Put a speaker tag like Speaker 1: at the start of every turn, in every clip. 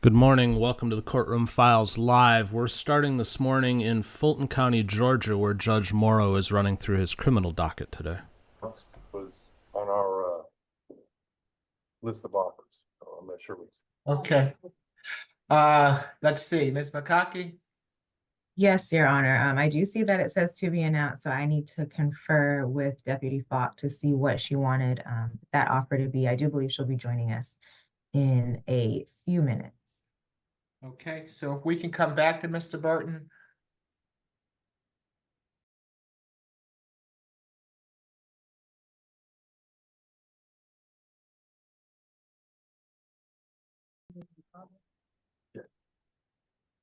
Speaker 1: Good morning. Welcome to the Courtroom Files Live. We're starting this morning in Fulton County, Georgia, where Judge Morrow is running through his criminal docket today.
Speaker 2: Was on our list of offers. So I'm not sure.
Speaker 3: Okay. Let's see, Ms. McCockey.
Speaker 4: Yes, Your Honor. I do see that it says to be announced, so I need to confer with Deputy Falk to see what she wanted that offer to be. I do believe she'll be joining us in a few minutes.
Speaker 3: Okay, so if we can come back to Mr. Burton.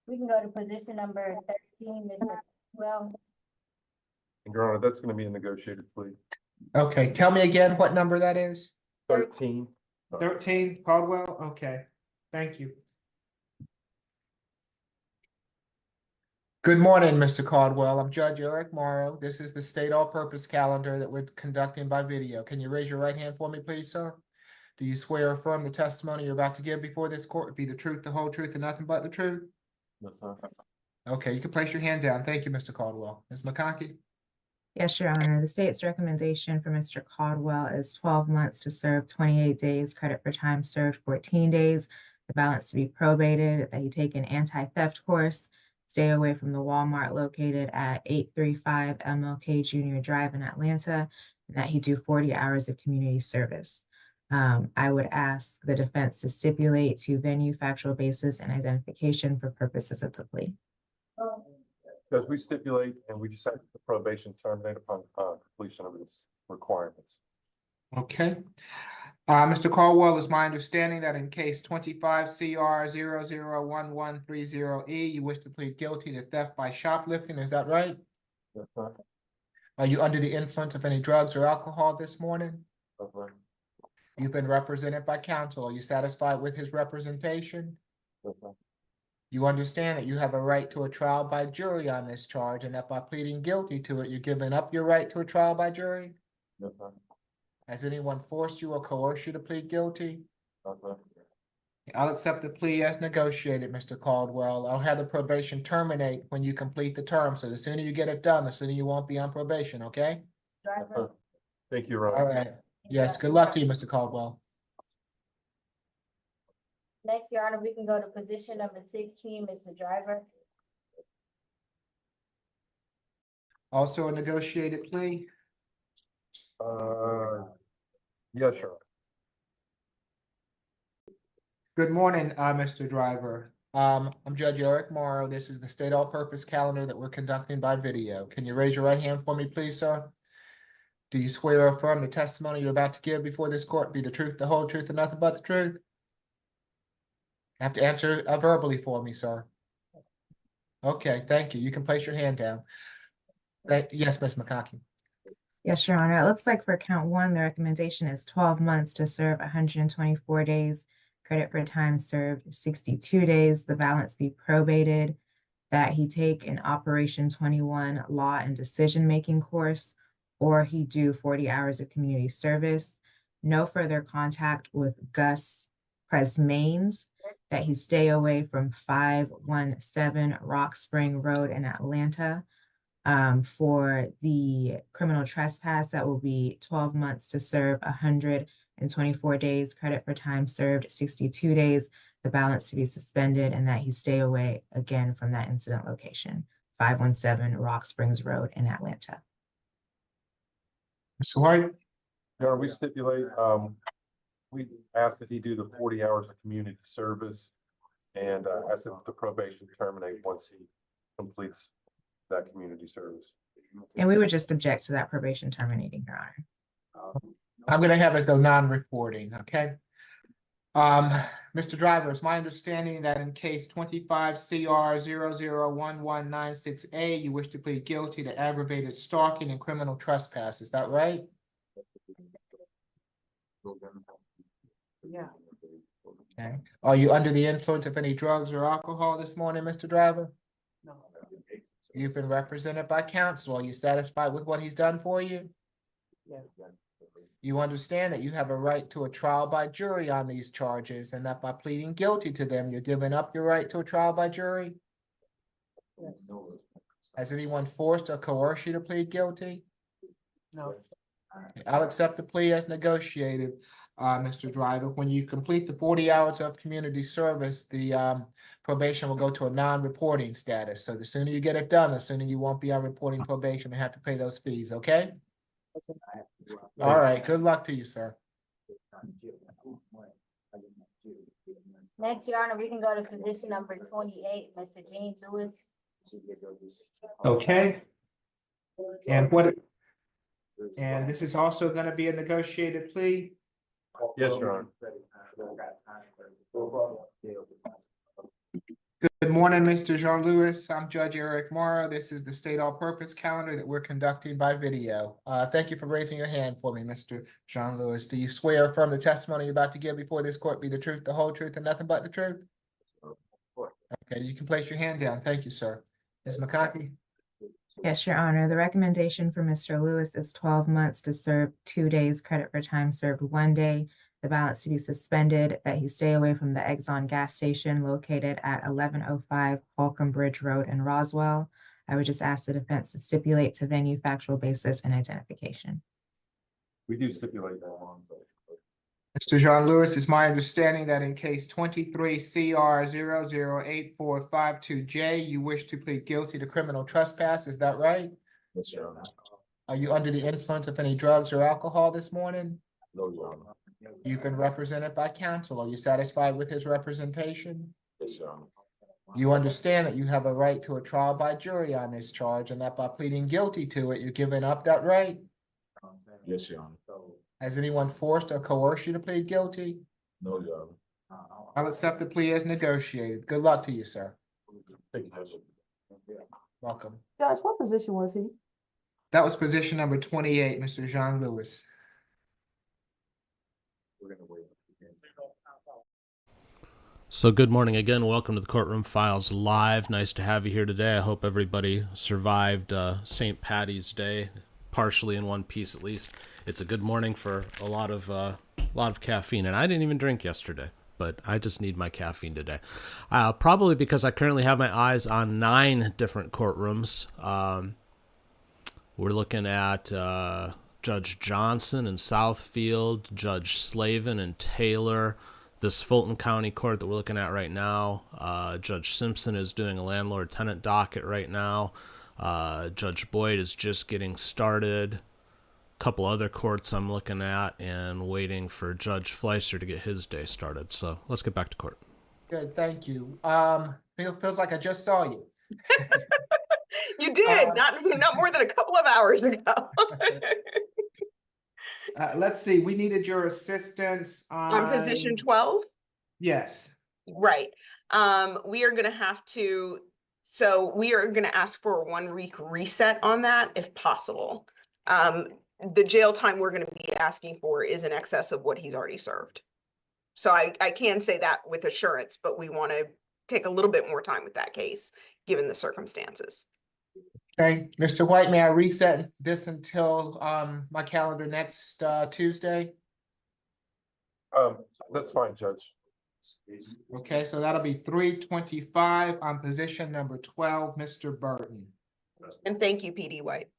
Speaker 5: We can go to position number 13, Mr. Well.
Speaker 2: Your Honor, that's going to be a negotiated plea.
Speaker 3: Okay, tell me again what number that is.
Speaker 2: 13.
Speaker 3: 13, Caldwell. Okay, thank you. Good morning, Mr. Caldwell. I'm Judge Eric Morrow. This is the state all-purpose calendar that we're conducting by video. Can you raise your right hand for me, please, sir? Do you swear or affirm the testimony you're about to give before this court be the truth, the whole truth, and nothing but the truth?
Speaker 2: Yes, sir.
Speaker 3: Okay, you can place your hand down. Thank you, Mr. Caldwell. Ms. McConkey?
Speaker 4: Yes, Your Honor. The state's recommendation for Mr. Caldwell is 12 months to serve 28 days, credit for time served 14 days, the balance to be probated, that he take an anti-theft course, stay away from the Walmart located at 835 MLK Junior Drive in Atlanta, and that he do 40 hours of community service. I would ask the defense to stipulate to venue, factual basis, and identification for purposes of the plea.
Speaker 2: Because we stipulate and we just have the probation terminate upon completion of its requirements.
Speaker 3: Okay. Mr. Caldwell, it's my understanding that in case 25 CR 001130E, you wish to plead guilty to theft by shoplifting. Is that right?
Speaker 2: Yes, sir.
Speaker 3: Are you under the influence of any drugs or alcohol this morning?
Speaker 2: Yes, sir.
Speaker 3: You've been represented by counsel. Are you satisfied with his representation?
Speaker 2: Yes, sir.
Speaker 3: You understand that you have a right to a trial by jury on this charge, and that by pleading guilty to it, you're giving up your right to a trial by jury?
Speaker 2: Yes, sir.
Speaker 3: Has anyone forced you or coerced you to plead guilty?
Speaker 2: Yes, sir.
Speaker 3: I'll accept the plea as negotiated, Mr. Caldwell. I'll have the probation terminate when you complete the term. So the sooner you get it done, the sooner you won't be on probation, okay?
Speaker 2: Yes, sir. Thank you, Ron.
Speaker 3: All right. Yes, good luck to you, Mr. Caldwell.
Speaker 5: Next, Your Honor, we can go to position number 16, Mr. Driver.
Speaker 3: Also a negotiated plea.
Speaker 2: Yes, sir.
Speaker 3: Good morning, Mr. Driver. I'm Judge Eric Morrow. This is the state all-purpose calendar that we're conducting by video. Can you raise your right hand for me, please, sir? Do you swear or affirm the testimony you're about to give before this court be the truth, the whole truth, and nothing but the truth? You have to answer verbally for me, sir. Okay, thank you. You can place your hand down. Yes, Ms. McConkey.
Speaker 4: Yes, Your Honor. It looks like for count one, the recommendation is 12 months to serve 124 days, credit for time served 62 days, the balance be probated, that he take an Operation 21 law and decision-making course, or he do 40 hours of community service, no further contact with Gus Presmains, that he stay away from 517 Rock Spring Road in Atlanta. For the criminal trespass, that will be 12 months to serve 124 days, credit for time served 62 days, the balance to be suspended, and that he stay away again from that incident location, 517 Rock Springs Road in Atlanta.
Speaker 3: Mr. White?
Speaker 2: Your Honor, we stipulate, we ask that he do the 40 hours of community service and ask that the probation terminate once he completes that community service.
Speaker 4: And we would just object to that probation terminating, Your Honor.
Speaker 3: I'm gonna have it go non-reporting, okay? Mr. Driver, it's my understanding that in case 25 CR 001196A, you wish to plead guilty to aggravated stalking and criminal trespass. Is that right?
Speaker 5: Yeah.
Speaker 3: Okay. Are you under the influence of any drugs or alcohol this morning, Mr. Driver?
Speaker 5: No.
Speaker 3: You've been represented by counsel. Are you satisfied with what he's done for you?
Speaker 5: Yes.
Speaker 3: You understand that you have a right to a trial by jury on these charges, and that by pleading guilty to them, you're giving up your right to a trial by jury? Has anyone forced or coerced you to plead guilty?
Speaker 6: No.
Speaker 3: Okay, I'll accept the plea as negotiated, Mr. Driver. When you complete the 40 hours of community service, the probation will go to a non-reporting status. So the sooner you get it done, the sooner you won't be on reporting probation and have to pay those fees, okay? All right, good luck to you, sir.
Speaker 5: Next, Your Honor, we can go to position number 28, Mr. James Lewis.
Speaker 3: Okay. And this is also gonna be a negotiated plea?
Speaker 2: Yes, Your Honor.
Speaker 3: Good morning, Mr. Jean Lewis. I'm Judge Eric Morrow. This is the state all-purpose calendar that we're conducting by video. Thank you for raising your hand for me, Mr. Jean Lewis. Do you swear or affirm the testimony you're about to give before this court be the truth, the whole truth, and nothing but the truth? Okay, you can place your hand down. Thank you, sir. Ms. McConkey?
Speaker 4: Yes, Your Honor. The recommendation for Mr. Lewis is 12 months to serve 2 days, credit for time served 1 day. The balance to be suspended, that he stay away from the Exxon gas station located at 1105 Holcomb Bridge Road in Roswell. I would just ask the defense to stipulate to venue, factual basis, and identification.
Speaker 2: We do stipulate that.
Speaker 3: Mr. Jean Lewis, it's my understanding that in case 23 CR 008452J, you wish to plead guilty to criminal trespass, is that right?
Speaker 2: Yes, Your Honor.
Speaker 3: Are you under the influence of any drugs or alcohol this morning?
Speaker 2: No, Your Honor.
Speaker 3: You've been represented by counsel. Are you satisfied with his representation?
Speaker 2: Yes, Your Honor.
Speaker 3: You understand that you have a right to a trial by jury on this charge, and that by pleading guilty to it, you're giving up that right?
Speaker 2: Yes, Your Honor.
Speaker 3: Has anyone forced or coerced you to plead guilty?
Speaker 2: No, Your Honor.
Speaker 3: I'll accept the plea as negotiated. Good luck to you, sir.
Speaker 2: Thank you, Judge.
Speaker 3: Welcome.
Speaker 6: Judge, what position was he?
Speaker 3: That was position number 28, Mr. Jean Lewis.
Speaker 2: We're gonna wait.
Speaker 1: So good morning again. Welcome to the Courtroom Files Live. Nice to have you here today. I hope everybody survived St. Patty's Day, partially in one piece at least. It's a good morning for a lot of caffeine, and I didn't even drink yesterday, but I just need my caffeine today. Probably because I currently have my eyes on 9 different courtrooms. We're looking at Judge Johnson in Southfield, Judge Slavin in Taylor, this Fulton County court that we're looking at right now. Judge Simpson is doing a landlord-tenant docket right now. Judge Boyd is just getting started. Couple other courts I'm looking at and waiting for Judge Fleischer to get his day started. So let's get back to court.
Speaker 3: Good, thank you. Feels like I just saw you.
Speaker 7: You did, not more than a couple of hours ago.
Speaker 3: Let's see, we needed your assistance
Speaker 7: On position 12?
Speaker 3: Yes.
Speaker 7: Right. We are gonna have to, we are gonna ask for a 1-week reset on that if possible. The jail time we're gonna be asking for is in excess of what he's already served. So I can say that with assurance, but we wanna take a little bit more time with that case, given the circumstances.
Speaker 3: Okay, Mr. White, may I reset this until my calendar next Tuesday?
Speaker 2: That's fine, Judge.
Speaker 3: Okay, so that'll be 3/25 on position number 12, Mr. Burton.
Speaker 7: And thank you, PD White.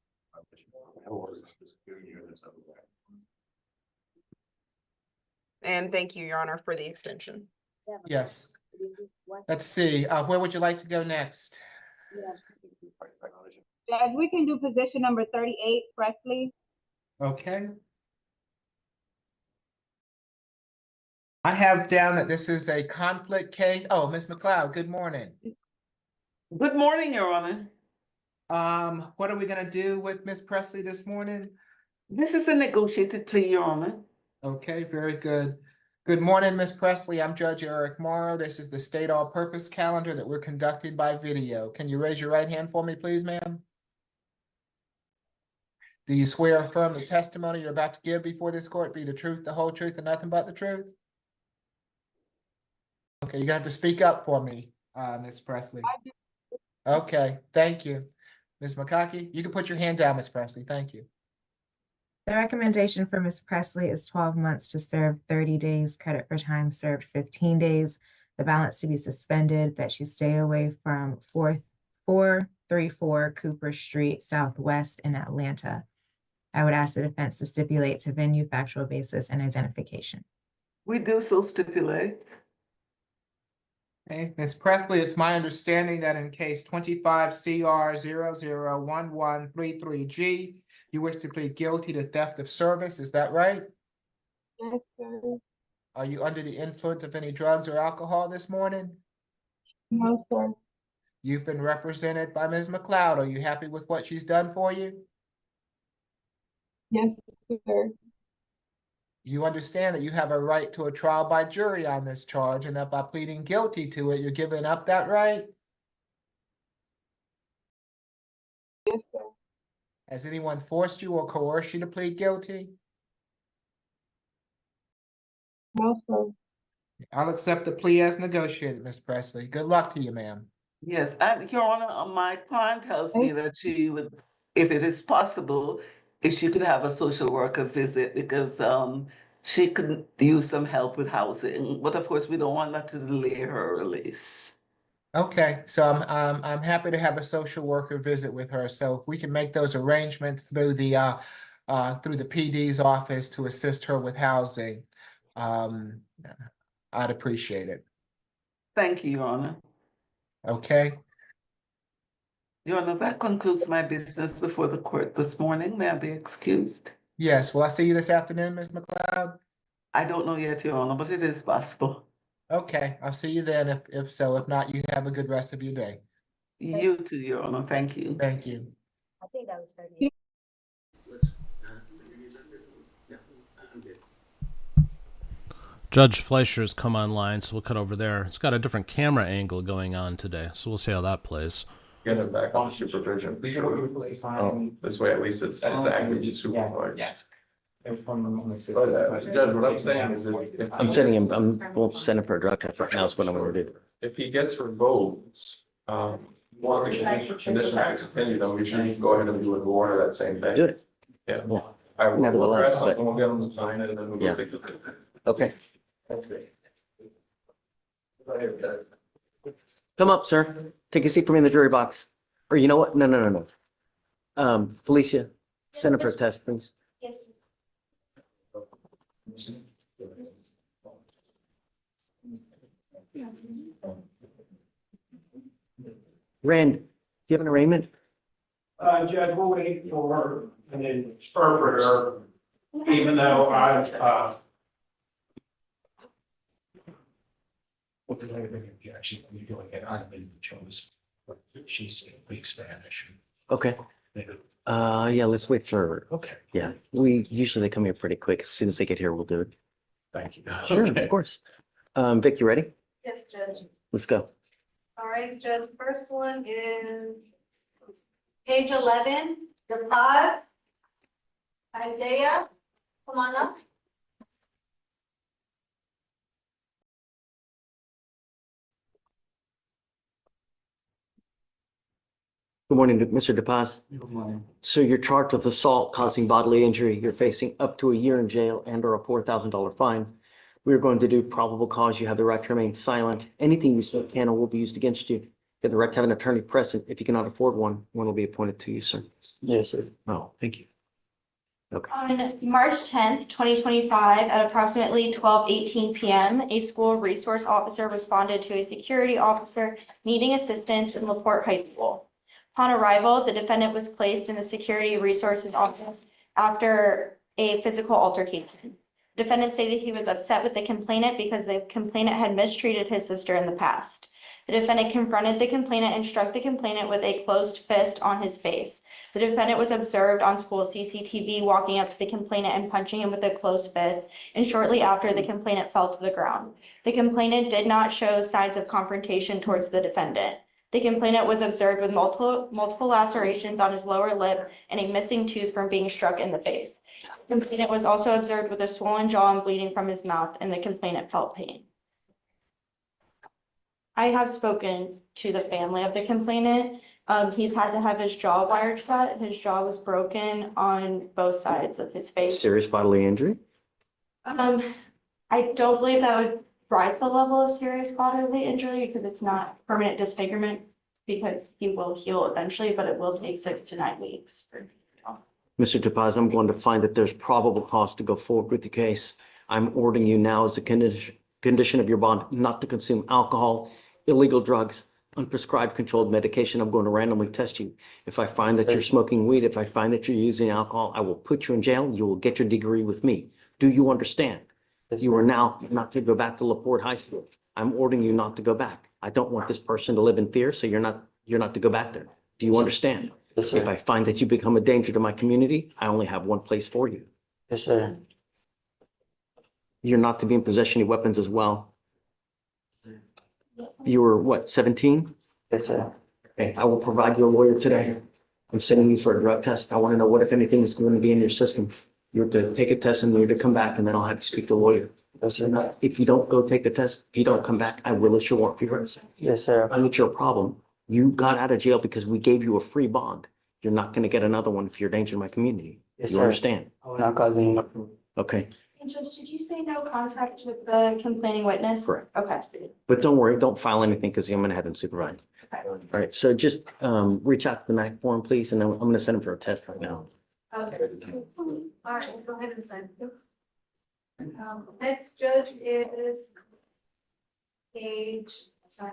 Speaker 7: And thank you, Your Honor, for the extension.
Speaker 3: Yes. Let's see, where would you like to go next?
Speaker 5: Judge, we can do position number 38, Presley.
Speaker 3: Okay. I have down that this is a conflict case. Oh, Ms. McLeod, good morning.
Speaker 6: Good morning, Your Honor.
Speaker 3: What are we gonna do with Ms. Presley this morning?
Speaker 6: This is a negotiated plea, Your Honor.
Speaker 3: Okay, very good. Good morning, Ms. Presley. I'm Judge Eric Morrow. This is the state all-purpose calendar that we're conducting by video. Can you raise your right hand for me, please, ma'am? Do you swear or affirm the testimony you're about to give before this court be the truth, the whole truth, and nothing but the truth? Okay, you're gonna have to speak up for me, Ms. Presley. Okay, thank you. Ms. McConkey, you can put your hand down, Ms. Presley. Thank you.
Speaker 4: The recommendation for Ms. Presley is 12 months to serve 30 days, credit for time served 15 days. The balance to be suspended, that she stay away from 434 Cooper Street Southwest in Atlanta. I would ask the defense to stipulate to venue, factual basis, and identification.
Speaker 6: We do so stipulate.
Speaker 3: Okay, Ms. Presley, it's my understanding that in case 25 CR 001133G, you wish to plead guilty to theft of service, is that right?
Speaker 8: Yes, sir.
Speaker 3: Are you under the influence of any drugs or alcohol this morning?
Speaker 8: No, sir.
Speaker 3: You've been represented by Ms. McLeod. Are you happy with what she's done for you?
Speaker 8: Yes, sir.
Speaker 3: You understand that you have a right to a trial by jury on this charge, and that by pleading guilty to it, you're giving up that right?
Speaker 8: Yes, sir.
Speaker 3: Has anyone forced you or coerced you to plead guilty?
Speaker 8: No, sir.
Speaker 3: I'll accept the plea as negotiated, Ms. Presley. Good luck to you, ma'am.
Speaker 6: Yes, and Your Honor, my client tells me that she would, if it is possible, if she could have a social worker visit because she could use some help with housing, but of course, we don't want that to delay her release.
Speaker 3: Okay, so I'm happy to have a social worker visit with her. So if we can make those arrangements through the PD's office to assist her with housing, I'd appreciate it.
Speaker 6: Thank you, Your Honor.
Speaker 3: Okay,
Speaker 6: Your Honor, that concludes my business before the court this morning. May I be excused?
Speaker 3: yes, will I see you this afternoon, Ms. McLeod?
Speaker 6: I don't know yet, Your Honor, but it is possible.
Speaker 3: Okay, I'll see you then if so. If not, you have a good rest of your day.
Speaker 6: You too, Your Honor. Thank you.
Speaker 3: Thank you.
Speaker 5: I think that was 30.
Speaker 1: Judge Fleischer has come online, so we'll cut over there. It's got a different camera angle going on today, so we'll see how that plays.
Speaker 2: Get it back on supervision. This way, at least it's active supervised. But, Judge, what I'm saying is if.
Speaker 9: I'm sending him, we'll send him for a drug test right now is what I'm gonna do.
Speaker 2: If he gets revoked, one of the conditions to continue, then we should go ahead and do it more of that same thing.
Speaker 9: Do it.
Speaker 2: Yeah.
Speaker 9: Yeah.
Speaker 2: I will
Speaker 9: Nevertheless,
Speaker 2: press
Speaker 9: but-
Speaker 2: and we'll get them to sign it and then we'll
Speaker 9: Yeah.
Speaker 2: go take the.
Speaker 9: Okay,
Speaker 2: Okay.
Speaker 9: come up, sir. Take a seat for me in the jury box. Or you know what? No. Felicia, send him for a test, please.
Speaker 5: Yes.
Speaker 9: Rand, do you have an arraignment?
Speaker 10: Judge, we're waiting for an interpreter, even though
Speaker 11: What's the other objection? You go ahead, I made the choice. She speaks Spanish.
Speaker 9: Okay. Yeah, let's wait for,
Speaker 11: Okay,
Speaker 9: yeah, usually they come here pretty quick. As soon as they get here, we'll do it.
Speaker 11: thank you.
Speaker 9: Sure,
Speaker 11: Okay.
Speaker 9: of course. Vic, you ready?
Speaker 12: Yes, Judge.
Speaker 9: Let's go.
Speaker 12: All right, Judge, first one is page 11, the pause. Isaiah, come on up.
Speaker 9: Good morning, Mr. DePaz. So you're charged with assault causing bodily injury. You're facing up to a year in jail and or a $4,000 fine. We're going to do probable cause. You have the right to remain silent. Anything you say can or will be used against you. You have the right to have an attorney present. If you cannot afford one, one will be appointed to you, sir. Yes, sir. Oh, thank you. Okay.
Speaker 13: On March 10th, 2025, at approximately 12:18 p.m., a school resource officer responded to a security officer needing assistance in LaPorte High School. Upon arrival, the defendant was placed in the security resources office after a physical altercation. The defendant stated he was upset with the complainant because the complainant had mistreated his sister in the past. The defendant confronted the complainant and struck the complainant with a closed fist on his face. The defendant was observed on school CCTV walking up to the complainant and punching him with a closed fist, and shortly after, the complainant fell to the ground. The complainant did not show signs of confrontation towards the defendant. The complainant was observed with multiple lacerations on his lower lip and a missing tooth from being struck in the face. The complainant was also observed with a swollen jaw and bleeding from his mouth, and the complainant felt pain. I have spoken to the family of the complainant, He's had to have his jaw wired shut. His jaw was broken on both sides of his face.
Speaker 9: Serious bodily injury?
Speaker 13: I don't believe that would rise the level of serious bodily injury because it's not permanent disfigurement because he will heal eventually, but it will take 6 to 9 weeks.
Speaker 9: Mr. DePaz, I'm going to find that there's probable cause to go forward with the case. I'm ordering you now as a condition of your bond not to consume alcohol, illegal drugs, unprescribed controlled medication. I'm going to randomly test you. If I find that you're smoking weed, if I find that you're using alcohol, I will put you in jail. You will get your degree with me. Do you understand? You are now not to go back to LaPorte High School. I'm ordering you not to go back. I don't want this person to live in fear, so you're not to go back there. Do you understand?
Speaker 14: Yes,
Speaker 9: If
Speaker 14: sir.
Speaker 9: I find that you become a danger to my community, I only have one place for you.
Speaker 14: Yes, sir.
Speaker 9: You're not to be in possession of weapons as well. You were what, 17?
Speaker 14: Yes, sir.
Speaker 9: Okay, I will provide you a lawyer today. I'm sending you for a drug test. I want to know what, if anything, is going to be in your system. You're to take a test and you're to come back and then I'll have you speak to a lawyer.
Speaker 14: Yes, sir.
Speaker 9: If you don't go take the test, if you don't come back, I will issue a warrant for your arrest.
Speaker 14: Yes, sir.
Speaker 9: I need your problem. You got out of jail because we gave you a free bond. You're not going to get another one if you're a danger to my community.
Speaker 14: Yes,
Speaker 9: You
Speaker 14: sir.
Speaker 9: understand?
Speaker 14: I'm not causing.
Speaker 9: Okay,
Speaker 13: And Judge, did you say no contact with the complaining witness?
Speaker 9: Correct.
Speaker 13: Okay.
Speaker 9: but don't worry, don't file anything because I'm going to have him supervised.
Speaker 13: Okay.
Speaker 9: All right, so just reach out to the MAC for him, please, and then I'm going to send him for a test right now.
Speaker 12: Okay. All right, go ahead and sign. Next judge is page, sorry,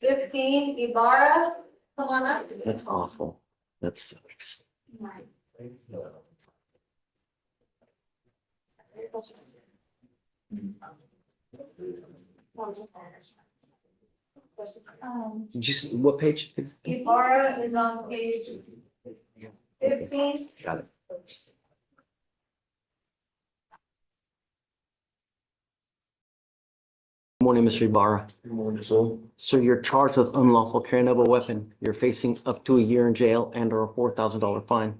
Speaker 12: 15, Ibarra, come on up.
Speaker 9: That's awful. That sucks. Did you see, what page?
Speaker 12: Ibarra is on page 15.
Speaker 9: Got it. Good morning, Mr. Ibarra.
Speaker 14: Good morning, sir.
Speaker 9: So you're charged with unlawful carrying of a weapon. You're facing up to a year in jail and or a $4,000 fine.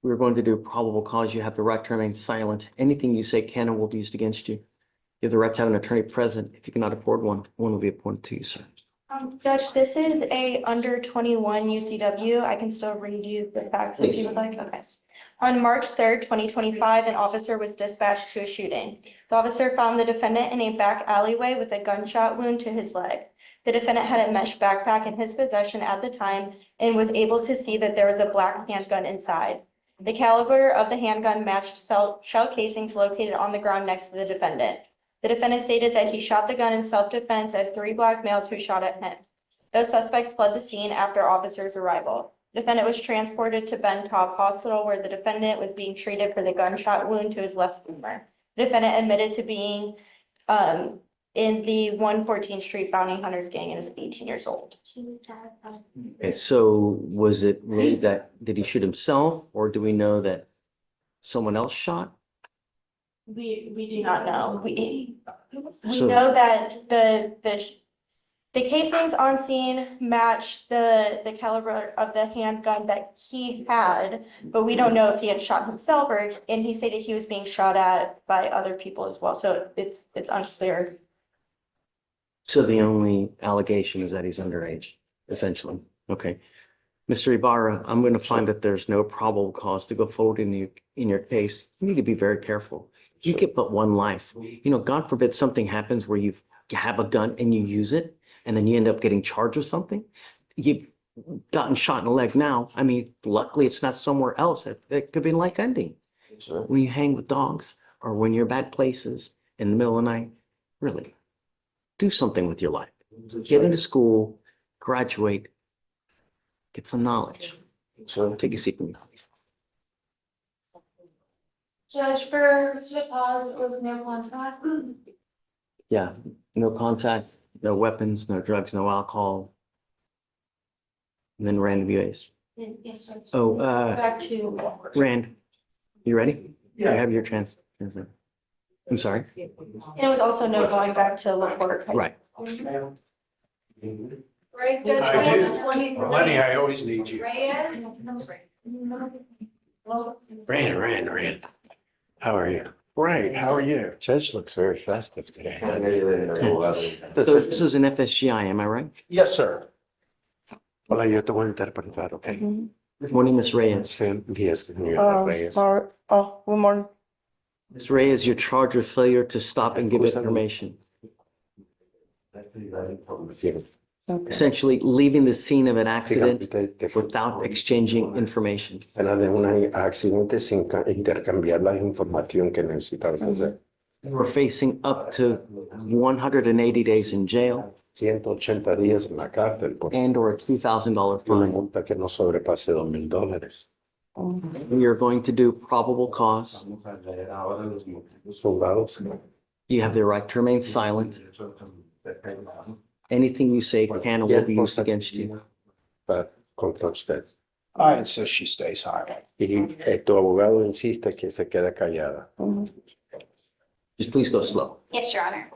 Speaker 9: We're going to do probable cause. You have the right to remain silent. Anything you say can and will be used against you. You have the right to have an attorney present. If you cannot afford one, one will be appointed to you, sir.
Speaker 13: Judge, this is a under 21 UCW. I can still read you the facts if you would like. Okay. On March 3rd, 2025, an officer was dispatched to a shooting. The officer found the defendant in a back alleyway with a gunshot wound to his leg. The defendant had a mesh backpack in his possession at the time and was able to see that there was a black handgun inside. The caliber of the handgun matched shell casings located on the ground next to the defendant. The defendant stated that he shot the gun in self-defense at 3 black males who shot at him. Those suspects fled the scene after officers' arrival. The defendant was transported to Ben Taub Hospital where the defendant was being treated for the gunshot wound to his left femur. The defendant admitted to being in the 114th Street Bounty Hunters gang and is 18 years old.
Speaker 9: Okay, so was it really that, did he shoot himself or do we know that someone else shot?
Speaker 13: We do not know. We
Speaker 9: So-
Speaker 13: know that the casings on scene match the caliber of the handgun that he had, but we don't know if he had shot himself and he stated he was being shot at by other people as well. So it's unclear.
Speaker 9: So the only allegation is that he's underage, essentially. Okay. Mr. Ibarra, I'm going to find that there's no probable cause to go forward in your case. You need to be very careful. You get but one life. You know, God forbid something happens where you have a gun and you use it, and then you end up getting charged with something. You've gotten shot in the leg now. I mean, luckily it's not somewhere else. It could be life ending.
Speaker 14: Sir.
Speaker 9: When you hang with dogs or when you're bad places in the middle of the night, really, do something with your life. Get into school, graduate, get some knowledge.
Speaker 14: Sir.
Speaker 9: Take a seat with me.
Speaker 12: Judge, for Mr. DePaz, it was no contract.
Speaker 9: Yeah, no contact, no weapons, no drugs, no alcohol. And then random UAs.
Speaker 13: Yes, Judge.
Speaker 9: Oh,
Speaker 13: Back to.
Speaker 9: Rand, you ready? You have your chance. I'm sorry.
Speaker 13: And it was also no going back to LaPorte.
Speaker 9: Right.
Speaker 12: Right, Judge,
Speaker 11: I do.
Speaker 12: page 23.
Speaker 11: Lenny, I always need you.
Speaker 12: Reyes.
Speaker 11: Rand. How are you? Great, how are you? Judge looks very festive today.
Speaker 9: So this is an FSGI, am I right?
Speaker 11: Yes, sir.
Speaker 14: Hola, yo te voy a interpretar, ¿ok?
Speaker 9: Good morning, Ms. Reyes.
Speaker 14: Yes, señora Reyes.
Speaker 8: Good morning.
Speaker 9: Ms. Reyes, you're charged with failure to stop and give information. Essentially leaving the scene of an accident without exchanging information.
Speaker 14: Escena de un accidente sin intercambiar la información que necesitabas hacer.
Speaker 9: We're facing up to 180 days in jail
Speaker 14: 180 días en la cárcel por
Speaker 9: and or a $2,000
Speaker 14: una
Speaker 9: fine.
Speaker 14: multa que no sobrepase $2,000.
Speaker 9: We are going to do probable cause.
Speaker 14: Soldados,
Speaker 9: You have the right to remain silent. Anything you say can or will be used against you.
Speaker 14: contra usted.
Speaker 11: I insist she stays silent.
Speaker 14: Y tu abogado insiste que se quede callada.
Speaker 9: Just please go slow.
Speaker 13: Yes, Your Honor.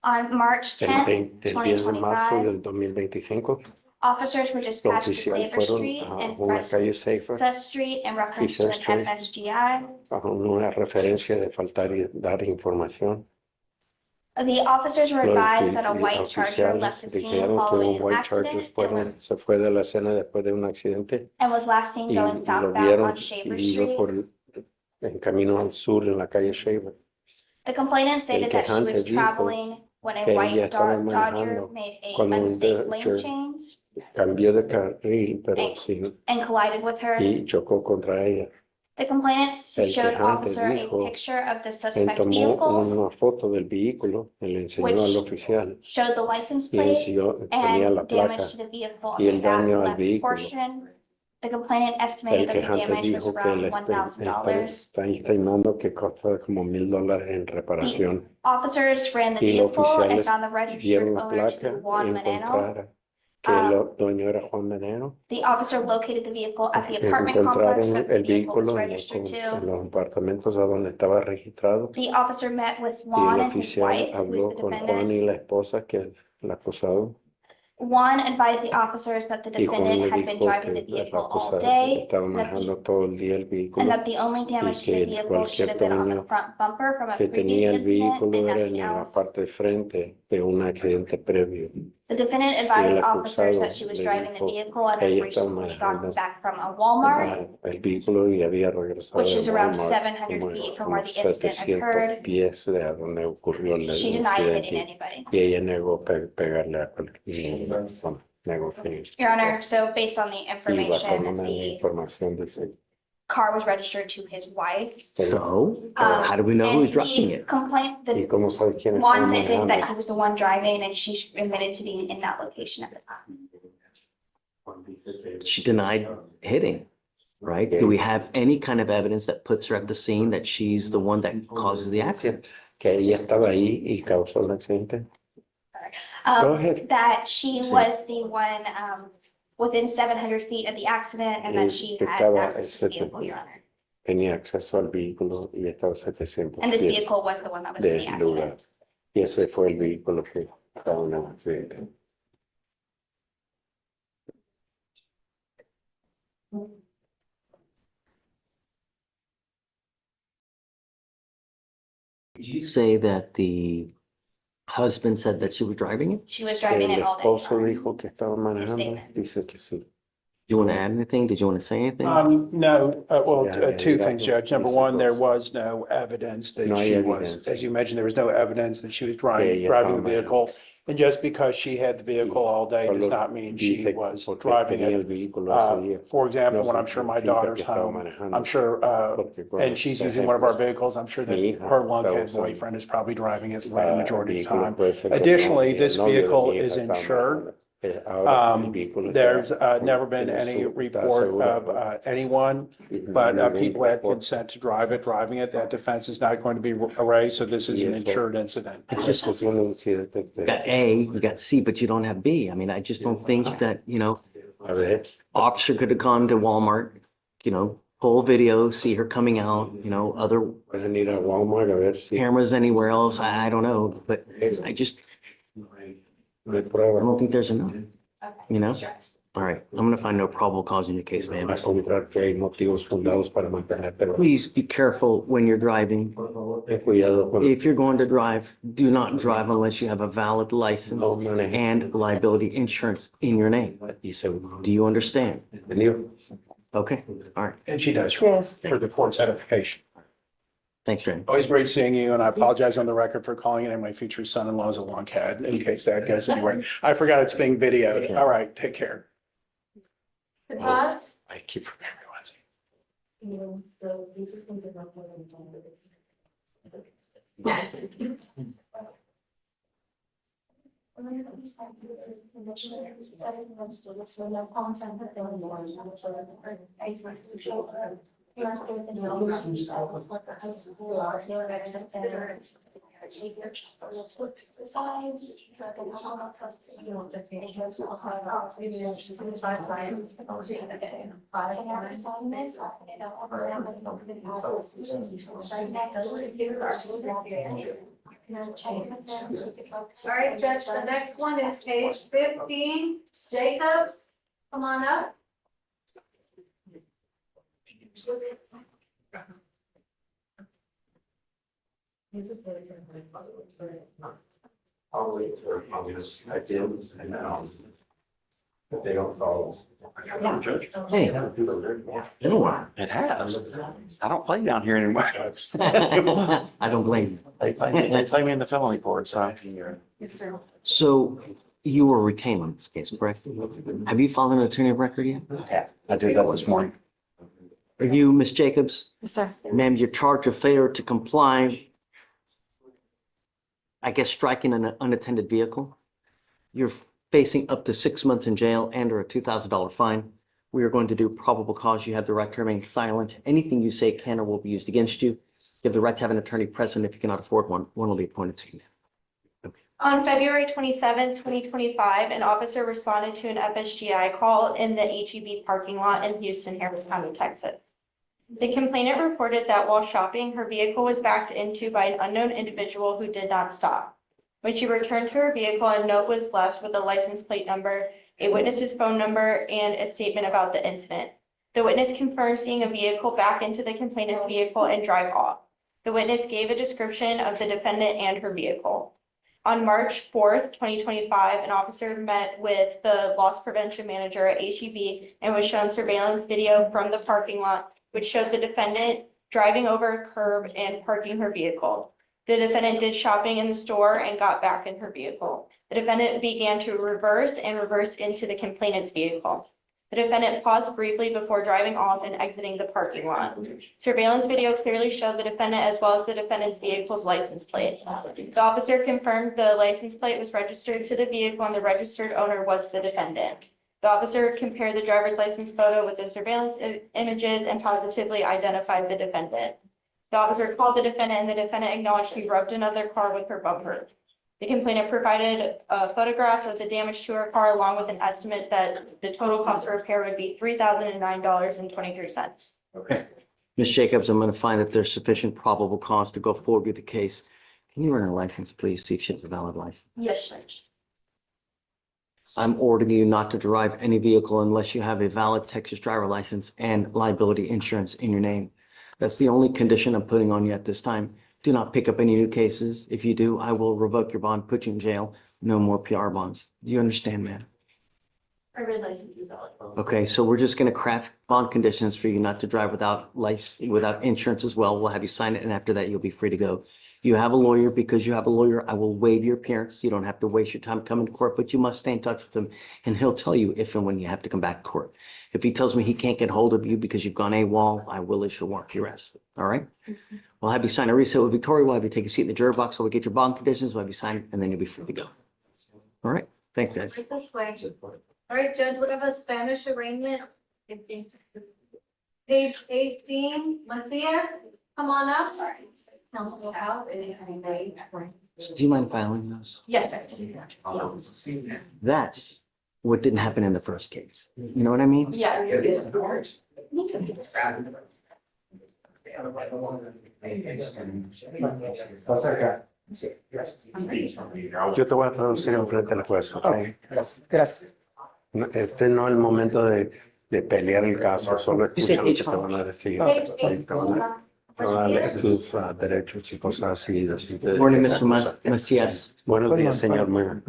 Speaker 13: On March
Speaker 14: El
Speaker 13: 10th,
Speaker 14: 10 de marzo
Speaker 13: 2025,
Speaker 14: del 2025,
Speaker 13: officers were
Speaker 14: los
Speaker 13: dispatched to
Speaker 14: oficiales
Speaker 13: Safer
Speaker 14: fueron
Speaker 13: Street
Speaker 14: a
Speaker 13: and
Speaker 14: una calle Safer
Speaker 13: Princess Street in reference to
Speaker 14: Princess
Speaker 13: an
Speaker 14: Street.
Speaker 13: FSGI.
Speaker 14: bajo una referencia de faltar y dar información.
Speaker 13: The officers were
Speaker 14: Los
Speaker 13: advised that a white Charger left
Speaker 14: oficiales
Speaker 13: the scene
Speaker 14: dijeron que
Speaker 13: following
Speaker 14: un
Speaker 13: an
Speaker 14: white Charger
Speaker 13: accident
Speaker 14: se fue de la escena después de un accidente
Speaker 13: and was last seen
Speaker 14: y
Speaker 13: going
Speaker 14: lo
Speaker 13: southbound
Speaker 14: vieron
Speaker 13: on Shaver
Speaker 14: y iba
Speaker 13: Street.
Speaker 14: en camino al sur en la calle Shaver.
Speaker 13: The complainant stated that she was
Speaker 14: quejante dijo
Speaker 13: traveling when a
Speaker 14: que ella
Speaker 13: white
Speaker 14: estaba
Speaker 13: Dodger
Speaker 14: manejando
Speaker 13: made a
Speaker 14: cuando un
Speaker 13: unsafe lane
Speaker 14: Dodger
Speaker 13: change
Speaker 14: cambió de carril, pero sin
Speaker 13: and collided with her.
Speaker 14: y chocó contra ella.
Speaker 13: The complainant
Speaker 14: El
Speaker 13: showed
Speaker 14: quejante
Speaker 13: officer a
Speaker 14: dijo,
Speaker 13: picture of the
Speaker 14: Él
Speaker 13: suspect
Speaker 14: tomó
Speaker 13: vehicle,
Speaker 14: una foto del vehículo y le enseñó al oficial
Speaker 13: showed the license
Speaker 14: y
Speaker 13: plate
Speaker 14: tenía la
Speaker 13: and
Speaker 14: placa
Speaker 13: damage to the vehicle
Speaker 14: y
Speaker 13: on
Speaker 14: el
Speaker 13: the back
Speaker 14: daño al
Speaker 13: left
Speaker 14: vehículo.
Speaker 13: portion. The complainant
Speaker 14: El
Speaker 13: estimated that the
Speaker 14: quejante
Speaker 13: damage was
Speaker 14: dijo que
Speaker 13: around
Speaker 14: él
Speaker 13: $1,000.
Speaker 14: está estimando que costó como $1,000 en reparación.
Speaker 13: Officers ran the
Speaker 14: Y los
Speaker 13: vehicle and
Speaker 14: oficiales
Speaker 13: found the registered
Speaker 14: vieron la
Speaker 13: owner to
Speaker 14: placa
Speaker 13: be
Speaker 14: y
Speaker 13: Juan Maneno.
Speaker 14: encontraron que el dueño era Juan Meneno.
Speaker 13: The officer located the vehicle at the apartment complex
Speaker 14: Encontraron
Speaker 13: that the
Speaker 14: el
Speaker 13: vehicle was
Speaker 14: vehículo
Speaker 13: registered
Speaker 14: en
Speaker 13: to.
Speaker 14: los apartamentos a donde estaba registrado
Speaker 13: The officer met with
Speaker 14: y
Speaker 13: Juan
Speaker 14: el
Speaker 13: and his
Speaker 14: oficial
Speaker 13: wife, who is
Speaker 14: habló
Speaker 13: the
Speaker 14: con Juan y
Speaker 13: defendant.
Speaker 14: la esposa que es el acusado.
Speaker 13: Juan advised the officers that the
Speaker 14: Y Juan le
Speaker 13: defendant had been
Speaker 14: dijo
Speaker 13: driving the
Speaker 14: que el
Speaker 13: vehicle all
Speaker 14: acusado
Speaker 13: day,
Speaker 14: estaba
Speaker 13: that
Speaker 14: manejando todo el día el
Speaker 13: and
Speaker 14: vehículo
Speaker 13: that the only damage to
Speaker 14: que
Speaker 13: the vehicle should have been on the
Speaker 14: daño
Speaker 13: front bumper from a
Speaker 14: que tenía
Speaker 13: previous
Speaker 14: el
Speaker 13: incident
Speaker 14: vehículo
Speaker 13: and
Speaker 14: era
Speaker 13: nothing
Speaker 14: en la
Speaker 13: else.
Speaker 14: parte de frente de un accidente previo.
Speaker 13: The defendant
Speaker 14: Y
Speaker 13: advised
Speaker 14: el
Speaker 13: officers
Speaker 14: acusado
Speaker 13: that she was
Speaker 14: le
Speaker 13: driving the
Speaker 14: dijo
Speaker 13: vehicle and
Speaker 14: que
Speaker 13: had
Speaker 14: ella estaba
Speaker 13: recently gotten
Speaker 14: manejando
Speaker 13: back from a Walmart,
Speaker 14: el vehículo y había regresado
Speaker 13: which
Speaker 14: de
Speaker 13: is around
Speaker 14: Walmart
Speaker 13: 700 feet from
Speaker 14: como
Speaker 13: where the incident
Speaker 14: 700
Speaker 13: occurred.
Speaker 14: pies de a donde ocurrió el
Speaker 13: She denied hitting
Speaker 14: incidente
Speaker 13: anybody.
Speaker 14: y ella negó pegarle a cualquier persona. Negó que
Speaker 13: Your Honor, so based on the
Speaker 14: y
Speaker 13: information,
Speaker 14: basándome en la
Speaker 13: the
Speaker 14: información dice
Speaker 13: car was registered to his wife.
Speaker 9: So, how do we know who's
Speaker 13: And
Speaker 9: driving
Speaker 13: the
Speaker 9: it?
Speaker 13: complaint,
Speaker 14: ¿Y
Speaker 13: the
Speaker 14: cómo sabe quién
Speaker 13: Juan
Speaker 14: estaba
Speaker 13: stated that
Speaker 14: manejando?
Speaker 13: he was the one driving and she admitted to being in that location at the time.
Speaker 9: She denied hitting, right? Do we have any kind of evidence that puts her at the scene that she's the one that causes the accident?
Speaker 14: Que ella estaba ahí y causó el accidente. Go ahead.
Speaker 13: That she
Speaker 14: Sí.
Speaker 13: was the one, within 700 feet of the accident and that she
Speaker 14: Que
Speaker 13: had
Speaker 14: estaba
Speaker 13: access to the vehicle, Your Honor.
Speaker 14: tenía acceso al vehículo y estaba a 700
Speaker 13: And this
Speaker 14: pies
Speaker 13: vehicle was the one that was in the
Speaker 14: del lugar.
Speaker 13: accident.
Speaker 14: Y ese fue el vehículo que estaba en el accidente.
Speaker 9: Did you say that the husband said that she was driving it?
Speaker 13: She was
Speaker 14: Que
Speaker 13: driving
Speaker 14: el
Speaker 13: it all day. Your
Speaker 14: esposo
Speaker 13: Honor.
Speaker 14: dijo que estaba manejando,
Speaker 13: statement.
Speaker 14: dice que sí.
Speaker 9: Do you want to add anything? Did you want to say anything?
Speaker 11: No, well,
Speaker 14: Yeah, yeah,
Speaker 11: two
Speaker 14: yeah,
Speaker 11: things,
Speaker 14: yeah.
Speaker 11: Judge. Number
Speaker 14: Dice
Speaker 11: one, there
Speaker 14: dos.
Speaker 11: was no evidence that
Speaker 14: No hay
Speaker 11: she was,
Speaker 14: evidencia.
Speaker 11: as you mentioned, there was no evidence that she was
Speaker 14: ella
Speaker 11: driving the
Speaker 14: estaba
Speaker 11: vehicle. And just because she had the vehicle all day does
Speaker 14: Solo
Speaker 11: not mean she
Speaker 14: dice
Speaker 11: was
Speaker 14: porque
Speaker 11: driving
Speaker 14: tenía el
Speaker 11: it.
Speaker 14: vehículo ese día.
Speaker 11: For example,
Speaker 14: No
Speaker 11: when I'm sure my
Speaker 14: significa
Speaker 11: daughter's
Speaker 14: que estaba
Speaker 11: home,
Speaker 14: manejando.
Speaker 11: I'm sure,
Speaker 14: Porque cuando,
Speaker 11: and she's
Speaker 14: por
Speaker 11: using one of our
Speaker 14: ejemplo,
Speaker 11: vehicles, I'm sure that
Speaker 14: mi hija
Speaker 11: her
Speaker 14: estaba
Speaker 11: lunkhead
Speaker 14: usando,
Speaker 11: boyfriend is probably driving it the majority of the
Speaker 14: vehículo
Speaker 11: time.
Speaker 14: puede ser que
Speaker 11: Additionally,
Speaker 14: el
Speaker 11: this
Speaker 14: novio de
Speaker 11: vehicle
Speaker 14: mi hija
Speaker 11: is
Speaker 14: estaba
Speaker 11: insured.
Speaker 14: manejando. Ahora el vehículo está-
Speaker 11: There's never been
Speaker 14: tiene
Speaker 11: any
Speaker 14: su- está
Speaker 11: report of
Speaker 14: asegurado.
Speaker 11: anyone, but people had consent to drive it, driving it. That defense is not going to be erased, so this is
Speaker 14: Y
Speaker 11: an
Speaker 14: eso-
Speaker 11: insured incident.
Speaker 9: It's just,
Speaker 14: Es un incidente
Speaker 9: you got A, you got C, but you don't have B. I mean, I just don't think that,
Speaker 14: A ver,
Speaker 9: officer could have gone to Walmart, pull video, see her coming out, other
Speaker 14: pueden ir a Walmart a ver si
Speaker 9: cameras anywhere else. I don't know, but I just,
Speaker 14: no hay
Speaker 9: I
Speaker 14: prueba.
Speaker 9: don't think there's enough.
Speaker 13: Okay,
Speaker 9: You know?
Speaker 13: stressed.
Speaker 9: All right, I'm gonna find no probable cause in your case,
Speaker 14: Va a
Speaker 9: ma'am.
Speaker 14: encontrar que hay motivos fundados para mantenerte.
Speaker 9: Please be careful when you're driving.
Speaker 14: Ten cuidado con
Speaker 9: If you're going to drive, do not drive unless you have a valid license
Speaker 14: no manejes.
Speaker 9: and liability insurance in your name.
Speaker 14: Y seguro.
Speaker 9: Do you understand?
Speaker 14: ¿Entendido?
Speaker 9: Okay, all right.
Speaker 11: And she does.
Speaker 6: Yes.
Speaker 11: For the court's edification.
Speaker 9: Thanks, Jen.
Speaker 11: Always great seeing you, and I apologize on the record for calling it my future son-in-law is a lunkhead, in case that goes anywhere. I forgot it's being videoed. All right, take care.
Speaker 12: DePaz,
Speaker 14: I keep forgetting.
Speaker 12: all right, Judge, the next one is page 15, Jacobs, come on up.
Speaker 14: I'll wait for, I do, and if they don't follow.
Speaker 9: Hey.
Speaker 11: It has. I don't play down here anymore.
Speaker 9: I don't blame
Speaker 11: They play me in the felony court, so.
Speaker 12: Yes, sir.
Speaker 9: you. So you were retained on this case, correct? Have you filed an attorney of record yet?
Speaker 11: Yeah, I did that this morning.
Speaker 9: Are you, Ms. Jacobs?
Speaker 13: Yes, sir.
Speaker 9: Ma'am, you're charged of failure to comply. I guess striking an unattended vehicle. You're facing up to 6 months in jail and or a $2,000 fine. We are going to do probable cause. You have the right to remain silent. Anything you say can or will be used against you. You have the right to have an attorney present. If you cannot afford one, one will be appointed to you.
Speaker 13: On February 27, 2025, an officer responded to an FSGI call in the HEB parking lot in Houston, Harris County, Texas. The complainant reported that while shopping, her vehicle was backed into by an unknown individual who did not stop. When she returned to her vehicle, a note was left with a license plate number, a witness's phone number, and a statement about the incident. The witness confirmed seeing a vehicle back into the complainant's vehicle and drive off. The witness gave a description of the defendant and her vehicle. On March 4th, 2025, an officer met with the loss prevention manager at HEB and was shown surveillance video from the parking lot, which showed the defendant driving over a curb and parking her vehicle. The defendant did shopping in the store and got back in her vehicle. The defendant began to reverse into the complainant's vehicle. The defendant paused briefly before driving off and exiting the parking lot. Surveillance video clearly showed the defendant as well as the defendant's vehicle's license plate. The officer confirmed the license plate was registered to the vehicle and the registered owner was the defendant. The officer compared the driver's license photo with the surveillance images and positively identified the defendant. The officer called the defendant and the defendant acknowledged he rubbed another car with her bumper. The complainant provided photographs of the damage to her car along with an estimate that the total cost of repair would be $3,009.23.
Speaker 9: Okay. Ms. Jacobs, I'm going to find that there's sufficient probable cause to go forward with the case. Can you run her license, please? See if she has a valid license.
Speaker 13: Yes, Judge.
Speaker 9: I'm ordering you not to drive any vehicle unless you have a valid Texas driver license and liability insurance in your name. That's the only condition I'm putting on you at this time. Do not pick up any new cases. If you do, I will revoke your bond, put you in jail. No more PR bonds. Do you understand, man?
Speaker 13: Driver's license is valid.
Speaker 9: Okay, so we're just going to craft bond conditions for you not to drive without without insurance as well. We'll have you sign it, and after that, you'll be free to go. You have a lawyer. Because you have a lawyer, I will waive your appearance. You don't have to waste your time coming to court, but you must stay in touch with him, and he'll tell you if and when you have to come back to court. If he tells me he can't get hold of you because you've gone AWOL, I will issue a warrant for your arrest. All right? We'll have you sign a reset with Victoria. We'll have you take a seat in the juror box while we get your bond conditions. We'll have you sign it, and then you'll be free to go. All right? Thank you, guys.
Speaker 12: Right this way. All right, Judge, we have a Spanish arraignment. Page 18, Macias, come on up.
Speaker 9: So do you mind filing those?
Speaker 13: Yes, Judge.
Speaker 9: That's what didn't happen in the first case. You know what I mean?
Speaker 13: Yes.
Speaker 14: Yo te voy a producir enfrente del juez, ¿ok?
Speaker 3: Gracias.
Speaker 14: Este no es el momento de pelear el caso, solo escucha lo que te van a decir. Te van a leer tus derechos y cosas así.
Speaker 9: Good morning, Mr. Macias.
Speaker 14: Buenos días, señor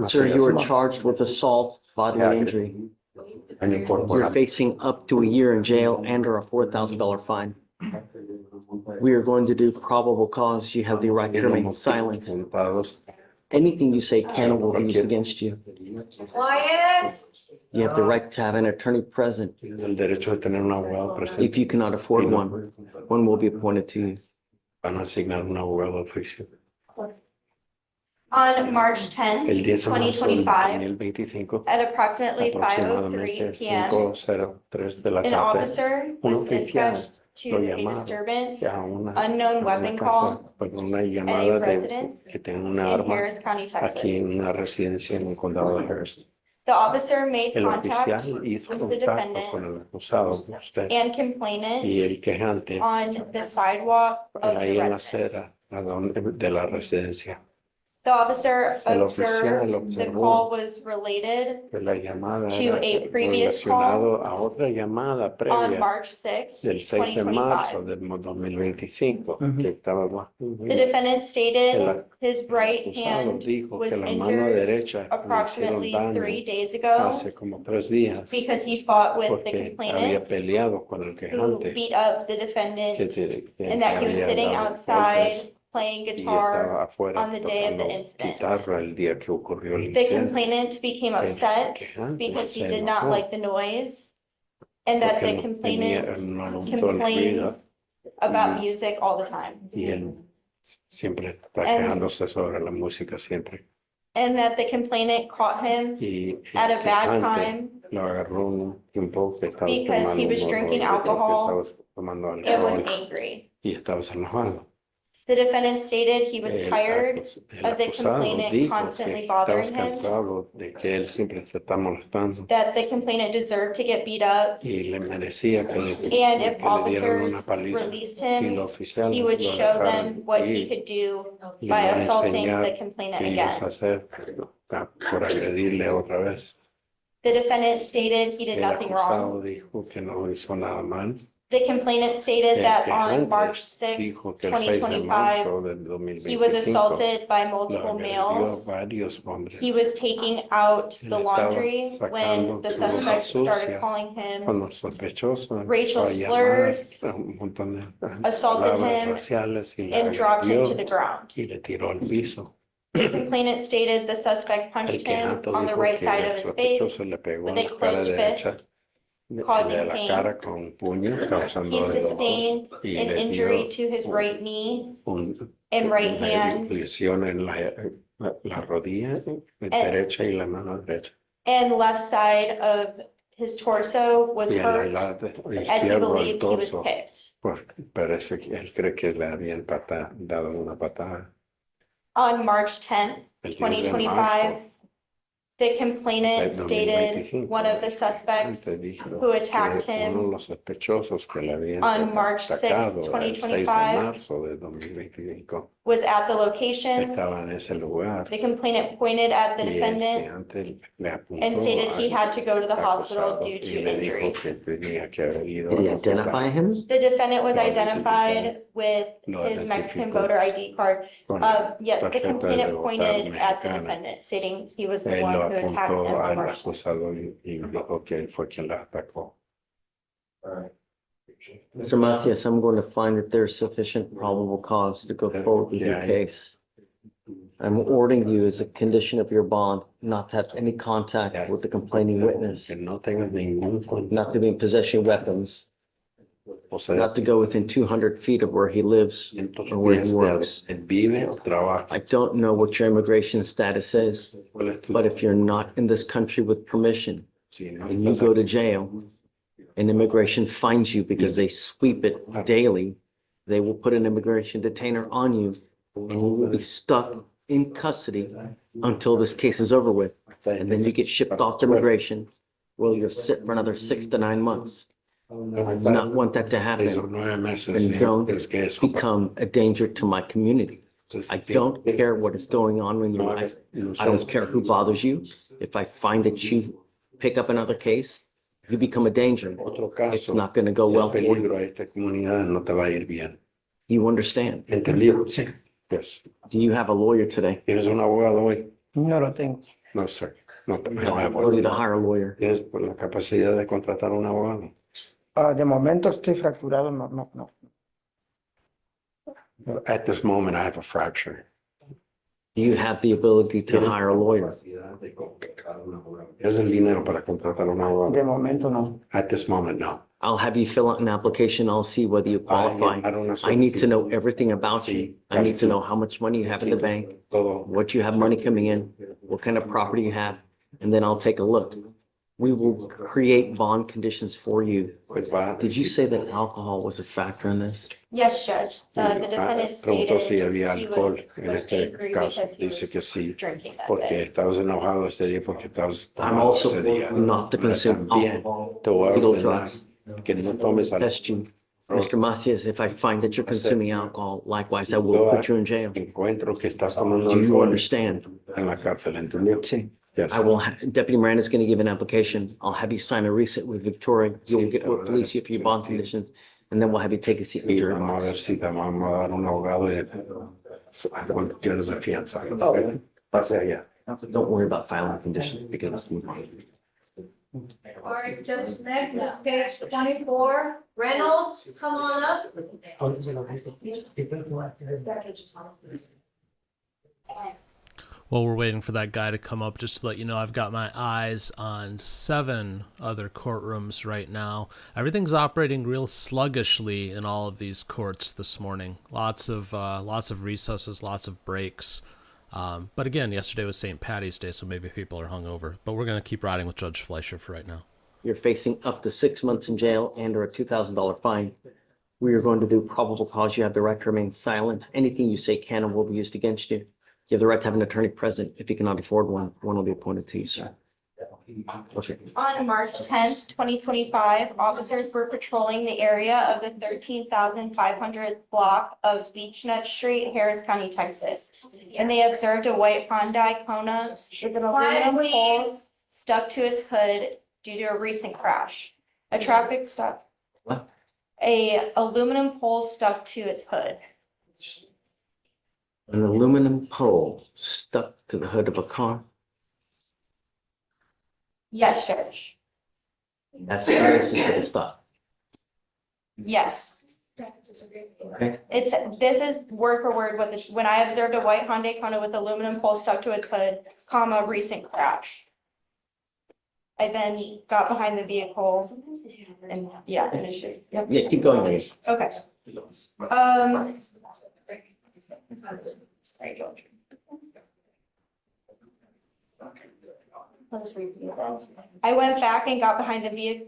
Speaker 9: Sir, you were
Speaker 14: Macías.
Speaker 9: charged with assault, bodily injury.
Speaker 14: Daño
Speaker 9: You're
Speaker 14: corporal.
Speaker 9: facing up to a year in jail and or a $4,000 fine. We are going to do probable cause. You have the right to remain silent.
Speaker 14: Culpados.
Speaker 9: Anything you say can or will be used against you.
Speaker 12: Quiet.
Speaker 9: You have the right to have an attorney present.
Speaker 14: El derecho de tener un abogado presente.
Speaker 9: If you cannot afford one will be appointed to you.
Speaker 14: Van a asignar un abogado oficio.
Speaker 13: On March tenth,
Speaker 14: El 10 de marzo del
Speaker 13: 2025,
Speaker 14: 2025,
Speaker 13: at approximately 5:03
Speaker 14: aproximadamente
Speaker 13: p.m.,
Speaker 14: 5:03 de la
Speaker 13: an
Speaker 14: tarde,
Speaker 13: officer
Speaker 14: un
Speaker 13: was
Speaker 14: oficial
Speaker 13: dispatched to
Speaker 14: lo
Speaker 13: a
Speaker 14: llamaron
Speaker 13: disturbance
Speaker 14: a una
Speaker 13: unknown weapon
Speaker 14: casa
Speaker 13: call
Speaker 14: por una
Speaker 13: at a
Speaker 14: llamada de
Speaker 13: residence
Speaker 14: que tiene
Speaker 13: in
Speaker 14: una arma
Speaker 13: Harris County,
Speaker 14: aquí
Speaker 13: Texas.
Speaker 14: en una residencia en el condado de Harris.
Speaker 13: The officer made
Speaker 14: El
Speaker 13: contact
Speaker 14: oficial hizo
Speaker 13: with the
Speaker 14: contacto
Speaker 13: defendant
Speaker 14: con el acusado, usted,
Speaker 13: and complainant
Speaker 14: y el quejante
Speaker 13: on the sidewalk of
Speaker 14: ahí
Speaker 13: the
Speaker 14: en la
Speaker 13: residence.
Speaker 14: acera de la residencia.
Speaker 13: The officer
Speaker 14: El oficial
Speaker 13: observed the
Speaker 14: observó
Speaker 13: call was related
Speaker 14: que la llamada
Speaker 13: to
Speaker 14: era
Speaker 13: a previous
Speaker 14: relacionado a otra llamada
Speaker 13: on
Speaker 14: previa
Speaker 13: March 6th,
Speaker 14: del 6 de marzo
Speaker 13: 2025.
Speaker 14: del 2025, que estaba
Speaker 13: The defendant stated his right
Speaker 14: acusado
Speaker 13: hand
Speaker 14: dijo
Speaker 13: was
Speaker 14: que la mano
Speaker 13: injured
Speaker 14: derecha le hicieron
Speaker 13: approximately 3
Speaker 14: daño
Speaker 13: days ago
Speaker 14: hace como 3 días
Speaker 13: because he fought with the
Speaker 14: porque había
Speaker 13: complainant
Speaker 14: peleado con el
Speaker 13: who
Speaker 14: quejante
Speaker 13: beat up the defendant and that he was
Speaker 14: había
Speaker 13: sitting
Speaker 14: dado
Speaker 13: outside
Speaker 14: golpes
Speaker 13: playing
Speaker 14: y
Speaker 13: guitar
Speaker 14: estaba afuera
Speaker 13: on the day of the
Speaker 14: tocando
Speaker 13: incident.
Speaker 14: guitarra el día que ocurrió el
Speaker 13: The
Speaker 14: incidente.
Speaker 13: complainant became upset
Speaker 14: quejante
Speaker 13: because he
Speaker 14: se
Speaker 13: did not
Speaker 14: enojó
Speaker 13: like the noise and that
Speaker 14: porque
Speaker 13: the
Speaker 14: no
Speaker 13: complainant
Speaker 14: no le gustó el
Speaker 13: complains
Speaker 14: ruido
Speaker 13: about music all the time.
Speaker 14: y él siempre está
Speaker 13: And-
Speaker 14: quejándose sobre la música siempre.
Speaker 13: And that the complainant caught him
Speaker 14: Y
Speaker 13: at
Speaker 14: el
Speaker 13: a bad
Speaker 14: quejante
Speaker 13: time
Speaker 14: lo agarró un tiempo que estaba
Speaker 13: because he
Speaker 14: tomando
Speaker 13: was
Speaker 14: un
Speaker 13: drinking
Speaker 14: horror, porque
Speaker 13: alcohol
Speaker 14: estaba tomando
Speaker 13: and was
Speaker 14: alcohol
Speaker 13: angry.
Speaker 14: y estaba enojado.
Speaker 13: The defendant stated he was tired
Speaker 14: El
Speaker 13: of the
Speaker 14: acusado
Speaker 13: complainant
Speaker 14: dijo
Speaker 13: constantly
Speaker 14: que
Speaker 13: bothering
Speaker 14: estaba
Speaker 13: him,
Speaker 14: cansado de que él siempre se está molestando
Speaker 13: that the complainant deserved to get beat up,
Speaker 14: y le merecía que
Speaker 13: and if
Speaker 14: le dieran una
Speaker 13: officers
Speaker 14: paliza
Speaker 13: released
Speaker 14: y
Speaker 13: him,
Speaker 14: los oficiales
Speaker 13: he would
Speaker 14: lo
Speaker 13: show
Speaker 14: dejaran
Speaker 13: them what he
Speaker 14: ir
Speaker 13: could do
Speaker 14: y le
Speaker 13: by
Speaker 14: iba a
Speaker 13: assaulting
Speaker 14: enseñar
Speaker 13: the complainant
Speaker 14: qué ibas a
Speaker 13: again.
Speaker 14: hacer por agredirle otra vez.
Speaker 13: The defendant stated he did
Speaker 14: El
Speaker 13: nothing wrong.
Speaker 14: acusado dijo que no hizo nada mal.
Speaker 13: The complainant stated
Speaker 14: El
Speaker 13: that on
Speaker 14: quejante
Speaker 13: March 6,
Speaker 14: dijo que el 6 de
Speaker 13: 2025,
Speaker 14: marzo del
Speaker 13: he was
Speaker 14: 2025
Speaker 13: assaulted by
Speaker 14: lo
Speaker 13: multiple
Speaker 14: agredió a
Speaker 13: males.
Speaker 14: varios hombres.
Speaker 13: He was taking out
Speaker 14: Él
Speaker 13: the
Speaker 14: estaba
Speaker 13: laundry
Speaker 14: sacando
Speaker 13: when the
Speaker 14: su ropa
Speaker 13: suspect started
Speaker 14: sucia
Speaker 13: calling him
Speaker 14: cuando el sospechoso empezó
Speaker 13: racial
Speaker 14: a llamar
Speaker 13: slurs,
Speaker 14: un montón de
Speaker 13: assaulted
Speaker 14: palabras
Speaker 13: him,
Speaker 14: raciales y le
Speaker 13: and dropped him
Speaker 14: agredió
Speaker 13: to the ground.
Speaker 14: y le tiró al piso.
Speaker 13: The complainant stated the suspect
Speaker 14: El
Speaker 13: punched him
Speaker 14: quejante
Speaker 13: on the
Speaker 14: dijo
Speaker 13: right
Speaker 14: que
Speaker 13: side of
Speaker 14: el
Speaker 13: his face
Speaker 14: sospechoso le pegó
Speaker 13: with
Speaker 14: en
Speaker 13: a
Speaker 14: la cara
Speaker 13: closed
Speaker 14: derecha
Speaker 13: fist, causing
Speaker 14: de la
Speaker 13: pain.
Speaker 14: cara con un puño, causando
Speaker 13: He
Speaker 14: dolor
Speaker 13: sustained
Speaker 14: y
Speaker 13: an
Speaker 14: le
Speaker 13: injury
Speaker 14: dio
Speaker 13: to his right knee
Speaker 14: un-
Speaker 13: and right
Speaker 14: una
Speaker 13: hand
Speaker 14: lesión en la rodilla derecha y la mano derecha.
Speaker 13: and left side of his torso was
Speaker 14: Y en el
Speaker 13: hurt
Speaker 14: lado
Speaker 13: as he
Speaker 14: izquierdo del
Speaker 13: believed he was
Speaker 14: torso,
Speaker 13: kicked.
Speaker 14: pues parece que él cree que le habían dado una patada.
Speaker 13: On March 10th,
Speaker 14: El 10 de
Speaker 13: 2025,
Speaker 14: marzo
Speaker 13: the complainant
Speaker 14: del
Speaker 13: stated
Speaker 14: 2025,
Speaker 13: one of the suspects
Speaker 14: antes dijo
Speaker 13: who attacked
Speaker 14: que uno de
Speaker 13: him
Speaker 14: los sospechosos que le habían
Speaker 13: on March 6th,
Speaker 14: atacado el 6 de
Speaker 13: 2025
Speaker 14: marzo de 2025
Speaker 13: was at the location.
Speaker 14: estaba en ese lugar
Speaker 13: The complainant pointed at the
Speaker 14: y el
Speaker 13: defendant
Speaker 14: quejante le apuntó
Speaker 13: and stated he had to go to the
Speaker 14: al
Speaker 13: hospital
Speaker 14: acusado
Speaker 13: due
Speaker 14: y
Speaker 13: to
Speaker 14: le dijo
Speaker 13: injuries.
Speaker 14: que tenía que haber ido
Speaker 9: Did he
Speaker 14: al hospital.
Speaker 9: identify him?
Speaker 13: The defendant was
Speaker 14: Lo
Speaker 13: identified with
Speaker 14: Lo
Speaker 13: his Mexican
Speaker 14: identificó
Speaker 13: voter ID card.
Speaker 14: con la
Speaker 13: Yes, the
Speaker 14: tarjeta de
Speaker 13: complainant
Speaker 14: votar
Speaker 13: pointed at the
Speaker 14: mexicana.
Speaker 13: defendant, stating he was the
Speaker 14: Él
Speaker 13: one
Speaker 14: lo
Speaker 13: who attacked him
Speaker 14: apuntó
Speaker 13: on
Speaker 14: al
Speaker 13: March.
Speaker 14: acusado y dijo que él fue quien la atacó.
Speaker 9: Mr. Macias, I'm going to find that there's sufficient probable cause to go forward with your
Speaker 14: Yeah.
Speaker 9: case. I'm ordering you as a condition of your bond not to have any contact with the complaining witness,
Speaker 14: Que no tengas ningún
Speaker 9: not to be in possession of weapons, not to go within 200 feet of where he lives or where he works.
Speaker 14: vive o trabaja.
Speaker 9: I don't know what your immigration status is, but if you're not in this country with permission and you go to jail and immigration finds you because they sweep it daily, they will put an immigration detainer on you and you will be stuck in custody until this case is over with. And then you get shipped off to immigration, where you'll sit for another 6 to 9 months. I do not want that to happen.
Speaker 14: Esos 9 meses,
Speaker 9: And don't
Speaker 14: es que eso
Speaker 9: become a danger to my community. I don't care what is going on in your life. I don't care who bothers you. If I find that you pick up another case, you become a danger.
Speaker 14: Otro
Speaker 9: It's
Speaker 14: caso,
Speaker 9: not gonna go
Speaker 14: el
Speaker 9: well for you.
Speaker 14: peligro a esta comunidad no te va a ir bien.
Speaker 9: You understand?
Speaker 14: ¿Entendido? Sí. Yes.
Speaker 9: Do you have a lawyer today?
Speaker 14: ¿Tienes un abogado hoy?
Speaker 8: No lo tengo.
Speaker 14: No, sir. No, te,
Speaker 9: I
Speaker 14: no have
Speaker 9: don't need to
Speaker 14: one.
Speaker 9: hire a lawyer.
Speaker 14: ¿Tienes la capacidad de contratar un abogado?
Speaker 8: De momento estoy fracturado, no.
Speaker 14: At this moment, I have a fracture.
Speaker 9: Do you have the ability to
Speaker 14: ¿Tienes
Speaker 9: hire a lawyer?
Speaker 14: capacidad de contratar un abogado? ¿Tienes el dinero para contratar un abogado?
Speaker 8: De momento no.
Speaker 14: At this moment, no.
Speaker 9: I'll have you fill out an application. I'll see whether you qualify.
Speaker 14: llenar una
Speaker 9: I need to know
Speaker 14: solicitud.
Speaker 9: everything about you. I need to know how much money you have in the bank,
Speaker 14: Todo.
Speaker 9: what you have money coming in, what kind of property you have, and then I'll take a look. We will create bond conditions for you.
Speaker 14: Pues va,
Speaker 9: Did you
Speaker 14: sí.
Speaker 9: say that alcohol was a factor in this?
Speaker 13: Yes, Judge. The defendant
Speaker 14: Preguntó si
Speaker 13: stated
Speaker 14: había
Speaker 13: he
Speaker 14: alcohol
Speaker 13: was
Speaker 14: en este
Speaker 13: angry
Speaker 14: caso.
Speaker 13: because he
Speaker 14: Dice
Speaker 13: was
Speaker 14: que sí,
Speaker 13: drinking that
Speaker 14: porque
Speaker 13: day.
Speaker 14: estabas enojado ese día, porque estabas
Speaker 9: I'm
Speaker 14: tomando
Speaker 9: also
Speaker 14: ese día.
Speaker 9: not to consume
Speaker 14: También
Speaker 9: alcohol,
Speaker 14: te voy a
Speaker 9: legal
Speaker 14: ordenar
Speaker 9: drugs.
Speaker 14: que no tomes
Speaker 9: Test you. Mr. Macias, if I find that you're consuming alcohol, likewise, I will put you in jail.
Speaker 14: Encuentro que estás tomando
Speaker 9: Do you
Speaker 14: alcohol
Speaker 9: understand?
Speaker 14: en la cárcel, ¿entendió?
Speaker 8: Sí.
Speaker 14: Yes.
Speaker 9: I will, Deputy Miranda's gonna give an application. I'll have you sign a receipt with Victoria. You'll get, we'll police you for your bond conditions, and then we'll have you take a seat in the
Speaker 14: Y
Speaker 9: jury
Speaker 14: vamos a ver
Speaker 9: box.
Speaker 14: si te vamos a dar un abogado de cuando quieres de fianza. Pase allá.
Speaker 9: Don't worry about filing conditions because
Speaker 12: All right, Judge, next is page 24. Reynolds, come on up.
Speaker 1: While we're waiting for that guy to come up, just to let you know, I've got my eyes on 7 other courtrooms right now. Everything's operating real sluggishly in all of these courts this morning. Lots of recesses, lots of breaks. But again, yesterday was St. Patty's Day, so maybe people are hungover. But we're going to keep riding with Judge Fleischer for right now.
Speaker 9: you're facing up to 6 months in jail and or a $2,000 fine. We are going to do probable cause. You have the right to remain silent. Anything you say can and will be used against you. You have the right to have an attorney present. If you cannot afford one, one will be appointed to you, sir. Okay.
Speaker 13: On March 10th, 2025, officers were patrolling the area of the 13,500 block of Beechnut Street, Harris County, Texas. And they observed a white Hyundai Kona with an aluminum pole stuck to its hood due to a recent crash. A traffic stop.
Speaker 9: What?
Speaker 13: A aluminum pole stuck to its hood.
Speaker 9: An aluminum pole stuck to the hood of a car.
Speaker 13: Yes, Judge.
Speaker 9: That's the basis for the stop.
Speaker 13: Yes.
Speaker 9: Okay.
Speaker 13: This is word for word what when I observed a white Hyundai Kona with aluminum pole stuck to its hood, comma, recent crash. I then got behind the vehicle and yeah, finished. Yep.
Speaker 9: Yeah, keep going, ladies.
Speaker 13: Okay. Let's review this. I went back and got behind the vehicle.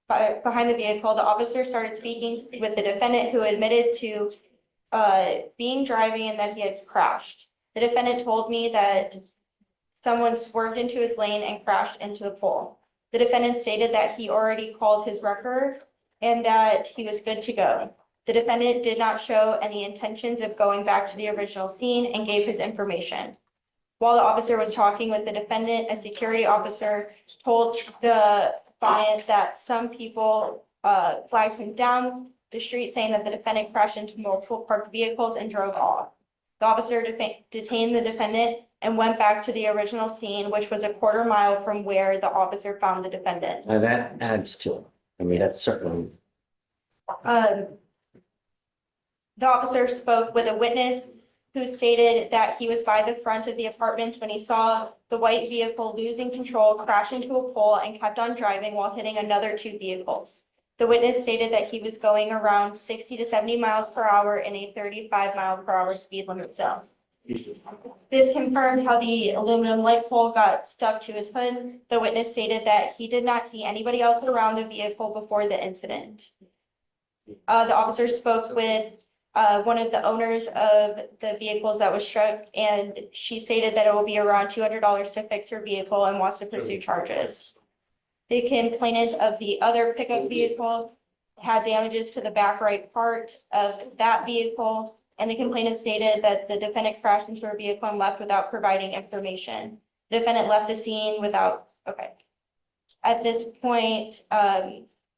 Speaker 13: Behind the vehicle, the officer started speaking with the defendant who admitted to being driving and that he had crashed. The defendant told me that someone swerved into his lane and crashed into the pole. The defendant stated that he already called his record and that he was good to go. The defendant did not show any intentions of going back to the original scene and gave his information. While the officer was talking with the defendant, a security officer told the client that some people flagged him down the street saying that the defendant crashed into multiple parked vehicles and drove off. The officer detained the defendant and went back to the original scene, which was a quarter mile from where the officer found the defendant.
Speaker 9: Now that adds to it. I mean, that's certainly.
Speaker 13: The officer spoke with a witness who stated that he was by the front of the apartment when he saw the white vehicle losing control, crash into a pole, and kept on driving while hitting another 2 vehicles. The witness stated that he was going around 60 to 70 miles per hour in a 35-mile-per-hour speed limit zone. This confirmed how the aluminum light pole got stuck to his hood. The witness stated that he did not see anybody else around the vehicle before the incident. The officer spoke with one of the owners of the vehicles that was struck, and she stated that it will be around $200 to fix her vehicle and wants to pursue charges. The complainant of the other pickup vehicle had damages to the back right part of that vehicle, and the complainant stated that the defendant crashed into her vehicle and left without providing information. The defendant left the scene without, okay. At this point,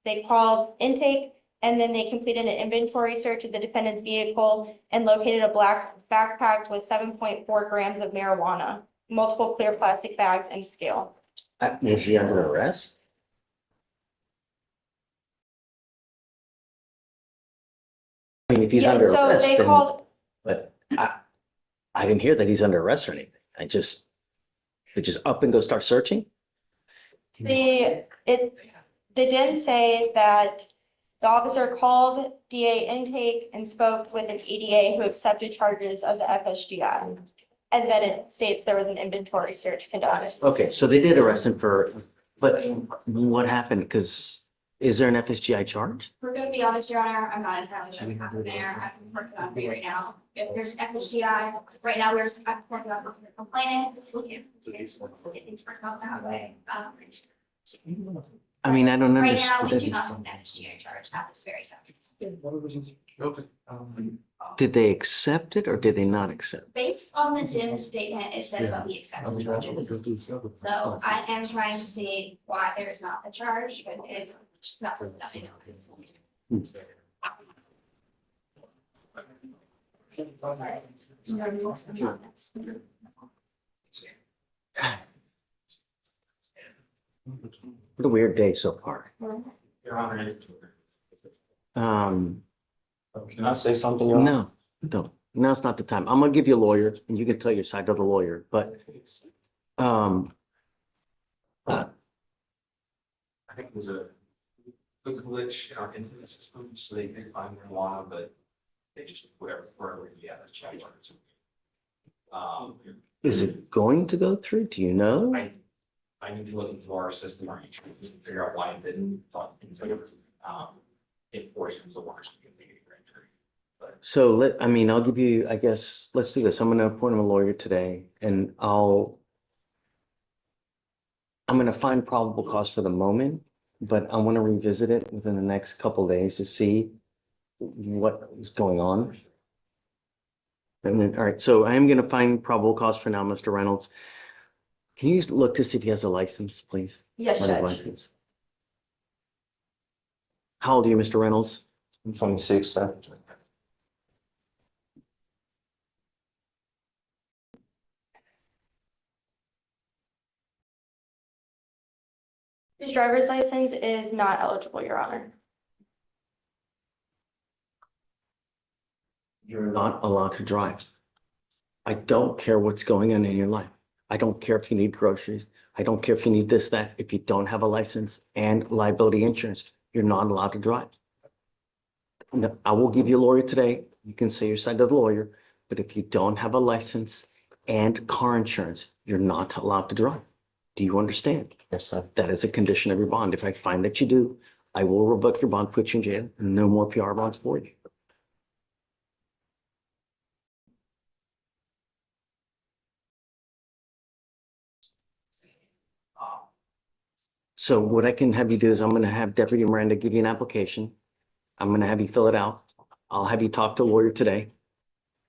Speaker 13: they called intake and then they completed an inventory search of the defendant's vehicle and located a black backpack with 7.4 grams of marijuana, multiple clear plastic bags and scale.
Speaker 9: Is he under arrest? I mean, if he's
Speaker 13: Yeah,
Speaker 9: under
Speaker 13: so
Speaker 9: arrest,
Speaker 13: they
Speaker 9: then,
Speaker 13: called,
Speaker 9: but I didn't hear that he's under arrest or anything. They just up and go start searching?
Speaker 13: they did say that the officer called DA intake and spoke with an EDA who accepted charges of the FSGI. And then it states there was an inventory search conducted.
Speaker 9: Okay, so they did arrest him but what happened? Because is there an FSGI charge?
Speaker 13: We're gonna be honest, Your Honor, I'm not entirely sure what happened there. I'm working on it right now. If there's FSGI, right now I'm working on the complainants. We can get things worked out that way.
Speaker 9: I mean, I don't
Speaker 13: Right now, we do
Speaker 9: understand.
Speaker 13: not have an FSGI charge at this very second.
Speaker 9: Did they accept it or did they not accept?
Speaker 13: Based on the Jim statement, it says that we accept the charges. So I am trying to see why there's not a charge, but it's not something that I know.
Speaker 9: What a weird day so far.
Speaker 10: Your Honor.
Speaker 9: Can I say something? No, don't. Now's not the time. I'm gonna give you a lawyer and you can tell your side of the lawyer, but
Speaker 10: I think it was a glitch in our internet system, so they could find marijuana, but they just wherever the other charge.
Speaker 9: is it going to go through? Do you know?
Speaker 10: I need to look into our system, our to figure out why it didn't. If portions of works we can make it grand jury.
Speaker 9: So I'll give you, I guess, let's do this. I'm gonna appoint him a lawyer today and I'm gonna find probable cause for the moment, but I want to revisit it within the next couple of days to see what is going on. And then, all right, so I am gonna find probable cause for now, Mr. Reynolds. Can you look to see if he has a license, please?
Speaker 13: Yes,
Speaker 9: Run his
Speaker 13: Judge.
Speaker 9: license. How old are you, Mr. Reynolds?
Speaker 14: I'm 26, sir.
Speaker 13: His driver's license is not eligible, Your Honor.
Speaker 9: You're not allowed to drive. I don't care what's going on in your life. I don't care if you need groceries. I don't care if you need this, that. If you don't have a license and liability insurance, you're not allowed to drive. No, I will give you a lawyer today. You can say your side of the lawyer, but if you don't have a license and car insurance, you're not allowed to drive. Do you understand?
Speaker 14: Yes, sir.
Speaker 9: That is a condition of your bond. If I find that you do, I will revoke your bond, put you in jail, and no more PR bonds for you. So what I can have you do is I'm gonna have Deputy Miranda give you an application. I'm gonna have you fill it out. I'll have you talk to a lawyer today.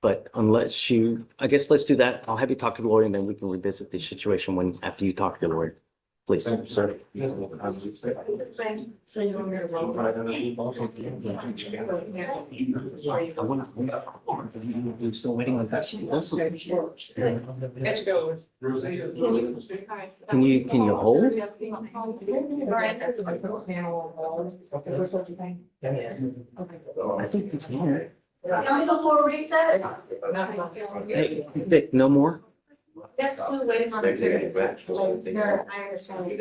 Speaker 9: But unless you, I guess let's do that. I'll have you talk to the lawyer and then we can revisit the situation after you talk to the lawyer. Please.
Speaker 14: Thank you, sir.
Speaker 9: I'm still waiting on that. Can you hold? I think it's here.
Speaker 12: Council for reset?
Speaker 9: Hey, Vic, no more?
Speaker 12: Got two waiting on the table. No, I understand.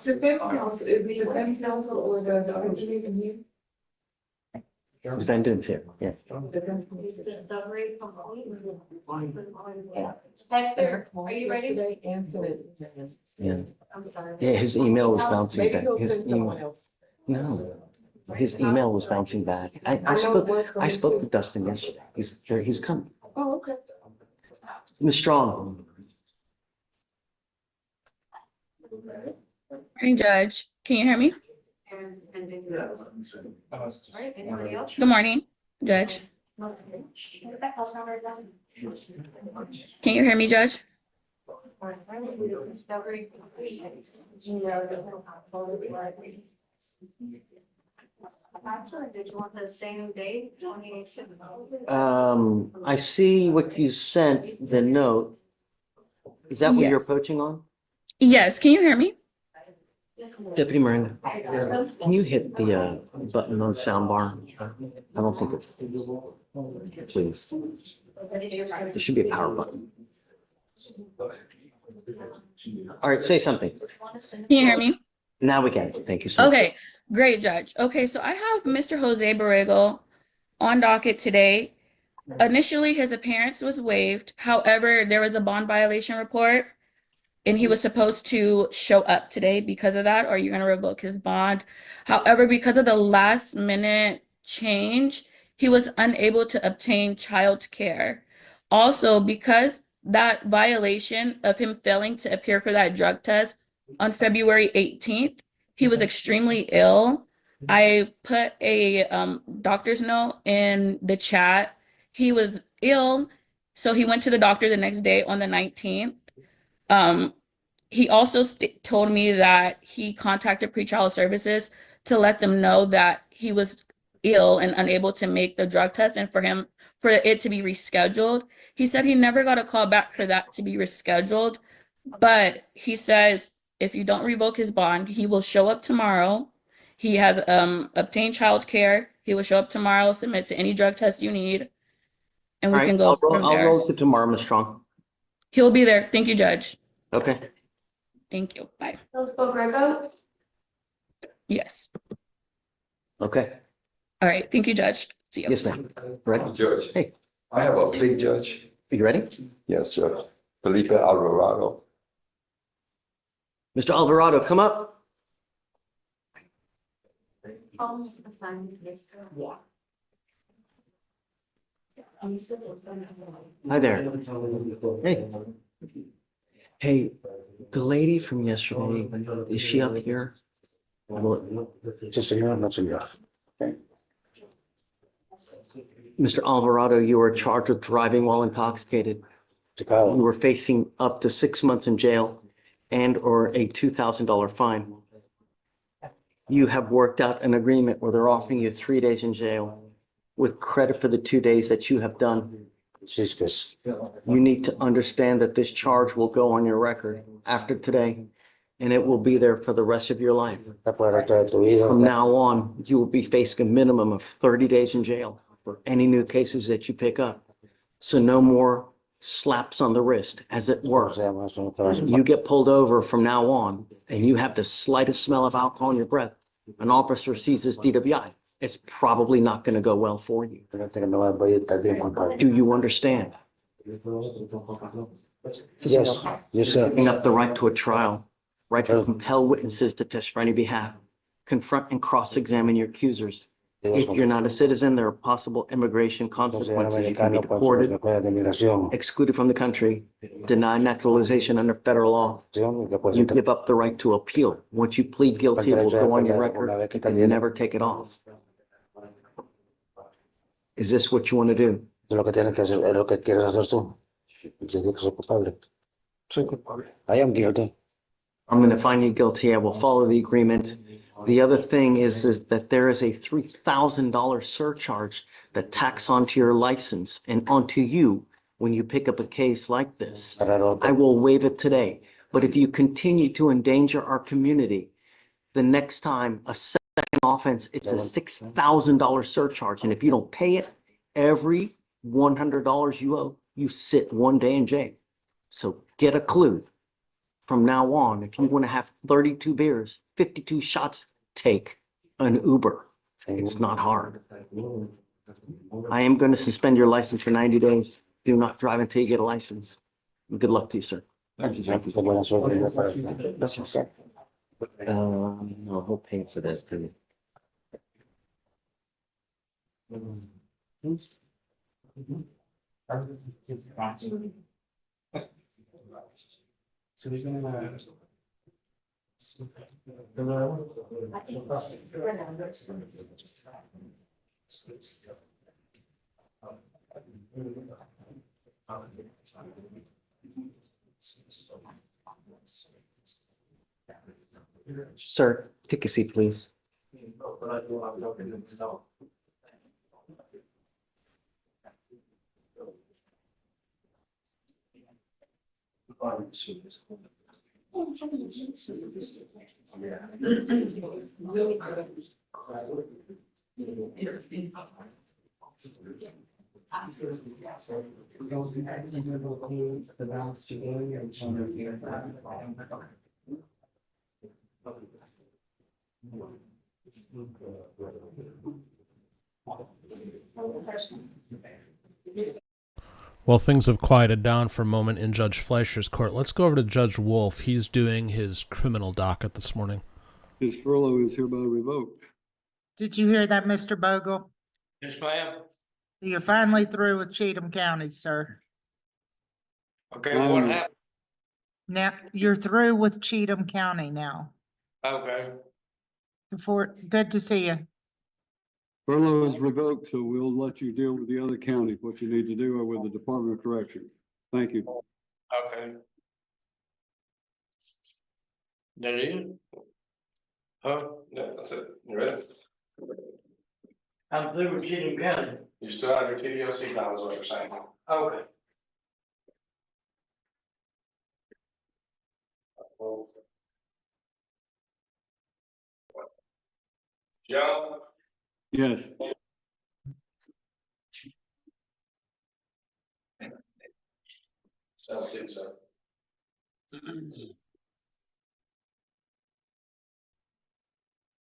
Speaker 12: Defense counsel, is the defense counsel or the attorney in here?
Speaker 9: Defendant's here, yeah.
Speaker 12: Is discovery complete? Hector, are you ready?
Speaker 9: Yeah.
Speaker 12: I'm sorry.
Speaker 9: Yeah, his email was bouncing
Speaker 12: Maybe
Speaker 9: back.
Speaker 12: he'll
Speaker 9: His
Speaker 12: send someone
Speaker 9: email,
Speaker 12: else.
Speaker 9: no, his email was bouncing back. I spoke to Dustin yesterday. He's coming.
Speaker 12: Oh, okay.
Speaker 9: Ms. Strong,
Speaker 15: Morning, Judge. Can you hear me?
Speaker 12: Right, anybody else?
Speaker 15: Good morning, Judge. Can you hear me, Judge?
Speaker 12: Discovery. You know, actually, did you want the same date, 28th?
Speaker 9: I see what you sent, the note. Is that what you're
Speaker 15: Yes.
Speaker 9: approaching on?
Speaker 15: Yes, can you hear me?
Speaker 9: Deputy Miranda, can you hit the button on soundbar? I don't think it's, please. There should be a power button. All right, say something.
Speaker 15: Can you hear me?
Speaker 9: Now we can. Thank you so much.
Speaker 15: Okay, great, Judge. Okay, so I have Mr. Jose Borrego on docket today. Initially, his appearance was waived. However, there was a bond violation report, and he was supposed to show up today because of that, or you're going to revoke his bond. However, because of the last minute change, he was unable to obtain child care. Also, because that violation of him failing to appear for that drug test on February 18th, he was extremely ill. I put a doctor's note in the chat. He was ill, so he went to the doctor the next day on the 19th. He also told me that he contacted pretrial services to let them know that he was ill and unable to make the drug test and for it to be rescheduled. He said he never got a call back for that to be rescheduled, but he says if you don't revoke his bond, he will show up tomorrow. He has obtained child care. He will show up tomorrow, submit to any drug test you need, and we
Speaker 9: All
Speaker 15: can
Speaker 9: right,
Speaker 15: go from
Speaker 9: I'll
Speaker 15: there.
Speaker 9: roll to tomorrow, Ms. Strong.
Speaker 15: He'll be there. Thank you, Judge.
Speaker 9: Okay.
Speaker 15: Thank you. Bye.
Speaker 12: Borrego?
Speaker 15: Yes.
Speaker 9: Okay.
Speaker 15: All right. Thank you, Judge. See you.
Speaker 9: Yes, ma'am. Ready?
Speaker 16: Judge,
Speaker 9: Hey,
Speaker 16: I have a plea, Judge.
Speaker 9: are you ready?
Speaker 16: Yes, Judge. Felipe Alvarado.
Speaker 9: Mr. Alvarado, come up. Hi there. Hey. Hey, the lady from yesterday, is she up here?
Speaker 14: Sí, señor, no, señor.
Speaker 9: Mr. Alvarado, you were charged with driving while intoxicated. You were facing up to 6 months in jail and or a $2,000 fine. You have worked out an agreement where they're offering you 3 days in jail with credit for the 2 days that you have done. You need to understand that this charge will go on your record after today, and it will be there for the rest of your life. From now on, you will be facing a minimum of 30 days in jail for any new cases that you pick up. So no more slaps on the wrist, as it were. You get pulled over from now on, and you have the slightest smell of alcohol in your breath, an officer sees this DWI. It's probably not going to go well for you. Do you understand?
Speaker 14: Yes, yes, sir.
Speaker 9: Giving up the right to a trial, right to compel witnesses to testify on your behalf, confront and cross-examine your accusers. If you're not a citizen, there are possible immigration consequences. You can be deported, excluded from the country, denied naturalization under federal law. You give up the right to appeal. Once you plead guilty, it will go on your record and you never take it off. Is this what you want to do?
Speaker 14: Es lo que tienes que hacer, es lo que quieres hacer tú. Yo digo que soy culpable. Soy culpable. I am guilty.
Speaker 9: I'm going to find you guilty. I will follow the agreement. The other thing is that there is a $3,000 surcharge that tacks onto your license and onto you when you pick up a case like this. I will waive it today. But if you continue to endanger our community, the next time a second offense, it's a $6,000 surcharge. And if you don't pay it, every $100 you owe, you sit 1 day in jail. So get a clue. From now on, if you want to have 32 beers, 52 shots, take an Uber. It's not hard. I am going to suspend your license for 90 days. Do not drive until you get a license. Good luck to you, sir.
Speaker 14: Thank you.
Speaker 9: No, he'll pay for this.
Speaker 10: So he's gonna.
Speaker 9: Sir, take a seat, please.
Speaker 1: Well, things have quieted down for a moment in Judge Fleischer's court. Let's go over to Judge Wolf. He's doing his criminal docket this morning.
Speaker 17: His furlough is hereby revoked.
Speaker 18: Did you hear that, Mr. Bogle?
Speaker 10: Yes, ma'am.
Speaker 18: You're finally through with Cheatham County, sir.
Speaker 10: Okay, what happened?
Speaker 18: Now, you're through with Cheatham County now.
Speaker 10: Okay.
Speaker 18: Good to see you.
Speaker 17: Furlough is revoked, so we'll let you deal with the other county, what you need to do or with the Department of Corrections. Thank you.
Speaker 10: Okay. That is? Huh? Yeah, that's it. You ready? I'm through with Cheatham County. You still have your TDOC down is what you're saying. Okay. Joe?
Speaker 17: Yes.
Speaker 10: Sounds good, sir.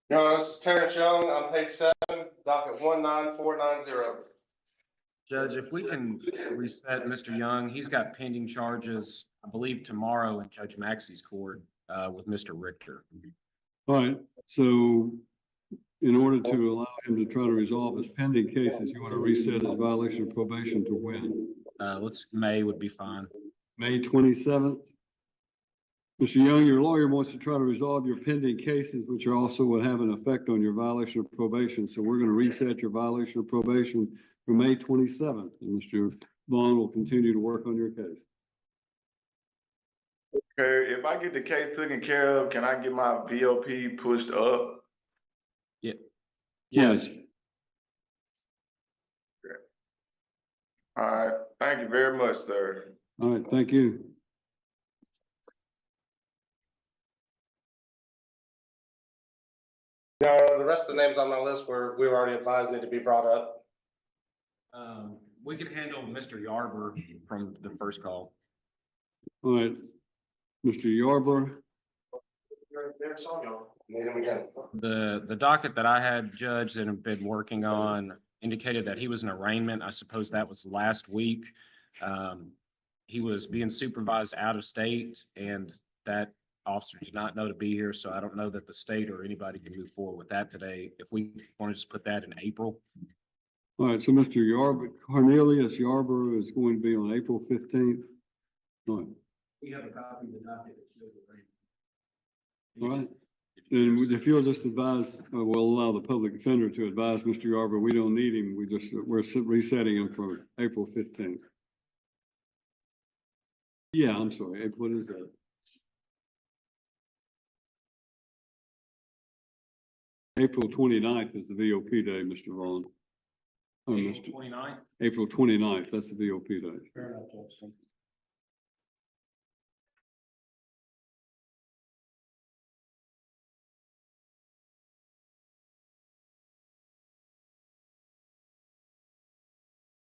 Speaker 10: No, this is Terrence Young on page 7, docket 19490.
Speaker 19: Judge, if we can reset Mr. Young, he's got pending charges, I believe tomorrow in Judge Maxey's court, with Mr. Richter.
Speaker 17: All right, so in order to allow him to try to resolve his pending cases, you want to reset his violation of probation to when?
Speaker 19: May would be fine.
Speaker 17: May 27th? Mr. Young, your lawyer wants to try to resolve your pending cases, which are also would have an effect on your violation of probation. So we're going to reset your violation of probation for May 27th. And Mr. Vaughn will continue to work on your case.
Speaker 20: Okay, if I get the case taken care of, can I get my VOP pushed up?
Speaker 19: Yeah. Yes.
Speaker 20: All right, thank you very much, sir.
Speaker 17: All right, thank you.
Speaker 10: The rest of the names on my list we were already advised need to be brought up.
Speaker 19: We can handle Mr. Yarber from the first call.
Speaker 17: All right, Mr. Yarber.
Speaker 10: Need him again.
Speaker 19: The docket that I had, Judge, that have been working on indicated that he was in arraignment. I suppose that was last week. He was being supervised out of state, and that officer did not know to be here, so I don't know that the state or anybody can move forward with that today. If we want to just put that in April.
Speaker 17: All right, so Mr. Yarber, Cornelius Yarber is going to be on April 15th. All right.
Speaker 19: We have a copy of the docket that shows the
Speaker 17: All right. And if you'll just advise, we'll allow the public defender to advise Mr. Yarber, we don't need him. We're resetting him for April 15th. Yeah, I'm sorry. What is that? April 29th is the VOP day, Mr. Vaughn.
Speaker 19: April 29th?
Speaker 17: April 29th, that's the VOP day.
Speaker 19: Fair enough, Judge.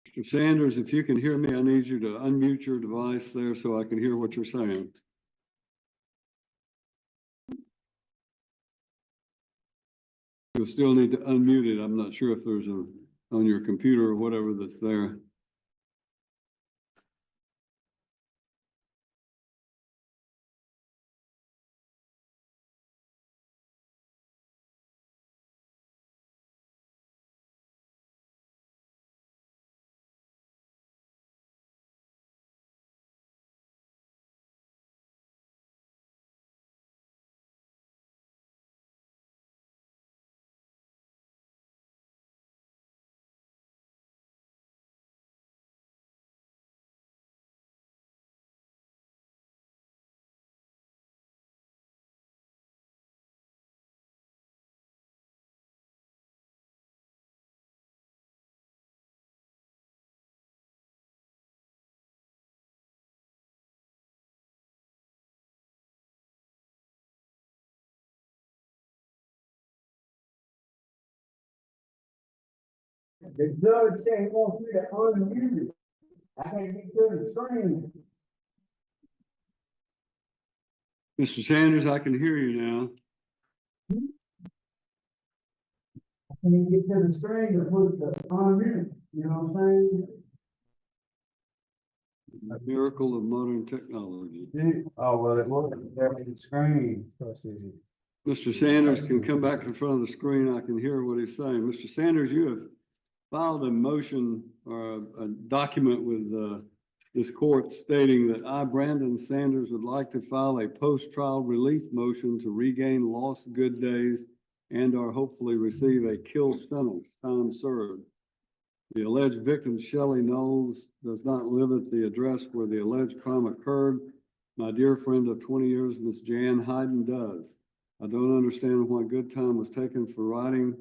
Speaker 17: Mr. Sanders, if you can hear me, I need you to unmute your device there so I can hear what you're saying. You'll still need to unmute it. I'm not sure if there's on your computer or whatever that's there.
Speaker 21: The judge said he wants me to unmute it. I can't get to the screen.
Speaker 17: Mr. Sanders, I can hear you now.
Speaker 21: I can't get to the screen to put the unmute, you know what I'm saying?
Speaker 17: A miracle of modern technology.
Speaker 21: Oh, well, it wasn't there on the screen.
Speaker 17: Mr. Sanders can come back in front of the screen. I can hear what he's saying. Mr. Sanders, you have filed a motion or a document with this court stating that I, Brandon Sanders, would like to file a post-trial relief motion to regain lost good days and or hopefully receive a kill sentence, time served. The alleged victim, Shelley Knowles, does not live at the address where the alleged crime occurred. My dear friend of 20 years, Miss Jan Hayden, does. I don't understand why good time was taken for writing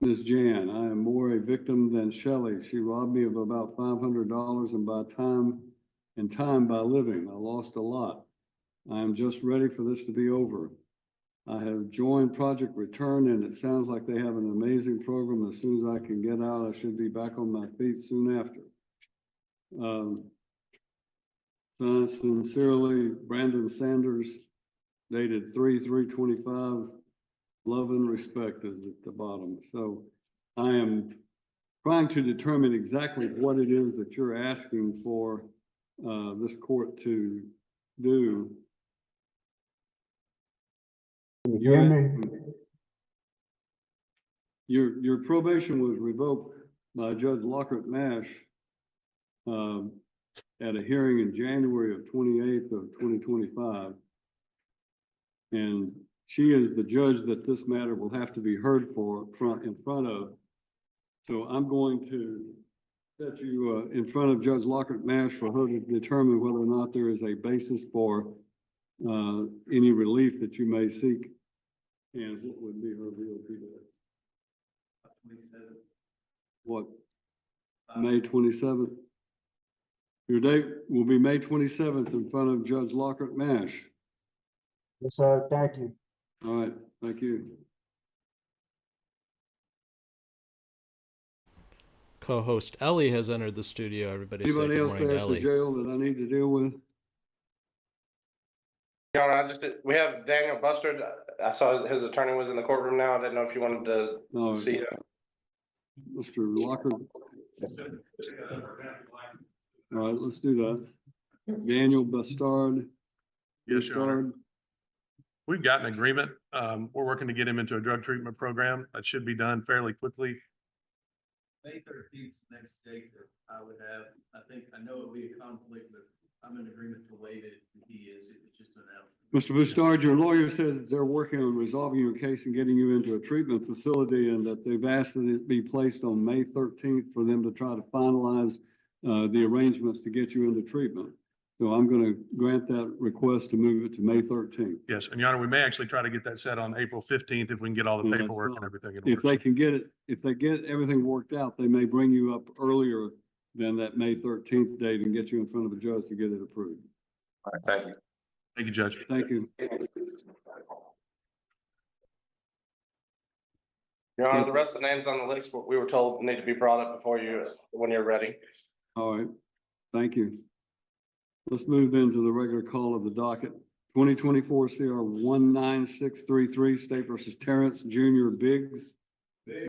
Speaker 17: Ms. Jan. I am more a victim than Shelley. She robbed me of about $500 and time by living. I lost a lot. I am just ready for this to be over. I have joined Project Return, and it sounds like they have an amazing program. As soon as I can get out, I should be back on my feet soon after. Sincerely, Brandon Sanders, dated 3/3/25. Love and respect is at the bottom. So I am trying to determine exactly what it is that you're asking for this court to do. Your probation was revoked by Judge Lockhart Mash at a hearing in January of 28th of 2025. And she is the judge that this matter will have to be heard in front of. So I'm going to set you in front of Judge Lockhart Mash for her to determine whether or not there is a basis for any relief that you may seek. And what would be her VOP date? What? May 27th? Your date will be May 27th in front of Judge Lockhart Mash.
Speaker 21: Yes, sir. Thank you.
Speaker 17: All right, thank you.
Speaker 1: Co-host Ellie has entered the studio. Everybody say
Speaker 17: Anybody
Speaker 1: good
Speaker 17: else
Speaker 1: morning
Speaker 17: there
Speaker 1: to
Speaker 17: at the
Speaker 1: Ellie.
Speaker 17: jail that I need to deal with?
Speaker 22: Your Honor, we have Daniel Bustard. I saw his attorney was in the courtroom now. I didn't know if you wanted to see him.
Speaker 17: Mr. Lockhart. All right, let's do that. Daniel Bustard.
Speaker 23: Yes, Your Honor. We've got an agreement. We're working to get him into a drug treatment program. That should be done fairly quickly.
Speaker 10: May 13th is the next date that I would have. I know it'll be a conflict, but I'm in agreement to waive it if he is. It's just an announcement.
Speaker 17: Mr. Bustard, your lawyer says that they're working on resolving your case and getting you into a treatment facility, and that they've asked that it be placed on May 13th for them to try to finalize the arrangements to get you into treatment. So I'm going to grant that request to move it to May 13th.
Speaker 23: Yes, and Your Honor, we may actually try to get that set on April 15th if we can get all the
Speaker 17: Yeah,
Speaker 23: paperwork
Speaker 17: that's
Speaker 23: and everything. in
Speaker 17: If
Speaker 23: order.
Speaker 17: they can get it, if they get everything worked out, they may bring you up earlier than that May 13th date and get you in front of a judge to get it approved.
Speaker 22: All right, thank you.
Speaker 23: Thank you, Judge.
Speaker 17: Thank you.
Speaker 22: Your Honor, the rest of the names on the list, we were told need to be brought up before when you're ready.
Speaker 17: All right, thank you. Let's move into the regular call of the docket. 2024 CR 19633, State versus Terrence Jr. Biggs.
Speaker 10: Your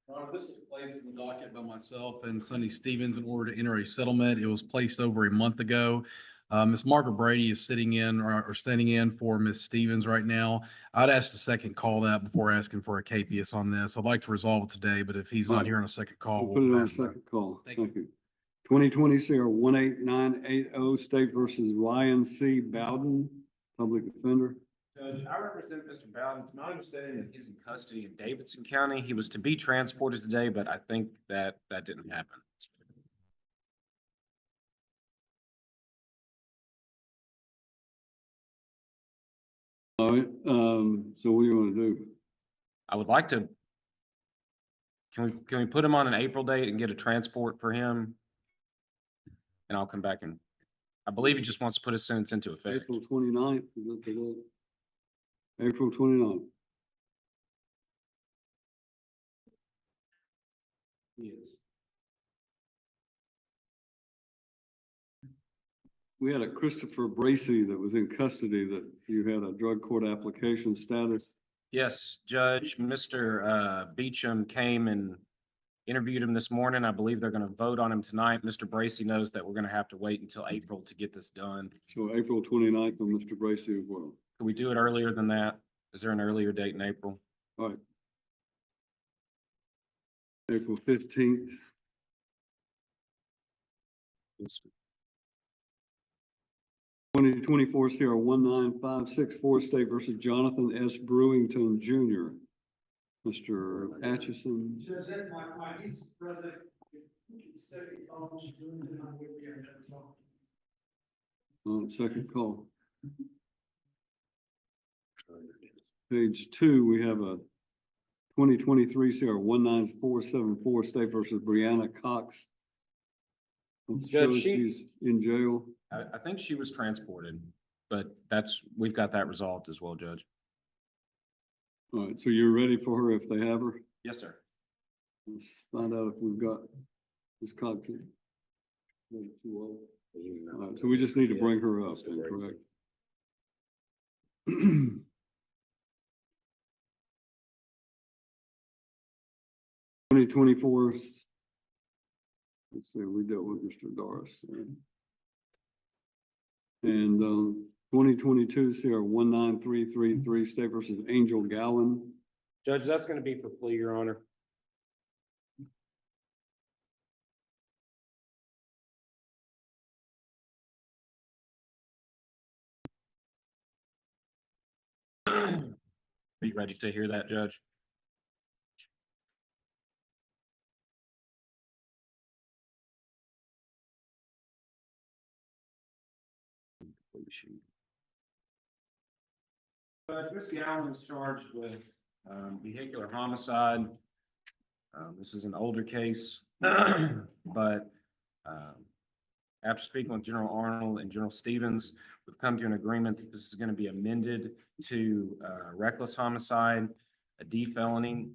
Speaker 10: Honor, this was placed in the docket by myself and Sonny Stevens in order to enter a settlement. It was placed over a month ago. Ms. Margaret Brady is sitting in or standing in for Ms. Stevens right now. I'd ask the second call that before asking for a KPS on this. I'd like to resolve it today, but if he's not here on a second call,
Speaker 17: We'll put it on a
Speaker 23: pass it back.
Speaker 17: second call. Thank you. 2020 CR 18980, State versus Ryan C. Bowden, Public Defender.
Speaker 19: Judge, I represent Mr. Bowden. It's my understanding that he's in custody in Davidson County. He was to be transported today, but I think that didn't happen.
Speaker 17: All right, so what do you want to do?
Speaker 19: I would like to, can we put him on an April date and get a transport for him? And I'll come back and, I believe he just wants to put his sentence into effect.
Speaker 17: April 29th, is that the date? April 29th. we had a Christopher Bracy that was in custody that you had a drug court application status.
Speaker 19: Yes, Judge, Mr. Beecham came and interviewed him this morning. I believe they're going to vote on him tonight. Mr. Bracy knows that we're going to have to wait until April to get this done.
Speaker 17: So April 29th on Mr. Bracy as well.
Speaker 19: Can we do it earlier than that? Is there an earlier date in April?
Speaker 17: All right. April 15th.
Speaker 19: Yes.
Speaker 17: 2024 CR 19564 State versus Jonathan S. Brewington Jr. Mr. Atchison.
Speaker 21: Judge, that's my niece, President.
Speaker 17: Second call. Page 2, we have a 2023 CR 19474 State versus Brianna Cox. It
Speaker 19: Judge,
Speaker 17: shows she's in jail.
Speaker 19: I think she was transported, but we've got that resolved as well, Judge.
Speaker 17: All right, so you're ready for her if they have her?
Speaker 19: Yes, sir.
Speaker 17: Let's find out if we've got Ms. Cox in. All right, so we just need to bring her up, then, correct? 2024. Let's see, we dealt with Mr. Doris. And 2022 CR 19333 State versus Angel Gowan.
Speaker 19: Judge, that's going to be for plea, Your Honor. Are you ready to hear that, Judge? Ms. Gowan is charged with vehicular homicide. This is an older case, but after speaking with General Arnold and General Stevens, we've come to an agreement that this is going to be amended to reckless homicide, a D felony.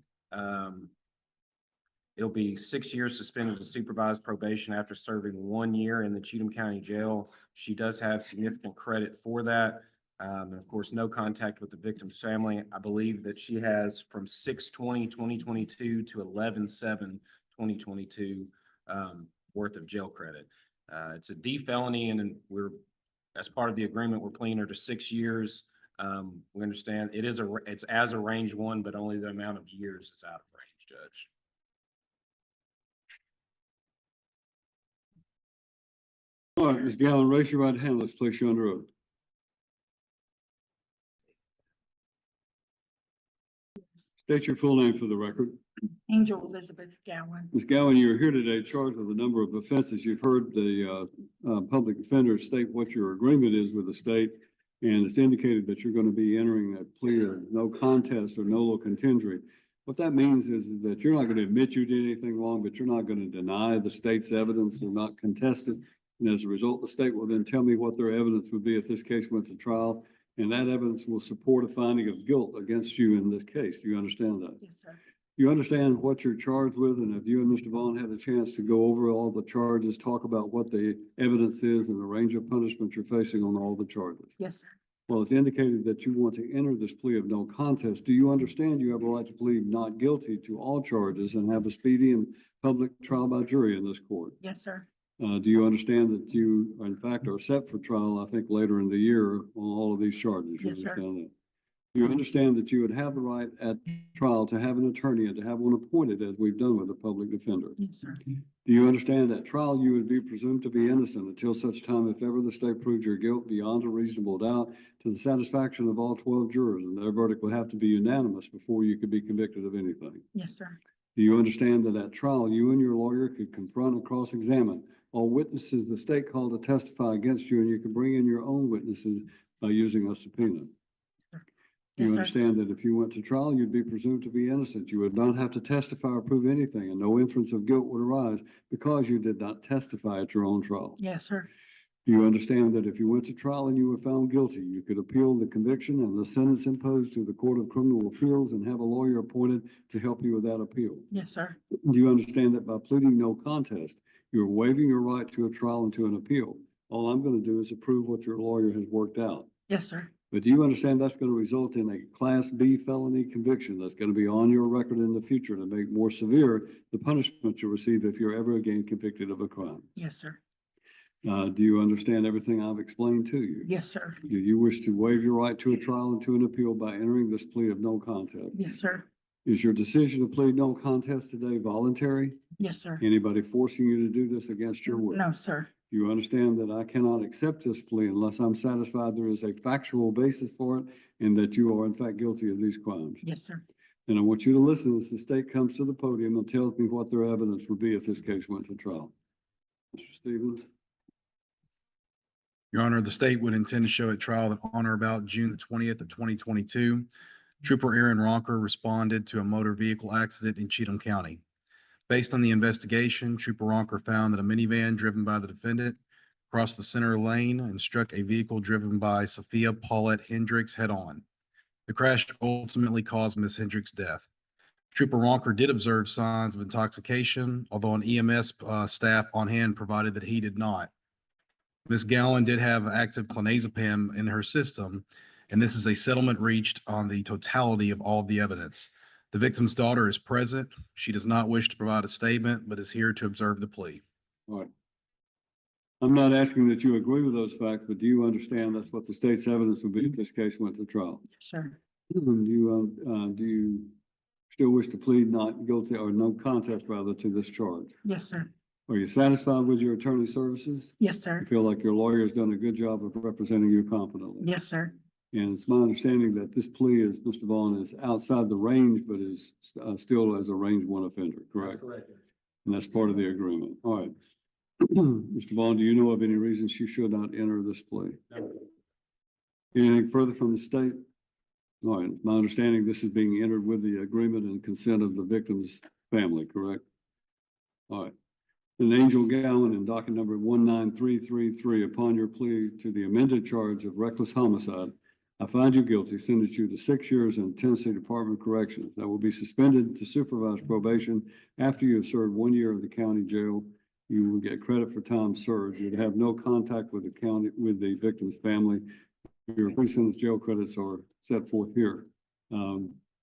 Speaker 19: It'll be 6 years suspended to supervised probation after serving 1 year in the Cheatham County Jail. She does have significant credit for that. And of course, no contact with the victim's family. I believe that she has from 6/20/2022 to 11/7/2022 worth of jail credit. It's a D felony, and as part of the agreement, we're pleading her to 6 years. We understand it's as a range 1, but only the amount of years is out of range, Judge.
Speaker 17: All right, Ms. Gowan, raise your right hand. Let's place you under oath. State your full name for the record.
Speaker 18: Angel Elizabeth Gowan.
Speaker 17: Ms. Gowan, you're here today charged with a number of offenses. You've heard the public defender state what your agreement is with the state, and it's indicated that you're going to be entering a plea of no contest or nolo contendere. What that means is that you're not going to admit you did anything wrong, but you're not going to deny the state's evidence or not contest it. And as a result, the state will then tell me what their evidence would be if this case went to trial. And that evidence will support a finding of guilt against you in this case. Do you understand that?
Speaker 18: Yes, sir.
Speaker 17: You understand what you're charged with, and if you and Mr. Vaughn had a chance to go over all the charges, talk about what the evidence is and the range of punishment you're facing on all the charges.
Speaker 18: Yes, sir.
Speaker 17: Well, it's indicated that you want to enter this plea of no contest. Do you understand you have a right to plead not guilty to all charges and have a speedy and public trial by jury in this court?
Speaker 18: Yes, sir.
Speaker 17: Do you understand that you, in fact, are set for trial, I think, later in the year on all of these charges? You
Speaker 18: Yes, sir.
Speaker 17: understand that? Do you understand that you would have the right at trial to have an attorney and to have one appointed, as we've done with the public defender?
Speaker 18: Yes, sir.
Speaker 17: Do you understand at trial you would be presumed to be innocent until such time if ever the state proved your guilt beyond a reasonable doubt to the satisfaction of all 12 jurors, and their verdict would have to be unanimous before you could be convicted of anything?
Speaker 18: Yes, sir.
Speaker 17: Do you understand that at trial you and your lawyer could confront and cross-examine all witnesses the state called to testify against you, and you could bring in your own witnesses by using a subpoena? Do you
Speaker 18: Yes, sir.
Speaker 17: understand that if you went to trial, you'd be presumed to be innocent? You would not have to testify or prove anything, and no inference of guilt would arise because you did not testify at your own trial.
Speaker 18: Yes, sir.
Speaker 17: Do you understand that if you went to trial and you were found guilty, you could appeal the conviction and the sentence imposed to the Court of Criminal Appeals and have a lawyer appointed to help you with that appeal?
Speaker 18: Yes, sir.
Speaker 17: Do you understand that by pleading no contest, you're waiving your right to a trial and to an appeal? All I'm gonna do is approve what your lawyer has worked out.
Speaker 18: Yes, sir.
Speaker 17: But do you understand that's gonna result in a Class B felony conviction that's gonna be on your record in the future to make more severe the punishment you receive if you're ever again convicted of a crime?
Speaker 18: Yes, sir.
Speaker 17: Do you understand everything I've explained to you?
Speaker 18: Yes, sir.
Speaker 17: Do you wish to waive your right to a trial and to an appeal by entering this plea of no contest?
Speaker 18: Yes, sir.
Speaker 17: Is your decision to plead no contest today voluntary?
Speaker 18: Yes, sir.
Speaker 17: Anybody forcing you to do this against your will?
Speaker 18: No, sir.
Speaker 17: You understand that I cannot accept this plea unless I'm satisfied there is a factual basis for it and that you are in fact guilty of these crimes.
Speaker 18: Yes, sir.
Speaker 17: And I want you to listen as the state comes to the podium and tells me what their evidence would be if this case went to trial. Mr. Stevens?
Speaker 10: Your Honor, the state would intend to show at trial that on or about June the 20th of 2022, Trooper Aaron Ronker responded to a motor vehicle accident in Cheatham County. Based on the investigation, Trooper Ronker found that a minivan driven by the defendant crossed the center lane and struck a vehicle driven by Sophia Paulette Hendricks head-on. The crash ultimately caused Ms. Hendricks' death. Trooper Ronker did observe signs of intoxication, although an EMS staff on hand provided that he did not. Ms. Gowan did have active clonazepam in her system, and this is a settlement reached on the totality of all of the evidence. The victim's daughter is present. She does not wish to provide a statement, but is here to observe the plea.
Speaker 17: All right. I'm not asking that you agree with those facts, but do you understand that's what the state's evidence would be if this case went to trial?
Speaker 18: Sir.
Speaker 17: Do you still wish to plead not guilty or no contest rather to this charge?
Speaker 18: Yes, sir.
Speaker 17: Are you satisfied with your attorney services?
Speaker 18: Yes, sir.
Speaker 17: You feel like your lawyer has done a good job of representing you competently?
Speaker 18: Yes, sir.
Speaker 17: And it's my understanding that this plea is, Mr. Vaughn, is outside the range, but is still as a range one offender, correct?
Speaker 10: That's correct.
Speaker 17: And that's part of the agreement. All right. Mr. Vaughn, do you know of any reason she should not enter this plea?
Speaker 10: No.
Speaker 17: Anything further from the state? All right. My understanding, this is being entered with the agreement and consent of the victim's family, correct? All right. And Angel Gowan in docket number 19333, upon your plea to the amended charge of reckless homicide, I find you guilty, sentence you to 6 years in Tennessee Department of Corrections that will be suspended to supervised probation after you have served 1 year in the county jail. You will get credit for time served. You'd have no contact with the victim's family. Your pre-sentence jail credits are set forth here.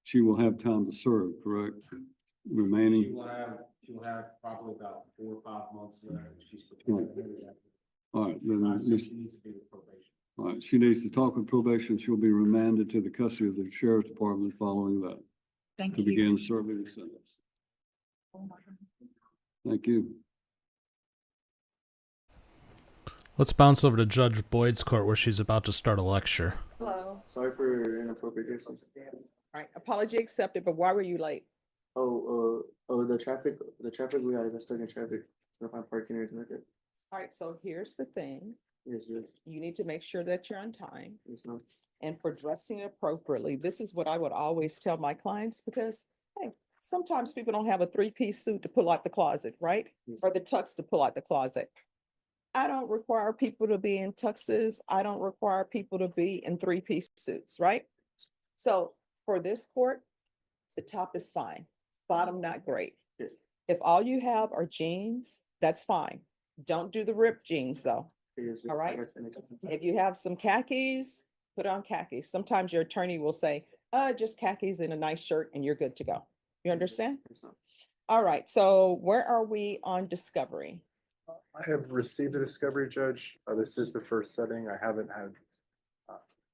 Speaker 17: She will have time to serve, correct? Remaining.
Speaker 19: She will have probably about 4 or 5 months left. She's
Speaker 17: Right. All right, then,
Speaker 19: She needs to be with probation.
Speaker 17: all right, she needs to talk with probation. She'll be remanded to the custody of the sheriff's department following that
Speaker 18: Thank
Speaker 17: to
Speaker 18: you.
Speaker 17: begin serving the sentence. Thank you.
Speaker 1: Let's bounce over to Judge Boyd's court where she's about to start a lecture.
Speaker 2: Hello.
Speaker 8: Sorry for inappropriate questions.
Speaker 2: All right, apology accepted, but why were you late?
Speaker 8: The traffic, we got stuck in traffic. If I'm parking or anything like that.
Speaker 2: All right, so here's the thing.
Speaker 8: Yes, yes,
Speaker 2: You need to make sure that you're on time.
Speaker 8: yes, ma'am.
Speaker 2: And for dressing appropriately, this is what I would always tell my clients because, hey, sometimes people don't have a 3-piece suit to pull out the closet, right?
Speaker 8: Yes.
Speaker 2: Or the tux to pull out the closet. I don't require people to be in tuxes. I don't require people to be in 3-piece suits, right? So for this court, the top is fine, bottom not great.
Speaker 8: Yes.
Speaker 2: If all you have are jeans, that's fine. Don't do the ripped jeans though.
Speaker 8: Yes, yes,
Speaker 2: All right.
Speaker 8: I got you next time.
Speaker 2: If you have some khakis, put on khakis. Sometimes your attorney will say, just khakis and a nice shirt and you're good to go. You understand?
Speaker 8: Yes, ma'am.
Speaker 2: All right, so where are we on discovery?
Speaker 4: I have received a discovery, Judge. This is the first setting. I haven't had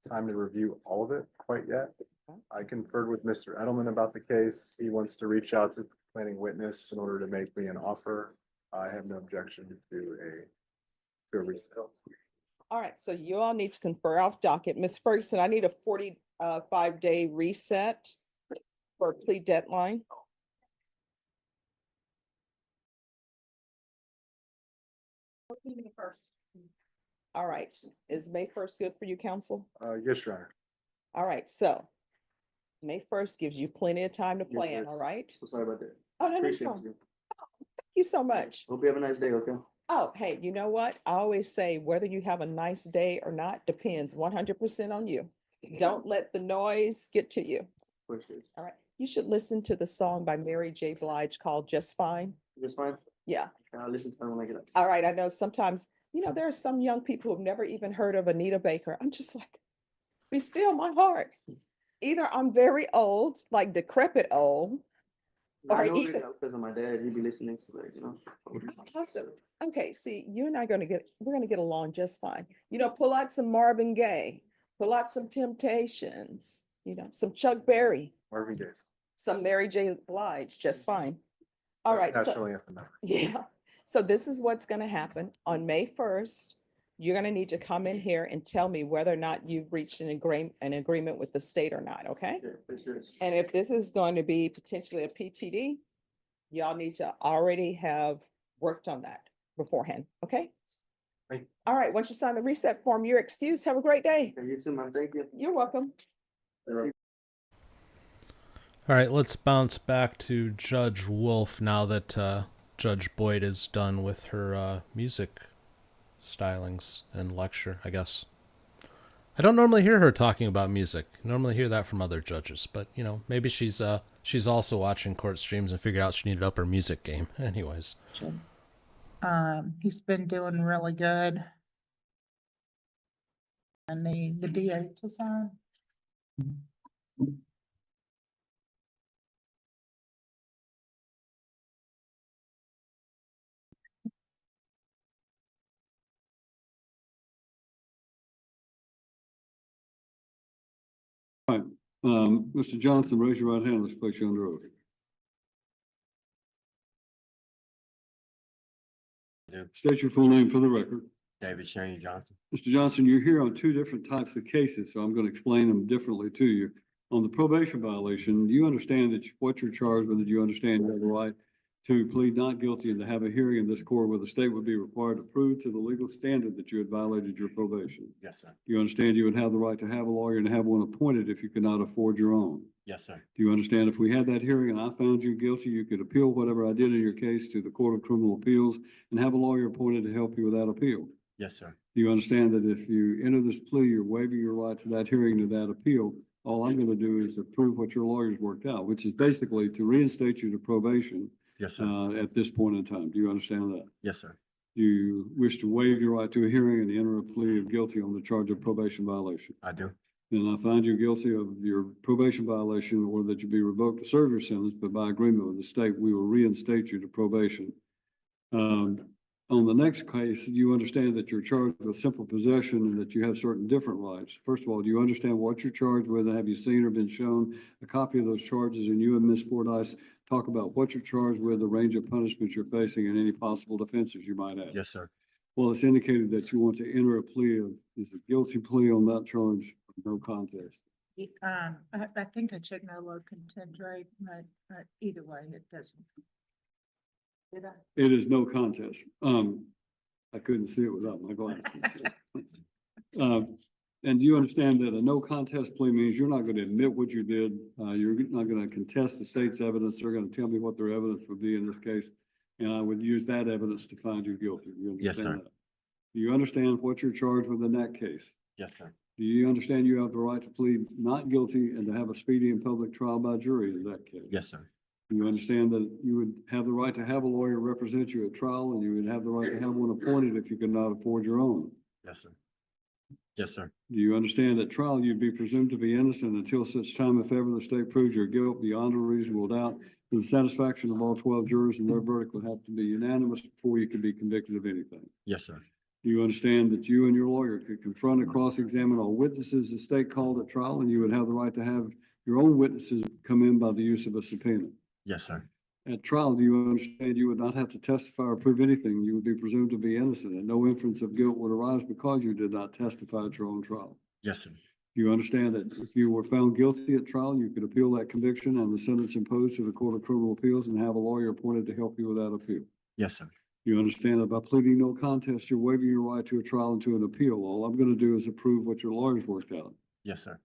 Speaker 4: time to review all of it quite yet. I conferred with Mr. Edelman about the case. He wants to reach out to the complaining witness in order to make me an offer. I have no objection to a resale.
Speaker 2: All right, so you all need to confer off docket. Ms. Ferguson, I need a 45-day reset for a plea deadline. All right, is May 1st good for you, counsel?
Speaker 4: Yes, Your Honor.
Speaker 2: All right, so May 1st gives you plenty of time to plan, all right?
Speaker 8: So sorry about that.
Speaker 2: Oh, no,
Speaker 8: Appreciate
Speaker 2: no.
Speaker 8: you.
Speaker 2: Thank you so much.
Speaker 8: Hope you have a nice day, okay?
Speaker 2: Oh, hey, you know what? I always say whether you have a nice day or not depends 100% on you. Don't let the noise get to you.
Speaker 8: Appreciate
Speaker 2: All right. You should listen to the song by Mary J. Blige called Just Fine.
Speaker 8: you. Just fine.
Speaker 2: Yeah.
Speaker 8: I'll listen to it when I get up.
Speaker 2: All right. I know sometimes You know, there are some young people who've never even heard of Anita Baker. I'm just like, be still my heart. Either I'm very old, like decrepit old.
Speaker 8: I
Speaker 2: Or
Speaker 8: know
Speaker 2: either,
Speaker 8: it because of my dad. He'd be listening to it, you know.
Speaker 2: awesome. Okay, see, you and I we're gonna get along just fine. You know, pull out some Marvin Gaye, pull out some Temptations, you know, some Chuck Berry,
Speaker 4: Marvin Gaye.
Speaker 2: some Mary J. Blige, just fine. All right, so,
Speaker 4: National anthem.
Speaker 2: yeah. So this is what's gonna happen on May 1st. You're gonna need to come in here and tell me whether or not you've reached an agreement with the state or not, okay?
Speaker 8: Yeah, for sure.
Speaker 2: And if this is going to be potentially a PTD, y'all need to already have worked on that beforehand, okay?
Speaker 4: Thank you.
Speaker 2: All right, once you sign the reset form, you're excused. Have a great day.
Speaker 8: You too, man. Thank you.
Speaker 2: You're welcome.
Speaker 1: All right, let's bounce back to Judge Wolf now that Judge Boyd is done with her music stylings and lecture, I guess. I don't normally hear her talking about music. I normally hear that from other judges, but you know, maybe she's also watching court streams and figured out she needed up her music game. Anyways.
Speaker 18: He's been doing really good. And the DA to sign.
Speaker 17: All right, Mr. Johnson, raise your right hand. Let's place you under oath. State your full name for the record.
Speaker 19: David Shane Johnson.
Speaker 17: Mr. Johnson, you're here on two different types of cases, so I'm going to explain them differently to you. On the probation violation, do you understand that what you're charged with? Do you understand you have the right to plead not guilty and to have a hearing in this court where the state would be required to prove to the legal standard that you had violated your probation?
Speaker 19: Yes, sir.
Speaker 17: Do you understand you would have the right to have a lawyer and have one appointed if you could not afford your own?
Speaker 19: Yes, sir.
Speaker 17: Do you understand if we had that hearing and I found you guilty, you could appeal whatever I did in your case to the Court of Criminal Appeals and have a lawyer appointed to help you with that appeal?
Speaker 19: Yes, sir.
Speaker 17: Do you understand that if you enter this plea, you're waiving your right to that hearing, to that appeal? All I'm going to do is approve what your lawyers worked out, which is basically to reinstate you to probation.
Speaker 19: Yes, sir.
Speaker 17: At this point in time. Do you understand that?
Speaker 19: Yes, sir.
Speaker 17: Do you wish to waive your right to a hearing and enter a plea of guilty on the charge of probation violation?
Speaker 19: I do.
Speaker 17: Then I find you guilty of your probation violation or that you be revoked to serve your sentence, but by agreement with the state, we will reinstate you to probation. On the next case, you understand that you're charged with simple possession and that you have certain different rights. First of all, do you understand what you're charged with? And have you seen or been shown a copy of those charges? And you and Ms. Fordyce talk about what you're charged with, the range of punishments you're facing, and any possible defenses you might have.
Speaker 19: Yes, sir.
Speaker 17: Well, it's indicated that you want to enter a plea of, is a guilty plea on that charge, no contest.
Speaker 18: I think I checked no low content rate, but either way, it doesn't. Did I?
Speaker 17: It is no contest. I couldn't see it without my glasses. And you understand that a no contest plea means you're not going to admit what you did. You're not going to contest the state's evidence. They're going to tell me what their evidence would be in this case. And I would use that evidence to find you guilty. You
Speaker 19: Yes,
Speaker 17: understand
Speaker 19: sir.
Speaker 17: that? Do you understand what you're charged with in that case?
Speaker 19: Yes, sir.
Speaker 17: Do you understand you have the right to plead not guilty and to have a speedy and public trial by jury in that case?
Speaker 19: Yes, sir.
Speaker 17: Do you understand that you would have the right to have a lawyer represent you at trial and you would have the right to have one appointed if you could not afford your own?
Speaker 19: Yes, sir. Yes, sir.
Speaker 17: Do you understand that trial you'd be presumed to be innocent until such time if ever the state proves your guilt beyond a reasonable doubt to the satisfaction of all 12 jurors, and their verdict would have to be unanimous before you could be convicted of anything?
Speaker 19: Yes, sir.
Speaker 17: Do you understand that you and your lawyer could confront and cross-examine all witnesses the state called at trial, and you would have the right to have your own witnesses come in by the use of a subpoena?
Speaker 19: Yes, sir.
Speaker 17: At trial, do you understand you would not have to testify or prove anything? You would be presumed to be innocent, and no inference of guilt would arise because you did not testify at your own trial.
Speaker 19: Yes, sir.
Speaker 17: Do you understand that if you were found guilty at trial, you could appeal that conviction and the sentence imposed to the Court of Criminal Appeals and have a lawyer appointed to help you with that appeal?
Speaker 19: Yes, sir.
Speaker 17: Do you understand that by pleading no contest, you're waiving your right to a trial and to an appeal? All I'm going to do is approve what your lawyers worked out.
Speaker 19: Yes, sir.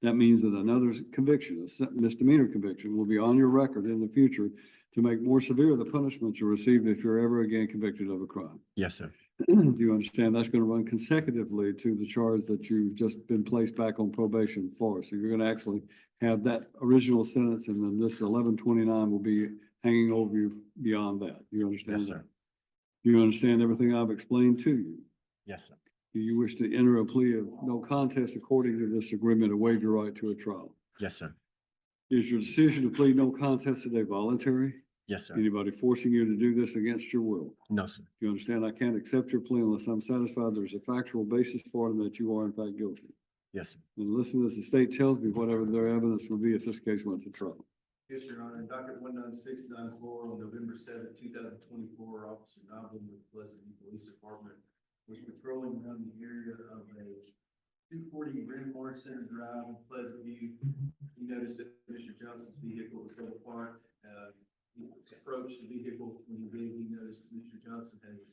Speaker 17: That means that another conviction, a misdemeanor conviction, will be on your record in the future to make more severe the punishment you receive if you're ever again convicted of a crime.
Speaker 19: Yes, sir.
Speaker 17: Do you understand that's going to run consecutively to the charge that you've just been placed back on probation for? So you're going to actually have that original sentence, and then this 1129 will be hanging over you beyond that. Do you understand
Speaker 19: Yes,
Speaker 17: that?
Speaker 19: sir.
Speaker 17: Do you understand everything I've explained to you?
Speaker 19: Yes, sir.
Speaker 17: Do you wish to enter a plea of no contest according to this agreement and waive your right to a trial?
Speaker 19: Yes, sir.
Speaker 17: Is your decision to plead no contest today voluntary?
Speaker 19: Yes, sir.
Speaker 17: Anybody forcing you to do this against your will?
Speaker 19: No, sir.
Speaker 17: You understand I can't accept your plea unless I'm satisfied there's a factual basis for it and that you are in fact guilty.
Speaker 19: Yes, sir.
Speaker 17: And listen as the state tells me whatever their evidence will be if this case went to trial.
Speaker 10: Yes, Your Honor. Docket 19694 on November 7, 2024, Officer Noblin with Pleasant View Police Department was patrolling around the area of a 240 Brandmore Center Drive in Pleasant View. He noticed that Mr. Johnson's vehicle was still parked. He approached the vehicle. When he did, he noticed that Mr. Johnson had his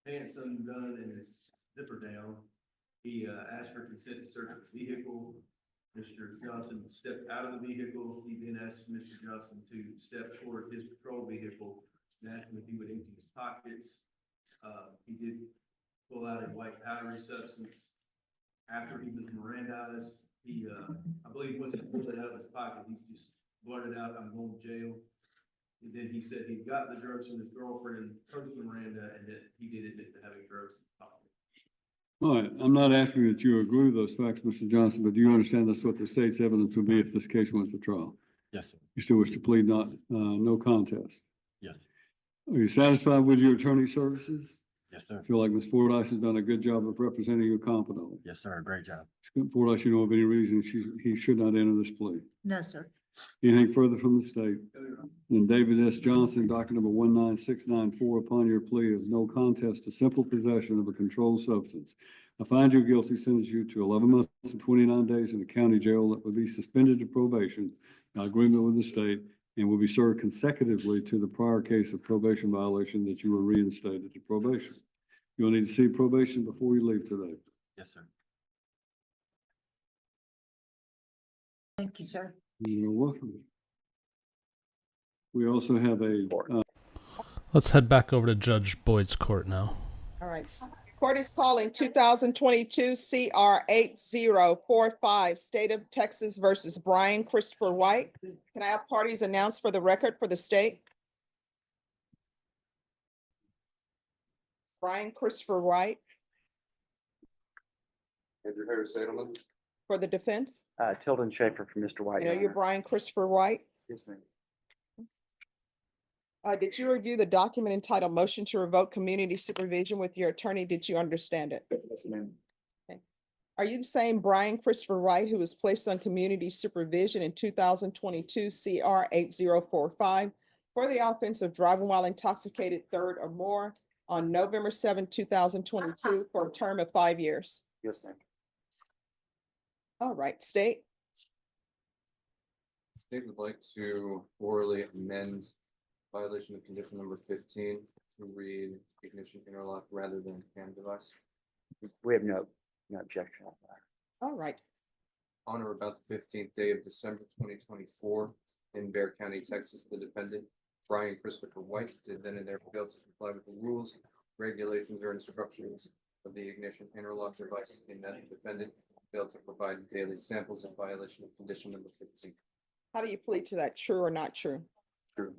Speaker 10: pants undone and his zipper down. He asked for consent to search the vehicle. Mr. Johnson stepped out of the vehicle. He then asked Mr. Johnson to step toward his patrol vehicle and asked him if he would empty his pockets. He did pull out a white powdery substance. After he was Mirandized, he, I believe once he pulled it out of his pocket, he just blurted out, "I'm going to jail." And then he said he got the drugs from his girlfriend post Miranda and that he did admit to having drugs in his pocket.
Speaker 17: All right, I'm not asking that you agree with those facts, Mr. Johnson, but do you understand that's what the state's evidence would be if this case went to trial?
Speaker 19: Yes, sir.
Speaker 17: You still wish to plead not, no contest?
Speaker 19: Yes.
Speaker 17: Are you satisfied with your attorney services?
Speaker 19: Yes, sir.
Speaker 17: I feel like Ms. Fordyce has done a good job of representing you competently.
Speaker 19: Yes, sir. Great job.
Speaker 17: Fordyce, you know of any reason he should not enter this plea?
Speaker 18: No, sir.
Speaker 17: Anything further from the state? Then David S. Johnson, docket number 19694, upon your plea of no contest to simple possession of a controlled substance, I find you guilty, sentence you to 11 months and 29 days in the county jail that would be suspended to probation by agreement with the state and will be served consecutively to the prior case of probation violation that you were reinstated to probation. You'll need to see probation before you leave today.
Speaker 19: Yes, sir.
Speaker 18: Thank you, sir.
Speaker 17: You're welcome. We also have a,
Speaker 1: Let's head back over to Judge Boyd's court now.
Speaker 2: All right. Court is calling 2022 CR 8045, State of Texas versus Brian Christopher White. Can I have parties announced for the record for the state? Brian Christopher White
Speaker 22: Andrew Harris Edelman.
Speaker 2: for the defense.
Speaker 5: Tilden Schaefer for Mr. White.
Speaker 2: You know,
Speaker 5: Your
Speaker 2: you're
Speaker 5: Honor.
Speaker 2: Brian Christopher White.
Speaker 5: Yes, ma'am.
Speaker 2: Did you review the document entitled Motion to Revoke Community Supervision with your attorney? Did you understand it?
Speaker 5: Yes, ma'am.
Speaker 2: Are you the same Brian Christopher White who was placed on community supervision in 2022 CR 8045 for the offense of driving while intoxicated third or more on November 7, 2022 for a term of 5 years?
Speaker 5: Yes, ma'am.
Speaker 2: All right, state.
Speaker 6: State would like to orally amend violation of condition number 15 to read ignition interlock rather than hand device.
Speaker 5: We have no objection on that.
Speaker 2: All right.
Speaker 6: On or about the 15th day of December 2024 in Bexar County, Texas, the defendant, Brian Christopher White, did then and there fail to comply with the rules, regulations, or instructions of the ignition interlock device, in that the defendant failed to provide daily samples in violation of condition number 15.
Speaker 2: How do you plead to that? True or not true?
Speaker 6: True.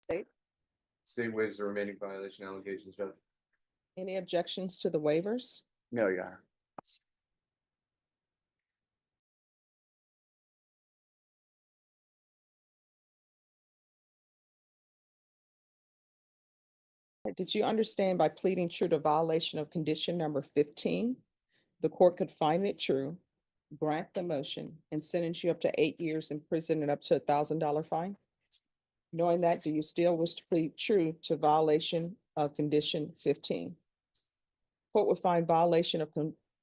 Speaker 2: State.
Speaker 6: State waives the remaining violation allegations, Judge.
Speaker 2: Any objections to the waivers?
Speaker 5: No, Your Honor.
Speaker 2: Did you understand by pleading true to violation of condition number 15, the court could find it true, grant the motion, and sentence you up to 8 years in prison and up to $1,000 fine? Knowing that, do you still wish to plead true to violation of condition 15? Court would find violation of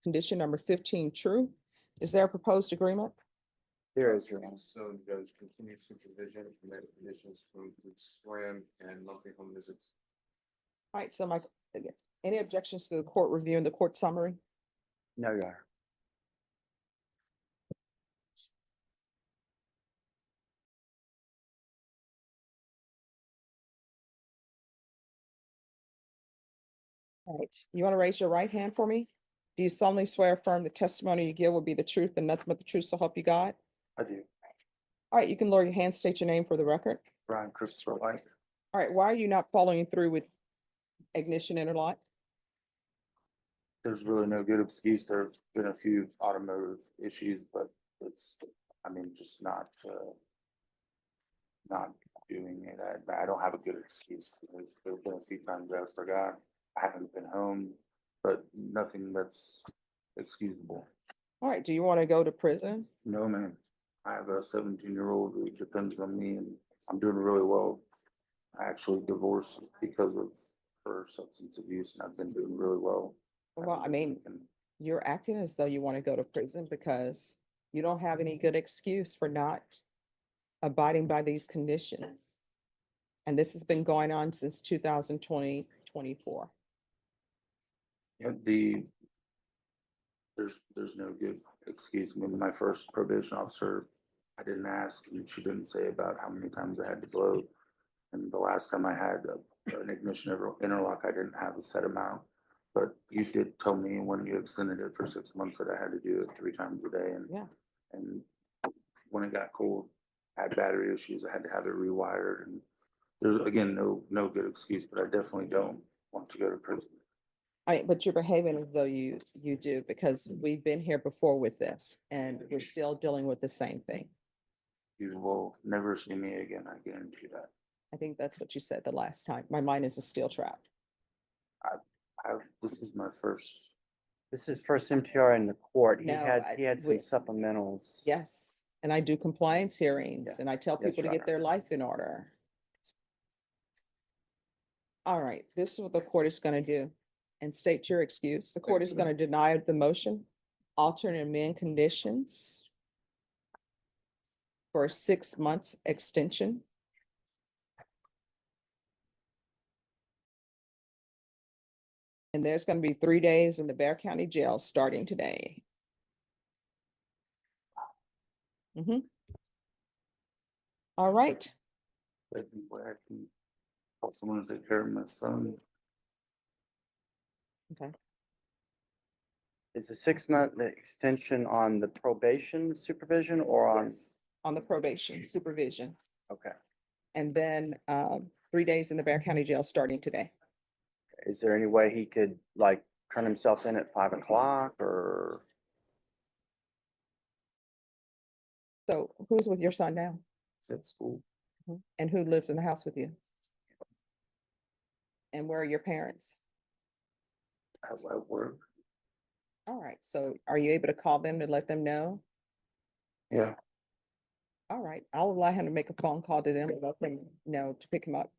Speaker 2: condition number 15 true. Is there a proposed agreement?
Speaker 5: There is, Your Honor.
Speaker 6: So, Judge, continued supervision, permitted conditions to include SRAM and monthly home visits.
Speaker 2: All right, so again, any objections to the court reviewing the court summary?
Speaker 5: No, Your Honor.
Speaker 2: All right, you want to raise your right hand for me? Do you solemnly swear or affirm the testimony you give will be the truth and nothing but the truth, so help you God?
Speaker 5: I do.
Speaker 2: All right, you can lower your hand, state your name for the record.
Speaker 5: Brian Christopher White.
Speaker 2: All right, why are you not following through with ignition interlock?
Speaker 5: There's really no good excuse. There've been a few automotive issues, but it's, I mean, just not doing it. I don't have a good excuse. There's been a few times I forgot. I haven't been home, but nothing that's excusable.
Speaker 2: All right, do you want to go to prison?
Speaker 5: No, man. I have a 17-year-old who depends on me and I'm doing really well. I actually divorced because of her substance abuse and I've been doing really well.
Speaker 2: Well, I mean, you're acting as though you want to go to prison because you don't have any good excuse for not abiding by these conditions. And this has been going on since 2020, 24.
Speaker 5: Yeah, there's no good excuse. I mean, my first probation officer, I didn't ask and she didn't say about how many times I had to blow. And the last time I had an ignition interlock, I didn't have a set amount. But you did tell me when you extended it for 6 months that I had to do it 3 times a day. And
Speaker 2: Yeah.
Speaker 5: And when it got cold, I had battery issues. I had to have it rewired. And there's, again, no good excuse, but I definitely don't want to go to prison.
Speaker 2: But you're behaving as though you do, because we've been here before with this and we're still dealing with the same thing.
Speaker 5: You will never see me again. I guarantee that.
Speaker 2: I think that's what you said the last time. My mind is a steel trap.
Speaker 5: This is my first. This is his first MTR in the court.
Speaker 2: No,
Speaker 5: He had some supplementals.
Speaker 2: Yes, and I do compliance hearings
Speaker 5: Yes.
Speaker 2: and I tell
Speaker 5: Yes,
Speaker 2: people to
Speaker 5: Your
Speaker 2: get
Speaker 5: Honor.
Speaker 2: their life in order. All right, this is what the court is gonna do and state your excuse. The court is gonna deny the motion, alter and amend conditions for a 6 months extension. And there's gonna be 3 days in the Bear County Jail starting today. All right,
Speaker 5: Where I can help someone to take care of my son.
Speaker 2: okay.
Speaker 5: Is the 6-month extension on the probation supervision or on?
Speaker 2: Yes, on the probation supervision.
Speaker 5: Okay.
Speaker 2: And then 3 days in the Bear County Jail starting today.
Speaker 5: Is there any way he could like turn himself in at 5 o'clock or?
Speaker 2: So who's with your son now?
Speaker 5: Is at school?
Speaker 2: And who lives in the house with you? And where are your parents?
Speaker 5: At work?
Speaker 2: All right, so are you able to call them to let them know?
Speaker 5: Yeah.
Speaker 2: All right, I'll allow him to make a phone call to them and let them know to pick him up.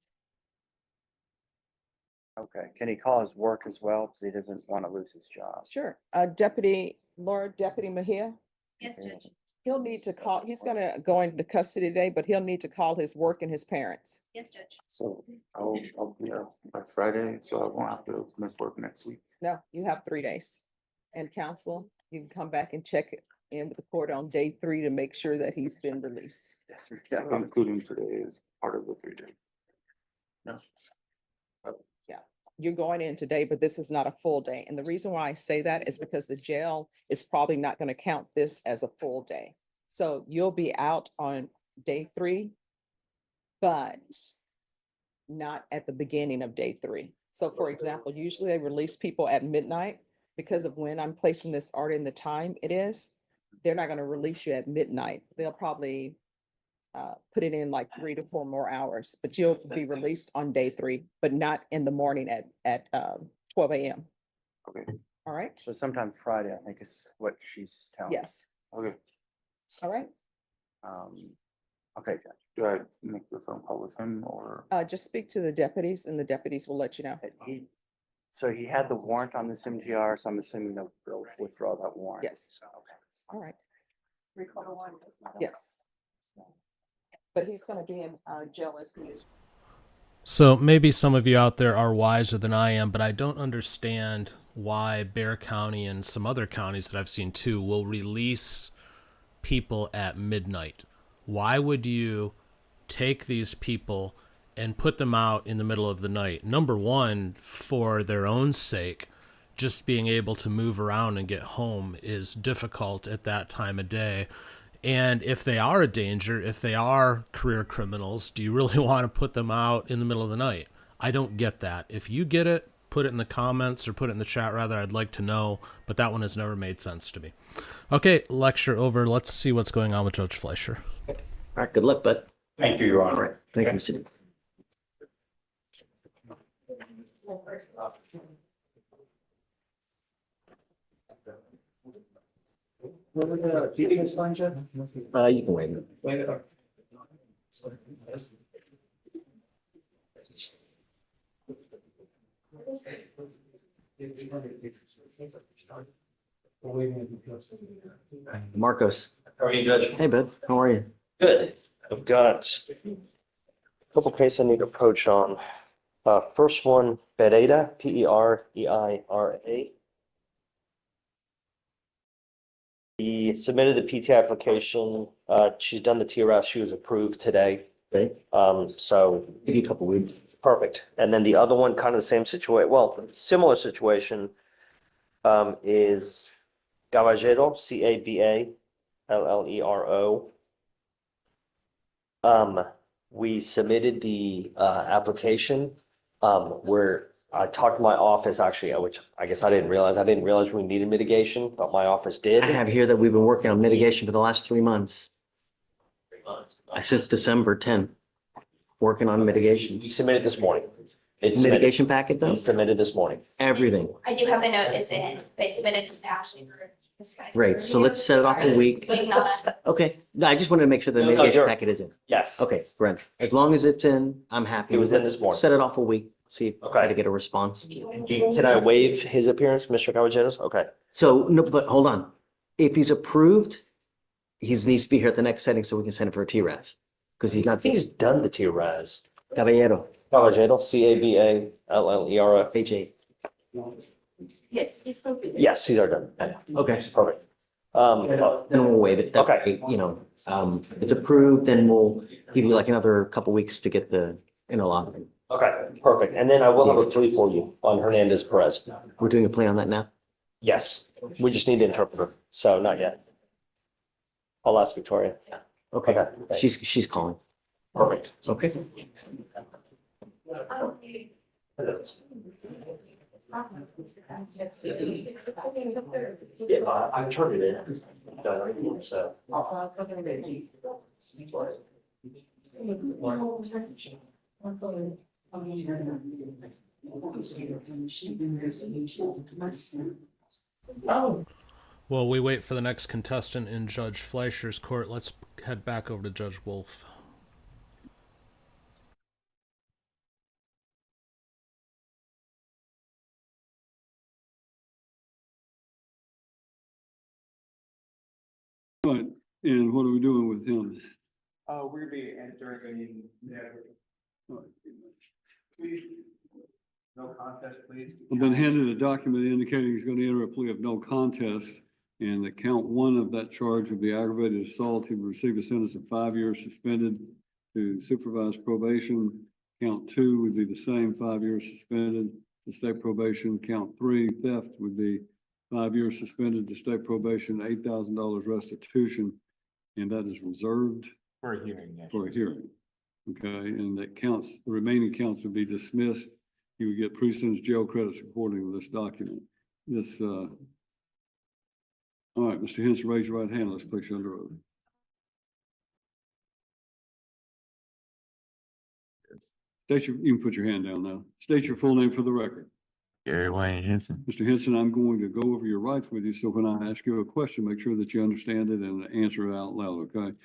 Speaker 5: Okay. Can he call his work as well? Because he doesn't want to lose his job.
Speaker 2: Sure. Deputy Mejia,
Speaker 12: Yes, Judge.
Speaker 2: he'll need to call, he's gonna go into custody today, but he'll need to call his work and his parents.
Speaker 12: Yes, Judge.
Speaker 5: So I'll be there by Friday, so I won't have to miss work next week.
Speaker 2: No, you have 3 days. And counsel, you can come back and check it in with the court on day 3 to make sure that he's been released.
Speaker 5: Yes, sir. Yeah, including today as part of the 3 days. No.
Speaker 2: Yeah, you're going in today, but this is not a full day. And the reason why I say that is because the jail is probably not going to count this as a full day. So you'll be out on day 3, but not at the beginning of day 3. So for example, usually they release people at midnight because of when I'm placing this order in the time it is. They're not going to release you at midnight. They'll probably put it in like 3 to 4 more hours, but you'll be released on day 3, but not in the morning at 12 a.m.
Speaker 5: Okay.
Speaker 2: All right?
Speaker 5: So sometime Friday, I think is what she's telling me.
Speaker 2: Yes.
Speaker 5: Okay.
Speaker 2: All right.
Speaker 5: Okay, Judge. Do I make the phone call with him or?
Speaker 2: Just speak to the deputies and the deputies will let you know.
Speaker 5: So he had the warrant on this MTR, so I'm assuming they'll withdraw that warrant.
Speaker 2: Yes. All right. Yes. But he's gonna be in jail as he is.
Speaker 1: So maybe some of you out there are wiser than I am, but I don't understand why Bear County and some other counties that I've seen too will release people at midnight. Why would you take these people and put them out in the middle of the night. Number one, for their own sake, just being able to move around and get home is difficult at that time of day. And if they are a danger, if they are career criminals, do you really want to put them out in the middle of the night? I don't get that. If you get it, put it in the comments, or put it in the chat rather. I'd like to know, but that one has never made sense to me. Okay, lecture over. Let's see what's going on with Judge Fleischer.
Speaker 9: All right, good luck, bud.
Speaker 14: Thank you, Your Honor.
Speaker 9: All right, thank you, Mr. You can wait. Marcos.
Speaker 3: How are you, Judge?
Speaker 9: Hey, bud. How are you?
Speaker 3: Good. I've got a couple cases I need to approach on. First one, Pereira, P-E-R-E-I-R-A. He submitted the PT application. She's done the TRS. She was approved today.
Speaker 9: Okay.
Speaker 3: So
Speaker 9: Give you a couple weeks.
Speaker 3: perfect. And then the other one, kind of the same situation, well, similar situation, is Caballero, C-A-B-A-L-L-E-R-O. We submitted the application where I talked to my office actually, which I guess I didn't realize. I didn't realize we needed mitigation, but my office did.
Speaker 9: I have here that we've been working on mitigation for the last 3 months. Since December 10th, working on mitigation.
Speaker 3: We submitted this morning. It's submitted.
Speaker 9: Mitigation packet though?
Speaker 3: It's submitted this morning.
Speaker 9: Everything.
Speaker 13: I do have the note, it's in, they submitted to Ashley for discussion.
Speaker 9: Great. So let's set it off a week.
Speaker 13: Waiting on it.
Speaker 9: Okay. No, I just wanted to make sure the
Speaker 3: No,
Speaker 9: mitigation
Speaker 3: you're-
Speaker 9: packet is in.
Speaker 3: Yes.
Speaker 9: Okay, Brent. As long as it's in, I'm happy.
Speaker 3: It was in this morning.
Speaker 9: Set it off a week, see if I
Speaker 3: Okay.
Speaker 9: to get a response.
Speaker 3: Can I waive his appearance, Mr. Caballeros? Okay.
Speaker 9: So, no, but hold on. If he's approved, he needs to be here at the next setting so we can send it for a TRAS. Because he's
Speaker 3: I
Speaker 9: not,
Speaker 3: think he's done the TRAS.
Speaker 9: Caballero,
Speaker 3: Caballero, C-A-B-A-L-L-E-R-O.
Speaker 9: page 8.
Speaker 13: Yes, he's spoken.
Speaker 3: Yes, he's already done.
Speaker 9: Okay.
Speaker 3: Perfect.
Speaker 9: Then we'll waive it. That
Speaker 3: Okay.
Speaker 9: way, you know, it's approved, then we'll give you like another couple weeks to get the interlock.
Speaker 3: Okay, perfect. And then I will have a plea for you on Hernandez Perez.
Speaker 9: We're doing a play on that now?
Speaker 3: Yes, we just need the interpreter, so not yet. I'll ask Victoria.
Speaker 9: Okay,
Speaker 3: Okay.
Speaker 9: she's calling.
Speaker 3: Perfect.
Speaker 9: Okay.
Speaker 3: Yeah, I turned it in. So.
Speaker 1: While we wait for the next contestant in Judge Fleischer's court, let's head back over to Judge Wolf.
Speaker 17: Right, and what are we doing with him?
Speaker 22: We're gonna be entering
Speaker 17: All right.
Speaker 22: please, no contest, please.
Speaker 17: I've been handed a document indicating he's going to enter a plea of no contest. And the count 1 of that charge would be aggravated assault. He would receive a sentence of 5 years suspended to supervised probation. Count 2 would be the same, 5 years suspended to state probation. Count 3, theft, would be 5 years suspended to state probation, $8,000 restitution. And that is reserved
Speaker 19: For a hearing.
Speaker 17: for a hearing. Okay, and that counts, the remaining counts would be dismissed. You would get pre-sentence jail credits according to this document. This, all right, Mr. Henson, raise your right hand. Let's place you under oath. You can put your hand down now. State your full name for the record.
Speaker 19: Gary Wayne Henson.
Speaker 17: Mr. Henson, I'm going to go over your rights with you, so when I ask you a question, make sure that you understand it and answer it out loud, okay?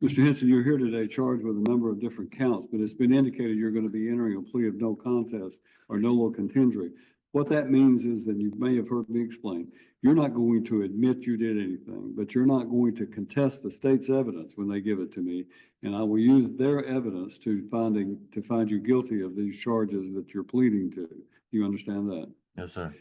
Speaker 17: Mr. Henson, you're here today charged with a number of different counts, but it's been indicated you're going to be entering a plea of no contest or nolo contendere. What that means is, and you may have heard me explain, you're not going to admit you did anything, but you're not going to contest the state's evidence when they give it to me. And I will use their evidence to find you guilty of these charges that you're pleading to. You understand that?
Speaker 19: Yes, sir.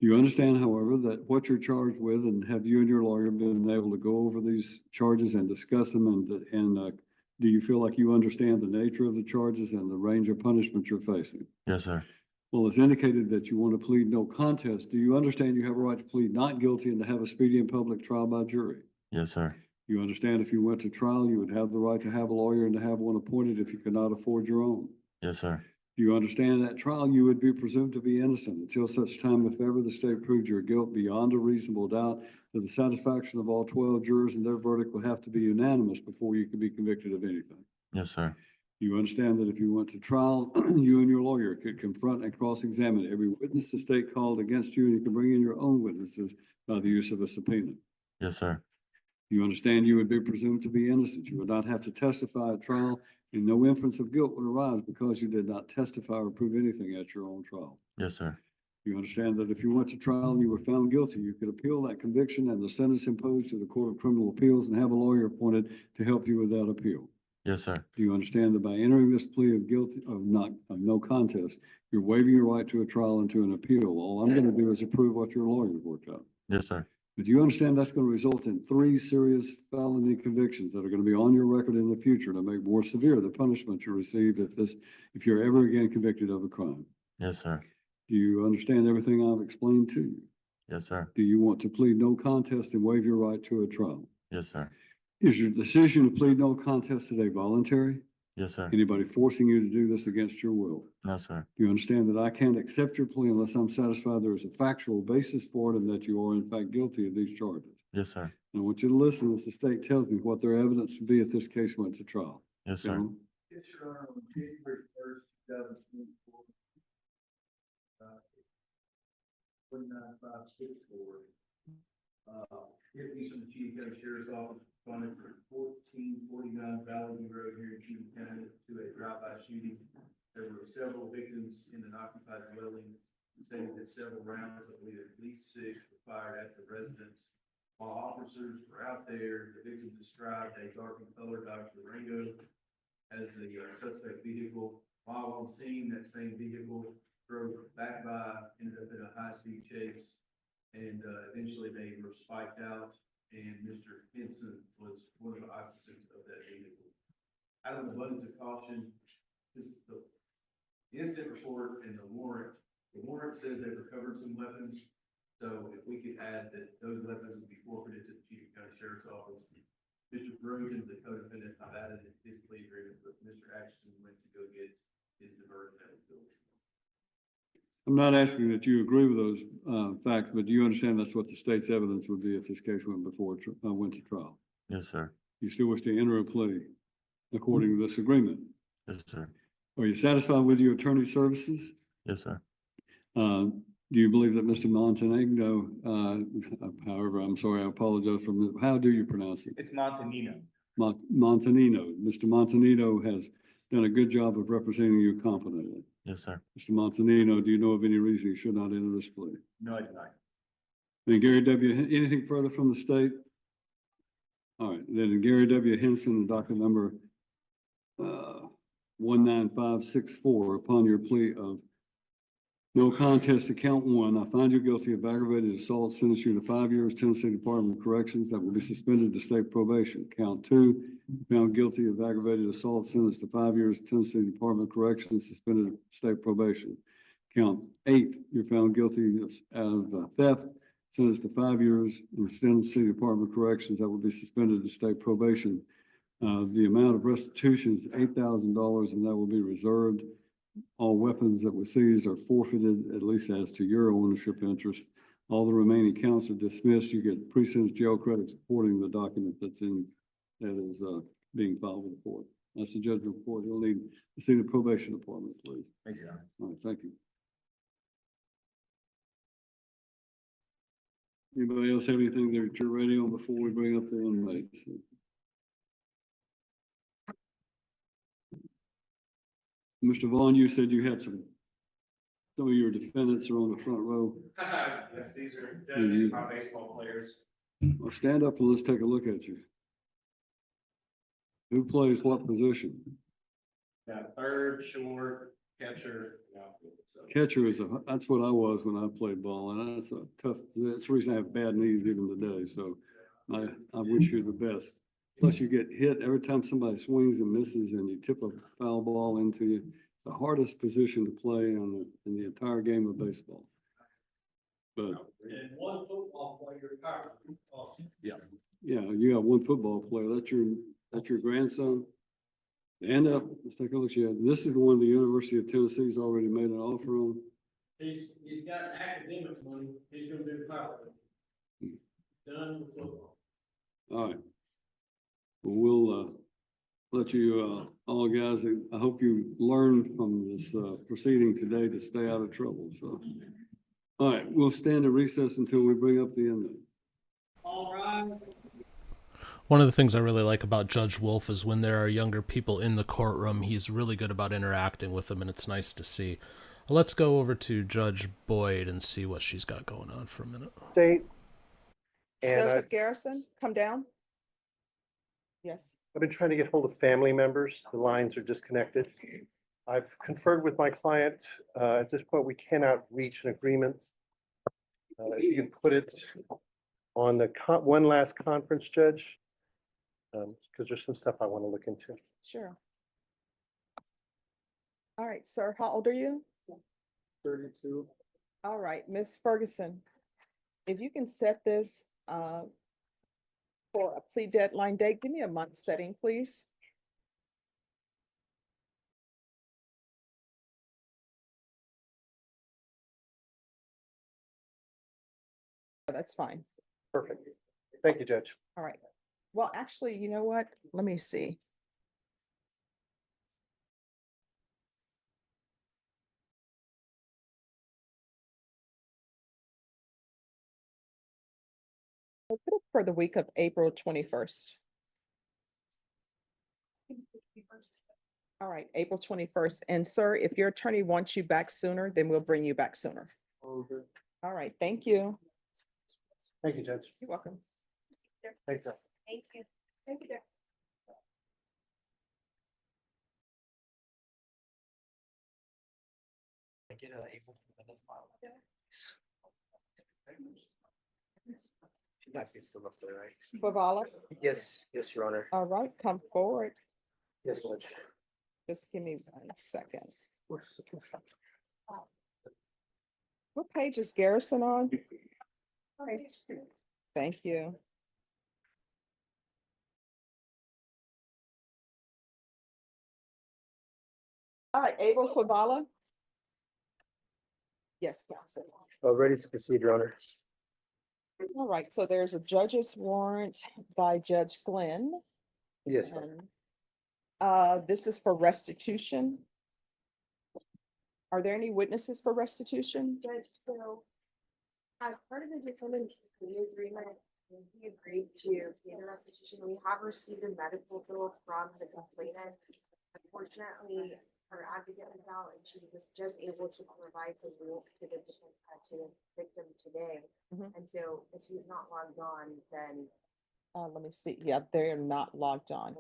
Speaker 17: You understand, however, that what you're charged with, and have you and your lawyer been able to go over these charges and discuss them and Do you feel like you understand the nature of the charges and the range of punishment you're facing?
Speaker 7: Yes, sir.
Speaker 17: Well, it's indicated that you want to plead no contest. Do you understand you have a right to plead not guilty and to have a speedy and public trial by jury?
Speaker 7: Yes, sir.
Speaker 17: You understand if you went to trial, you would have the right to have a lawyer and to have one appointed if you could not afford your own.
Speaker 7: Yes, sir.
Speaker 17: Do you understand that trial, you would be presumed to be innocent until such time if ever the state proved your guilt beyond a reasonable doubt, to the satisfaction of all 12 jurors, and their verdict would have to be unanimous before you could be convicted of anything.
Speaker 7: Yes, sir.
Speaker 17: You understand that if you went to trial, you and your lawyer could confront and cross-examine every witness the state called against you, and you can bring in your own witnesses by the use of a subpoena.
Speaker 7: Yes, sir.
Speaker 17: You understand you would be presumed to be innocent. You would not have to testify at trial, and no inference of guilt would arise because you did not testify or prove anything at your own trial.
Speaker 7: Yes, sir.
Speaker 17: You understand that if you went to trial and you were found guilty, you could appeal that conviction and the sentence imposed to the Court of Criminal Appeals and have a lawyer appointed to help you with that appeal.
Speaker 7: Yes, sir.
Speaker 17: Do you understand that by entering this plea of guilty, of no contest, you're waiving your right to a trial and to an appeal? All I'm going to do is approve what your lawyer worked out.
Speaker 7: Yes, sir.
Speaker 17: But you understand that's going to result in 3 serious felony convictions that are going to be on your record in the future to make more severe the punishment you receive if you're ever again convicted of a crime.
Speaker 7: Yes, sir.
Speaker 17: Do you understand everything I've explained to you?
Speaker 7: Yes, sir.
Speaker 17: Do you want to plead no contest and waive your right to a trial?
Speaker 7: Yes, sir.
Speaker 17: Is your decision to plead no contest today voluntary?
Speaker 7: Yes, sir.
Speaker 17: Anybody forcing you to do this against your will?
Speaker 7: No, sir.
Speaker 17: Do you understand that I can't accept your plea unless I'm satisfied there is a factual basis for it and that you are in fact guilty of these charges?
Speaker 7: Yes, sir.
Speaker 17: And I want you to listen as the state tells me what their evidence would be if this case went to trial.
Speaker 7: Yes, sir.
Speaker 17: Gentlemen?
Speaker 21: Yes, Your Honor, on January 1st, 2024, 19564, deputies from the Chief County Sheriff's Office responded for 1449 Valley Road here in Cheatham County to a drive-by shooting. There were several victims in an occupied dwelling, saying that several rounds, I believe at least 6, were fired at the residence. While officers were out there, the victim described a dark and colored Dodge Durango as the suspect vehicle. While on scene, that same vehicle drove back by, ended up in a high-speed chase, and eventually they were spiked out, and Mr. Henson was one of the occupants of that vehicle. Out of an abundance of caution, the incident report and the warrant says they recovered some weapons. So if we could add that those weapons would be forfeited to the Chief County Sheriff's Office. Mr. Brogan, the co-defendant, I've added his plea agreement, but Mr. Atchison went to go get his diversion out of the building.
Speaker 17: I'm not asking that you agree with those facts, but do you understand that's what the state's evidence would be if this case went to trial?
Speaker 7: Yes, sir.
Speaker 17: You still wish to enter a plea according to this agreement?
Speaker 7: Yes, sir.
Speaker 17: Are you satisfied with your attorney's services?
Speaker 7: Yes, sir.
Speaker 17: Do you believe that Mr. Montenegro, however, I'm sorry, I apologize for, how do you pronounce it?
Speaker 22: It's Montanino.
Speaker 17: Montanino. Mr. Montanino has done a good job of representing you competently.
Speaker 7: Yes, sir.
Speaker 17: Mr. Montanino, do you know of any reason you should not enter this plea?
Speaker 22: No, I do not.
Speaker 17: And Gary W., anything further from the state? All right, then Gary W. Henson, docket number 19564, upon your plea of no contest to count 1, I find you guilty of aggravated assault, sentence you to 5 years, Tennessee Department of Corrections, that will be suspended to state probation. Count 2, found guilty of aggravated assault, sentenced to 5 years, Tennessee Department of Corrections, suspended to state probation. Count 8, you're found guilty of theft, sentenced to 5 years in Tennessee Department of Corrections, that will be suspended to state probation. The amount of restitution is $8,000, and that will be reserved. All weapons that were seized are forfeited, at least as to your ownership interest. All the remaining counts are dismissed. You get pre-sentence jail credit supporting the document that is being filed with the court. That's the judgment report. You'll need to see the probation department, please.
Speaker 22: Thank you, Your Honor.
Speaker 17: All right, thank you. Anybody else have anything that you're ready on before we bring up the inmates? Mr. Vaughn, you said you had some of your defendants are on the front row.
Speaker 22: Yes, these are
Speaker 17: Mhm.
Speaker 22: my baseball players.
Speaker 17: Well, stand up and let's take a look at you. Who plays what position?
Speaker 22: Got third, short, catcher, and outfield. So
Speaker 17: Catcher that's what I was when I played ball, and that's a tough, that's the reason I have bad knees even today, so I wish you the best. Plus you get hit every time somebody swings and misses and you tip a foul ball into you. It's the hardest position to play in the entire game of baseball. But
Speaker 21: And one football player,
Speaker 17: yeah, you got one football player. That's your grandson. And let's take a look. Yeah, this is the one the University of Tennessee's already made an offer on.
Speaker 21: he's got academic money, he's gonna do power. Done with football.
Speaker 17: All right. Well, we'll let you all guys. I hope you learned from this proceeding today to stay out of trouble. So, all right, we'll stand at recess until we bring up the inmate.
Speaker 21: All right.
Speaker 1: One of the things I really like about Judge Wolf is when there are younger people in the courtroom, he's really good about interacting with them, and it's nice to see. Let's go over to Judge Boyd and see what she's got going on for a minute.
Speaker 11: State. And
Speaker 2: Joseph Garrison, come down. Yes.
Speaker 11: I've been trying to get hold of family members. The lines are disconnected. I've conferred with my client. At this point, we cannot reach an agreement. If you can put it on the one last conference, Judge, because there's some stuff I want to look into.
Speaker 2: Sure. All right, sir, how old are you?
Speaker 4: 32.
Speaker 2: All right, Ms. Ferguson, if you can set this for a plea deadline date, give me a month setting, please. That's fine.
Speaker 11: Perfect. Thank you, Judge.
Speaker 2: All right. Well, actually, you know what? Let me see. We'll put it for the week of April 21st. All right, April 21st. And sir, if your attorney wants you back sooner, then we'll bring you back sooner.
Speaker 11: Okay.
Speaker 2: All right, thank you.
Speaker 11: Thank you, Judge.
Speaker 2: You're welcome.
Speaker 11: Thank you.
Speaker 2: Thank you. Thank you. Bavala,
Speaker 3: Yes, Your Honor.
Speaker 2: all right, come forward.
Speaker 3: Yes, Judge.
Speaker 2: Just give me 1 second. What page is Garrison on? Thank you. All right, Abel Bavala. Yes, counsel.
Speaker 3: Ready to proceed, Your Honor.
Speaker 2: All right, so there's a judge's warrant by Judge Glenn.
Speaker 3: Yes, Your Honor.
Speaker 2: And this is for restitution. Are there any witnesses for restitution?
Speaker 15: Judge, so as part of the defendant's plea agreement, he agreed to pay the restitution. We have received a medical bill from the complainant. Unfortunately, her advocate was out and she was just able to provide the rules to the defense to the victim today. And so if he's not logged on, then
Speaker 2: Let me see. Yeah, they're not logged on.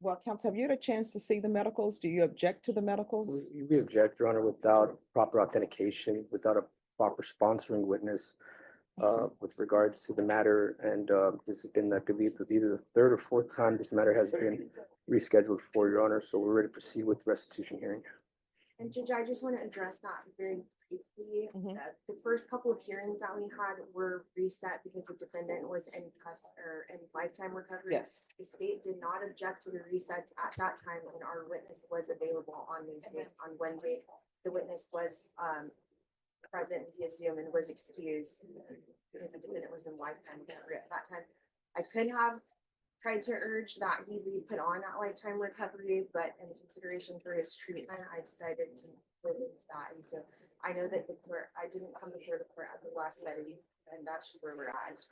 Speaker 2: Well, counsel, have you had a chance to see the medicals? Do you object to the medicals?
Speaker 3: We object, Your Honor, without proper authentication, without a proper sponsoring witness with regards to the matter. And this has been, I believe, either the third or fourth time this matter has been rescheduled for, Your Honor. So we're ready to proceed with the restitution hearing.
Speaker 15: And Judge, I just want to address that very briefly. The first couple of hearings that we had were reset because the defendant was in in lifetime recovery.
Speaker 2: Yes.
Speaker 15: The state did not object to the resets at that time, and our witness was available on these dates. On one date, the witness was present via Zoom and was excused because the defendant was in lifetime recovery at that time. I could have tried to urge that he be put on that lifetime recovery, but in consideration for his treatment, I decided to release that. And so I know that the court, I didn't come before the court at the last setting, and that's just where we're at. I just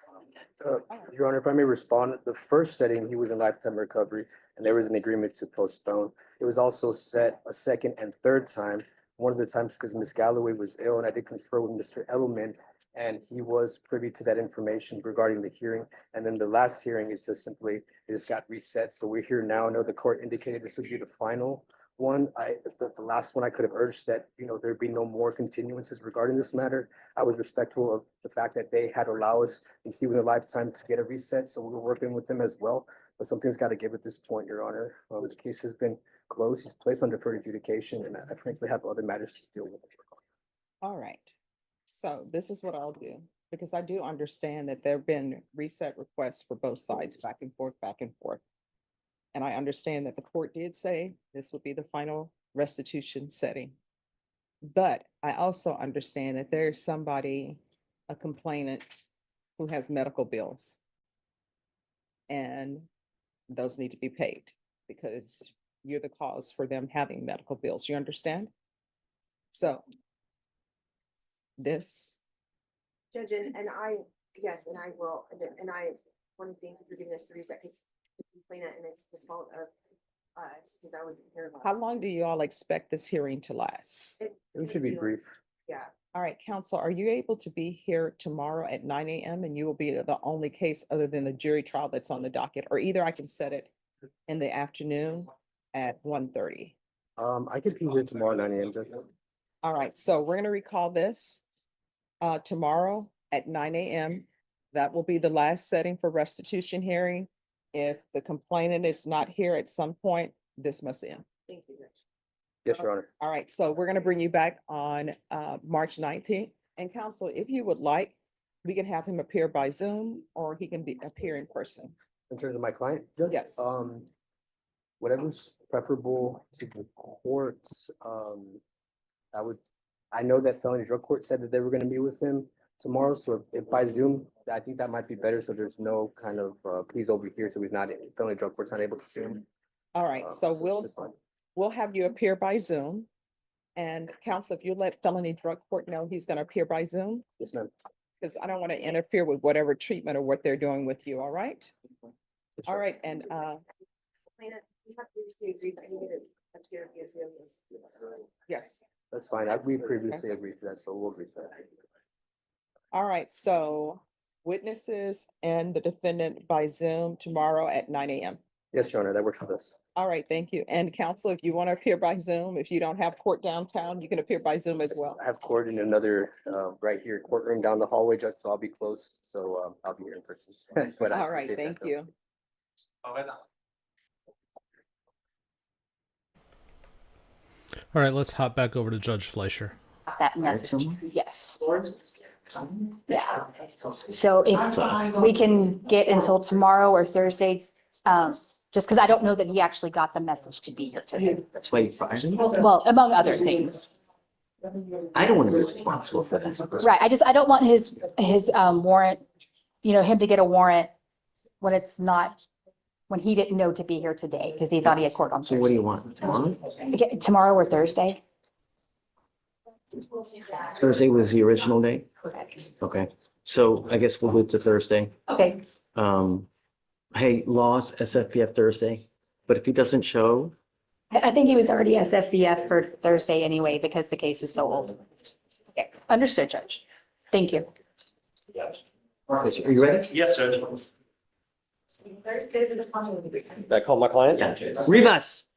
Speaker 3: Your Honor, if I may respond, the first setting, he was in lifetime recovery and there was an agreement to postpone. It was also set a second and third time. One of the times because Ms. Galloway was ill, and I did confer with Mr. Edelman, and he was privy to that information regarding the hearing. And then the last hearing is just simply, it just got reset. So we're here now. I know the court indicated this would be the final one. The last one I could have urged that, there'd be no more continuances regarding this matter. I was respectful of the fact that they had to allow us, and see within a lifetime, to get a reset. So we were working with them as well. but something's got to give at this point, Your Honor. The case has been closed. He's placed on deferred adjudication, and I frankly have other matters to deal with.
Speaker 2: All right. So this is what I'll do, because I do understand that there've been reset requests for both sides, back and forth, back and forth. And I understand that the court did say this would be the final restitution setting. But I also understand that there's somebody, a complainant, who has medical bills. And those need to be paid because you're the cause for them having medical bills. You understand? So this,
Speaker 15: Judge, and I, yes, and I will, and I want to thank you for giving us the reset because the complainant, and it's the fault of us, because I wasn't here.
Speaker 2: how long do you all expect this hearing to last?
Speaker 3: It should be brief.
Speaker 15: Yeah.
Speaker 2: All right, counsel, are you able to be here tomorrow at 9 a.m. and you will be the only case other than the jury trial that's on the docket, or either I can set it in the afternoon at 1:30.
Speaker 3: I could be here tomorrow, 9 a.m. Judge.
Speaker 2: All right, so we're gonna recall this tomorrow at 9 a.m. That will be the last setting for restitution hearing. If the complainant is not here at some point, this must end.
Speaker 15: Thank you, Judge.
Speaker 3: Yes, Your Honor.
Speaker 2: All right, so we're gonna bring you back on March 19th. And counsel, if you would like, we can have him appear by Zoom or he can appear in person.
Speaker 3: In terms of my client? Judge,
Speaker 2: Yes.
Speaker 3: Whatever's preferable to the court, I know that felony drug court said that they were gonna meet with him tomorrow, so if by Zoom, I think that might be better, so there's no kind of, please over here, so he's not, felony drug court's not able to see him.
Speaker 2: All right, so
Speaker 3: it's
Speaker 2: we'll
Speaker 3: just fine.
Speaker 2: have you appear by Zoom. And counsel, if you let felony drug court know he's gonna appear by Zoom,
Speaker 3: Yes, ma'am.
Speaker 2: because I don't want to interfere with whatever treatment or what they're doing with you, all right?
Speaker 3: Yes,
Speaker 2: All
Speaker 3: sir.
Speaker 2: right, and
Speaker 15: Complainant, we have previously agreed that he needed to appear via Zoom.
Speaker 2: yes.
Speaker 3: That's fine. We previously agreed to that, so we'll agree to that.
Speaker 2: All right, so witnesses and the defendant by Zoom tomorrow at 9 a.m.
Speaker 3: Yes, Your Honor, that works with us.
Speaker 2: All right, thank you. And counsel, if you want to appear by Zoom, if you don't have court downtown, you can appear by Zoom as well.
Speaker 3: I have court in another, right here, courtroom down the hallway, Judge, so I'll be close, so I'll be here in person. But I
Speaker 2: All right,
Speaker 3: appreciate that,
Speaker 2: thank
Speaker 3: though.
Speaker 2: you.
Speaker 1: All right, let's hop back over to Judge Fleischer.
Speaker 16: That message, yes. Yeah, so if we can get until tomorrow or Thursday, just because I don't know that he actually got the message to be here today.
Speaker 9: That's why you fired him?
Speaker 16: Well, among other things.
Speaker 9: I don't want to be responsible for that.
Speaker 16: Right, I don't want his warrant, him to get a warrant when it's not, when he didn't know to be here today, because he thought he had court on
Speaker 9: So what do
Speaker 16: Thursday.
Speaker 9: you want? Tomorrow?
Speaker 16: Tomorrow or Thursday?
Speaker 9: Thursday was the original date?
Speaker 16: Correct.
Speaker 9: Okay, so I guess we'll move to Thursday.
Speaker 16: Okay,
Speaker 9: Hey, Laws, SFPF Thursday, but if he doesn't show,
Speaker 16: I think he was already SFVF for Thursday anyway, because the case is so old. Okay, understood, Judge. Thank you.
Speaker 9: are you ready?
Speaker 14: Yes, Judge.
Speaker 16: Thursday.
Speaker 14: Did I call my client?
Speaker 9: Yeah. Rivas.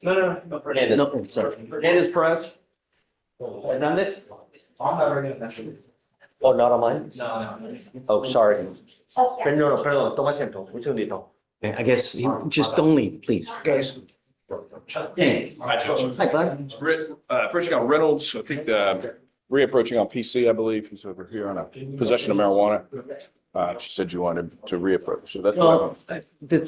Speaker 14: No, Hernandez.
Speaker 9: No, sorry.
Speaker 14: Hernandez Perez. Hernandez? Oh, not on mine? No. Oh, sorry. Perdón, toma asiento, un segundito.
Speaker 9: Okay, I guess you just don't leave, please.
Speaker 14: Guys.
Speaker 9: Hi, bud.
Speaker 20: Approaching on Reynolds, I think, reapproaching on PC, I believe. He's over here on a possession of marijuana. She said you wanted to reapproach, so that's what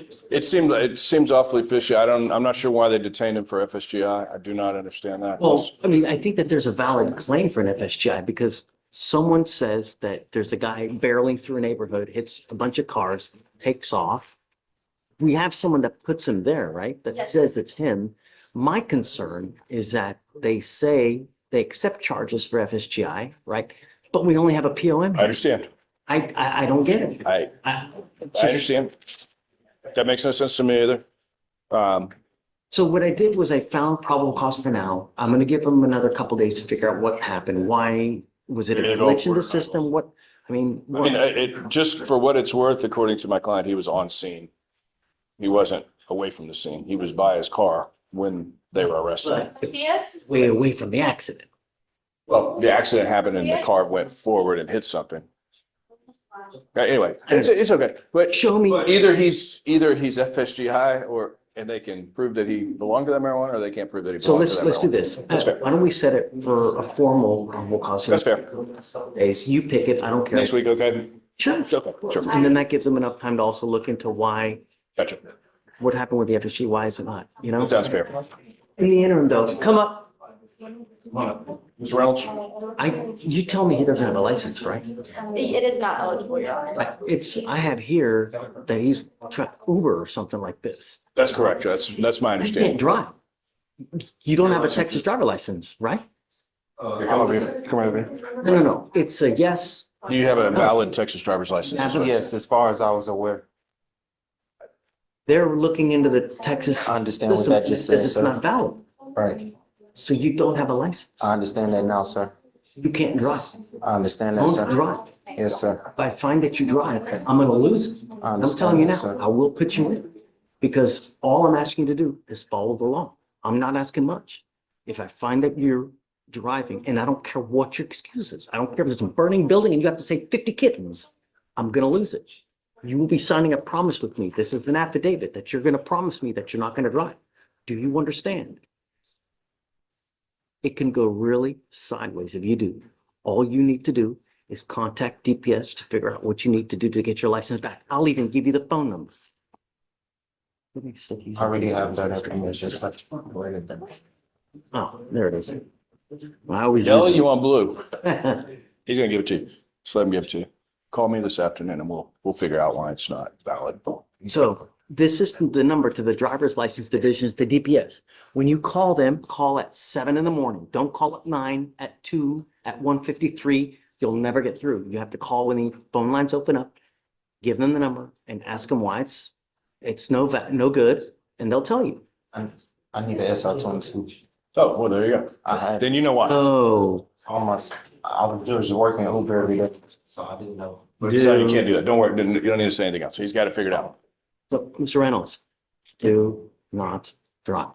Speaker 20: it seems awfully fishy. I'm not sure why they detained him for FSGI. I do not understand that.
Speaker 9: Well, I mean, I think that there's a valid claim for an FSGI because someone says that there's a guy barreling through a neighborhood, hits a bunch of cars, takes off. We have someone that puts him there, right? That says it's him. My concern is that they say they accept charges for FSGI, right? But we only have a POM.
Speaker 20: I understand.
Speaker 9: I don't get it.
Speaker 20: I understand. That makes no sense to me either.
Speaker 9: So what I did was I found probable cause for now. I'm gonna give them another couple days to figure out what happened. Why, was it a glitch in the system? What,
Speaker 20: Just for what it's worth, according to my client, he was on scene. He wasn't away from the scene. He was by his car when they were arrested.
Speaker 9: way away from the accident.
Speaker 20: Well, the accident happened and the car went forward and hit something. Anyway, it's okay, but
Speaker 9: Show me.
Speaker 20: either he's FSG high and they can prove that he belonged to that marijuana, or they can't prove that he
Speaker 9: So
Speaker 20: belonged to
Speaker 9: let's
Speaker 20: that
Speaker 9: do
Speaker 20: marijuana.
Speaker 9: this.
Speaker 20: That's fair.
Speaker 9: Why don't we set it for a formal probable cause?
Speaker 20: That's fair.
Speaker 9: Days, you pick it, I don't care.
Speaker 20: Next week, okay?
Speaker 9: Sure.
Speaker 20: Okay, sure.
Speaker 9: And then that gives them enough time to also look into why,
Speaker 20: Gotcha.
Speaker 9: what happened with the FSG, why is it not, you know?
Speaker 20: That sounds fair.
Speaker 9: In the interim though, come up.
Speaker 20: Mr. Reynolds?
Speaker 9: You tell me he doesn't have a license, right?
Speaker 13: It is not eligible, Your Honor.
Speaker 9: I have here that he's trying Uber or something like this.
Speaker 20: That's correct. That's my
Speaker 9: You can't
Speaker 20: understanding.
Speaker 9: drive. You don't have a Texas driver license, right?
Speaker 20: Come over here. Come over here.
Speaker 9: No. It's a yes.
Speaker 20: Do you have a valid Texas driver's license?
Speaker 9: Yes,
Speaker 14: as far as I was aware.
Speaker 9: They're looking into the Texas.
Speaker 14: I understand what
Speaker 9: system
Speaker 14: that just
Speaker 9: says
Speaker 14: said,
Speaker 9: it's
Speaker 14: sir.
Speaker 9: not valid.
Speaker 14: Right.
Speaker 9: So you don't have a license.
Speaker 14: I understand that now, sir.
Speaker 9: You can't drive.
Speaker 14: I understand that,
Speaker 9: Don't
Speaker 14: sir.
Speaker 9: drive.
Speaker 14: Yes, sir.
Speaker 9: If I find that you drive, I'm gonna lose it.
Speaker 14: I
Speaker 9: I'm
Speaker 14: understand
Speaker 9: telling you
Speaker 14: that,
Speaker 9: now,
Speaker 14: sir.
Speaker 9: I will put you in. Because all I'm asking you to do is follow the law. I'm not asking much. If I find that you're driving, and I don't care what your excuse is, I don't care if it's a burning building and you have to say 50 kittens, I'm gonna lose it. You will be signing a promise with me. This is an affidavit that you're gonna promise me that you're not gonna drive. Do you understand? It can go really sideways if you do. All you need to do is contact DPS to figure out what you need to do to get your license back. I'll even give you the phone number.
Speaker 14: I already have that information.
Speaker 9: Oh, there it is. I always.
Speaker 20: Yellow,
Speaker 9: lose it.
Speaker 20: you want blue? He's gonna give it to you. Just let him give it to you. Call me this afternoon and we'll figure out why it's not valid.
Speaker 9: So this is the number to the driver's license division, the DPS. When you call them, call at 7 in the morning. Don't call at 9, at 2, at 1:53. You'll never get through. You have to call when the phone lines open up, give them the number and ask them why it's no good, and they'll tell you.
Speaker 14: I need an SR-22.
Speaker 20: Oh, well, there you go.
Speaker 14: I had
Speaker 20: Then you know why.
Speaker 9: Oh,
Speaker 14: almost, I was just working at Uber every day, so I didn't know.
Speaker 20: So you can't do that. Don't worry. You don't need to say anything else. He's got it figured out.
Speaker 9: look, Mr. Reynolds, do not drive.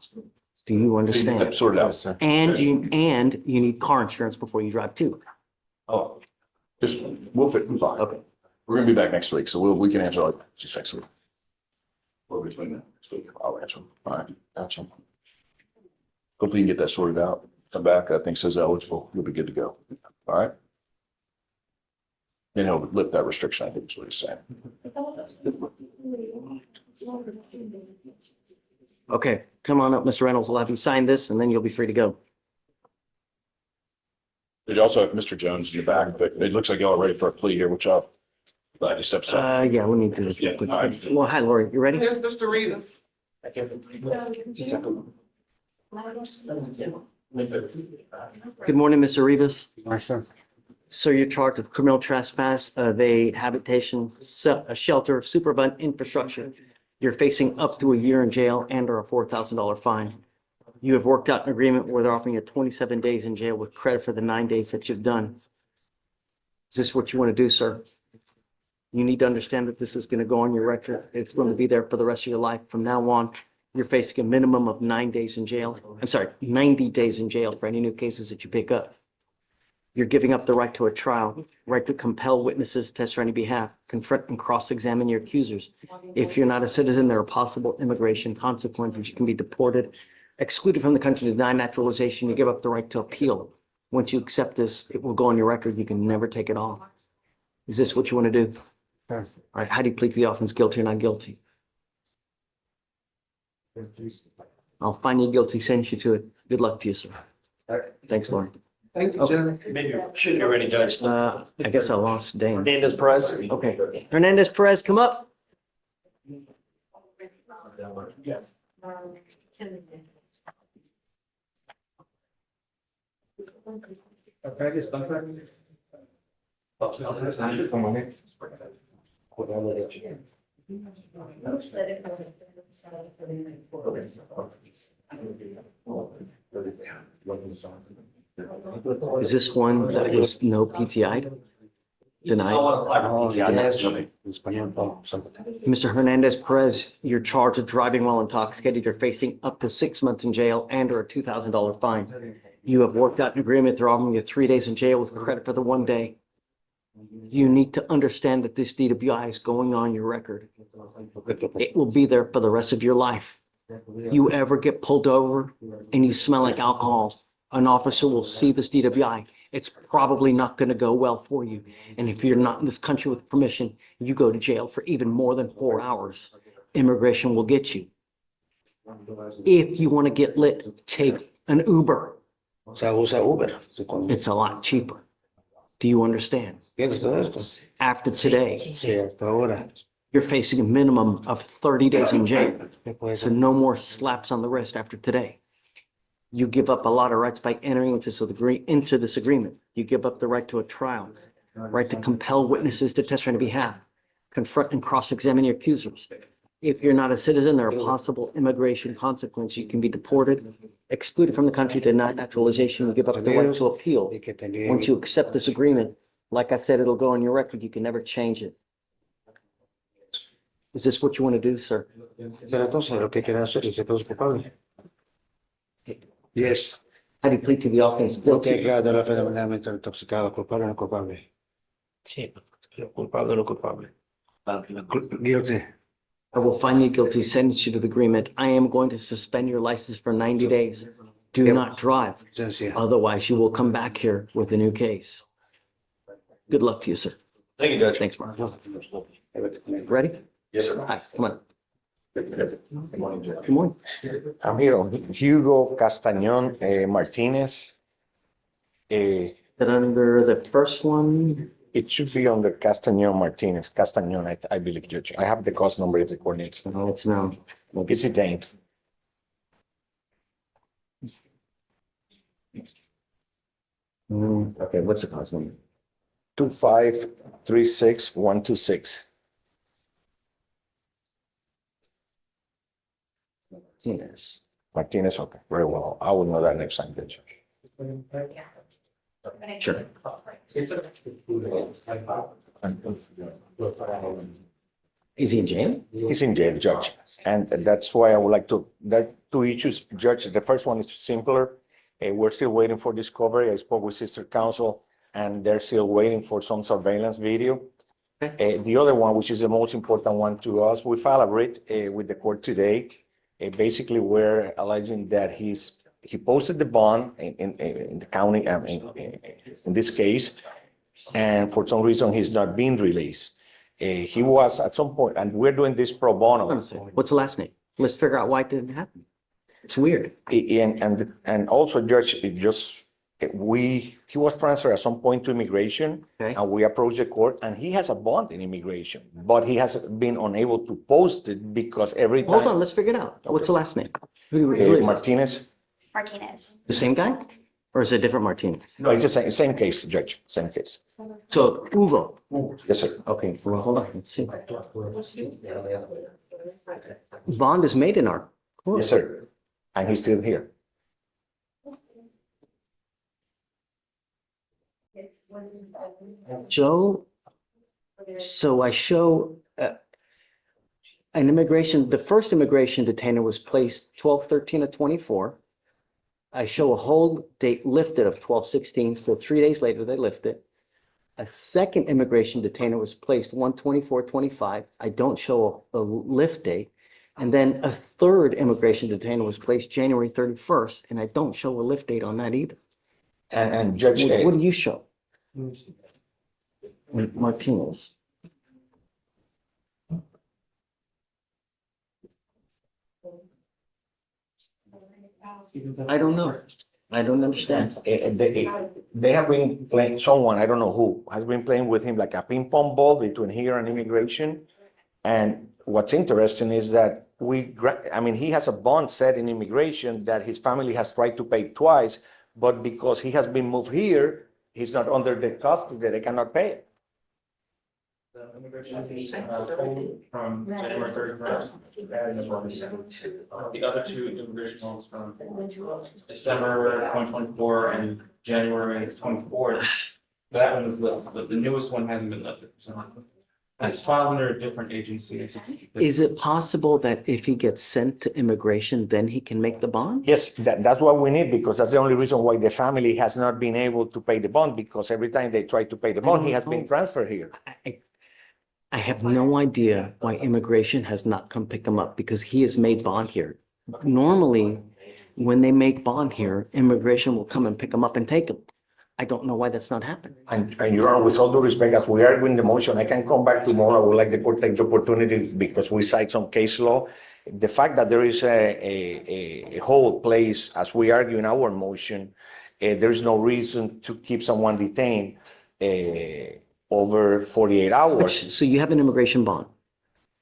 Speaker 9: Do you understand?
Speaker 20: Sort it out.
Speaker 14: Yes, sir.
Speaker 9: And you need car insurance before you drive too.
Speaker 20: Oh, just, we'll fit.
Speaker 9: Okay.
Speaker 20: We're gonna be back next week, so we can answer all just next week. Or between next week, I'll answer them. All right,
Speaker 14: Gotcha.
Speaker 20: hopefully you can get that sorted out. Come back, that thing says eligible, you'll be good to go. All right? Then he'll lift that restriction, I think is what he's saying.
Speaker 9: Okay, come on up, Mr. Reynolds. We'll have you sign this and then you'll be free to go.
Speaker 20: Did you also have Mr. Jones in the back, but it looks like y'all are ready for a plea here, which I'll glad you stepped aside.
Speaker 9: Yeah, we need to do this real quick.
Speaker 20: all right.
Speaker 9: Well, hi, Lori, you ready?
Speaker 22: Here's Mr. Rivas.
Speaker 9: Good morning, Mr. Rivas.
Speaker 14: Yes, sir.
Speaker 9: So you're charged with criminal trespass of a habitation, a shelter, superabundant infrastructure. You're facing up to a year in jail and or a $4,000 fine. You have worked out an agreement where they're offering you 27 days in jail with credit for the 9 days that you've done. Is this what you want to do, sir? You need to understand that this is going to go on your record. It's going to be there for the rest of your life. From now on, you're facing a minimum of 9 days in jail. I'm sorry, 90 days in jail for any new cases that you pick up. You're giving up the right to a trial, right to compel witnesses to testify on your behalf, confront and cross-examine your accusers. If you're not a citizen, there are possible immigration consequences. You can be deported, excluded from the country, denied naturalization. You give up the right to appeal. Once you accept this, it will go on your record. You can never take it off. Is this what you want to do? All right, how do you plead to the offense, guilty or not guilty? I'll find you guilty, send you to it. Good luck to you, sir. Thanks, Lauren.
Speaker 22: Thank you, Judge.
Speaker 14: Maybe should be ready, Judge.
Speaker 9: I guess I lost Dan.
Speaker 14: Hernandez Perez.
Speaker 9: Okay, Hernandez Perez, come up. Is this one that was no PTI? Denied? Mr. Hernandez Perez, you're charged with driving while intoxicated. You're facing up to 6 months in jail and or a $2,000 fine. You have worked out an agreement. They're offering you 3 days in jail with credit for the 1 day. You need to understand that this DWI is going on your record. It will be there for the rest of your life. You ever get pulled over and you smell like alcohol, an officer will see this DWI. It's probably not going to go well for you. And if you're not in this country with permission, you go to jail for even more than 4 hours. Immigration will get you. If you want to get lit, take an Uber. It's a lot cheaper. Do you understand? After today, you're facing a minimum of 30 days in jail. So no more slaps on the wrist after today. You give up a lot of rights by entering into this agreement. You give up the right to a trial, right to compel witnesses to testify on your behalf, confront and cross-examine your accusers. If you're not a citizen, there are possible immigration consequences. You can be deported, excluded from the country, denied naturalization. You give up the right to appeal. Once you accept this agreement, like I said, it'll go on your record. You can never change it. Is this what you want to do, sir?
Speaker 14: Yes.
Speaker 9: How do you plead to the offense? Guilty.
Speaker 14: Declarado fenomenalmente intoxicado, culpable o no culpable. Sí, culpable o no culpable. Guilty.
Speaker 9: I will find you guilty, sentence you to the agreement. I am going to suspend your license for 90 days. Do not drive. Otherwise, you will come back here with a new case. Good luck to you, sir.
Speaker 20: Thank you, Judge.
Speaker 9: Thanks, Mark. Ready?
Speaker 20: Yes, sir.
Speaker 9: Hi, come on.
Speaker 20: Good morning, Judge.
Speaker 9: Good morning.
Speaker 8: I'm here on Hugo Castañon Martinez.
Speaker 9: Is it under the first one?
Speaker 8: It should be under Castañon Martinez, Castañon, I believe, Judge. I have the cause number if the court needs.
Speaker 9: No, it's now.
Speaker 8: It's detained.
Speaker 9: Okay, what's the cause number?
Speaker 8: 2536126.
Speaker 9: Yes.
Speaker 8: Martinez, okay, very well. I will know that next time, Judge.
Speaker 9: Sure. Is he in jail?
Speaker 8: He's in jail, Judge. And that's why I would like to, there are two issues, Judge. The first one is simpler. We're still waiting for discovery. I spoke with sister counsel and they're still waiting for some surveillance video. The other one, which is the most important one to us, we filed a writ with the court today. Basically, we're alleging that he posted the bond in the county, in this case, and for some reason, he's not being released. He was at some point, and we're doing this pro bono.
Speaker 9: What's the last name? Let's figure out why it didn't happen. It's weird.
Speaker 8: And also, Judge, he was transferred at some point to immigration, and we approached the court, and he has a bond in immigration, but he has been unable to post it because every time.
Speaker 9: Hold on, let's figure it out. What's the last name? Who is it?
Speaker 8: Martinez.
Speaker 13: Martinez.
Speaker 9: The same guy? Or is it a different Martinez?
Speaker 8: No, it's the same case, Judge, same case.
Speaker 9: So, Hugo.
Speaker 8: Yes, sir.
Speaker 9: Okay, well, hold on, let's see. Bond is made in our court.
Speaker 8: Yes, sir. And he's still here.
Speaker 9: Joe, so I show an immigration, the first immigration detainer was placed 12/13/24. I show a hold date lifted of 12/16, so 3 days later they lift it. A second immigration detainer was placed 1/24/25. I don't show a lift date. And then a third immigration detainer was placed January 31st, and I don't show a lift date on that either.
Speaker 8: And Judge.
Speaker 9: What do you show? Martinez. I don't know. I don't understand.
Speaker 8: They have been playing, someone, I don't know who, has been playing with him like a ping pong ball between here and immigration. And what's interesting is that he has a bond set in immigration that his family has tried to pay twice, but because he has been moved here, he's not under the custody, they cannot pay it.
Speaker 10: From January 31st. The other two immigration loans from December 2024 and January 24th. That one was lifted, but the newest one hasn't been lifted. It's filed under a different agency.
Speaker 9: Is it possible that if he gets sent to immigration, then he can make the bond?
Speaker 8: Yes, that's what we need, because that's the only reason why the family has not been able to pay the bond, because every time they try to pay the bond, he has been transferred here.
Speaker 9: I have no idea why immigration has not come pick him up, because he has made bond here. Normally, when they make bond here, immigration will come and pick him up and take him. I don't know why that's not happened.
Speaker 8: And Your Honor, with all due respect, as we are in the motion, I can come back tomorrow. I would like the court to take the opportunity, because we cite some case law. The fact that there is a whole place, as we argue in our motion, there's no reason to keep someone detained over 48 hours.
Speaker 9: So you have an immigration bond?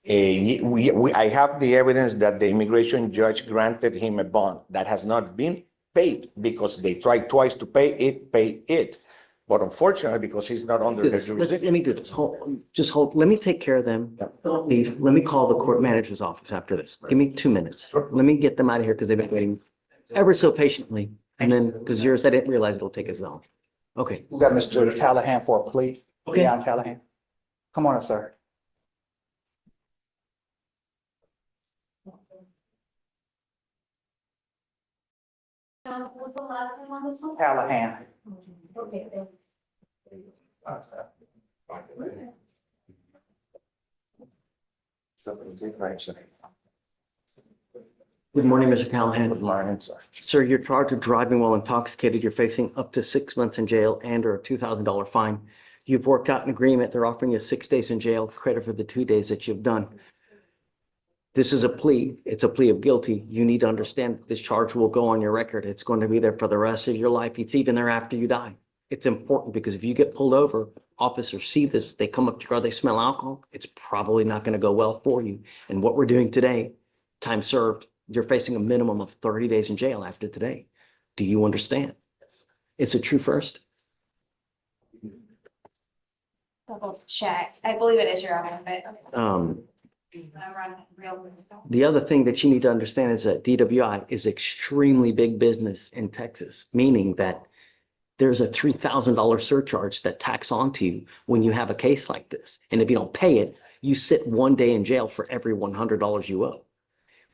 Speaker 8: I have the evidence that the immigration judge granted him a bond that has not been paid, because they tried twice to pay it. But unfortunately, because he's not under the jurisdiction.
Speaker 9: Let me do this. Hold. Let me take care of them. Don't leave. Let me call the court manager's office after this. Give me 2 minutes. Let me get them out of here, because they've been waiting ever so patiently. And then, because yours, I didn't realize it'll take as long. Okay.
Speaker 8: We got Mr. Callahan for a plea.
Speaker 9: Okay.
Speaker 8: Leon Callahan. Come on, sir.
Speaker 12: What's the last name on this one?
Speaker 8: Callahan.
Speaker 12: Okay.
Speaker 9: Good morning, Mr. Callahan.
Speaker 8: Good morning, sir.
Speaker 9: Sir, you're charged with driving while intoxicated. You're facing up to 6 months in jail and or a $2,000 fine. You've worked out an agreement. They're offering you 6 days in jail, credit for the 2 days that you've done. This is a plea. It's a plea of guilty. You need to understand this charge will go on your record. It's going to be there for the rest of your life. It's even there after you die. It's important, because if you get pulled over, officers see this, they come up to your car, they smell alcohol, it's probably not going to go well for you. And what we're doing today, time served, you're facing a minimum of 30 days in jail after today. Do you understand? It's a true first.
Speaker 13: Double check. I believe it is your honor, but.
Speaker 9: The other thing that you need to understand is that DWI is extremely big business in Texas, meaning that there's a $3,000 surcharge that tacks onto you when you have a case like this. And if you don't pay it, you sit 1 day in jail for every $100 you owe.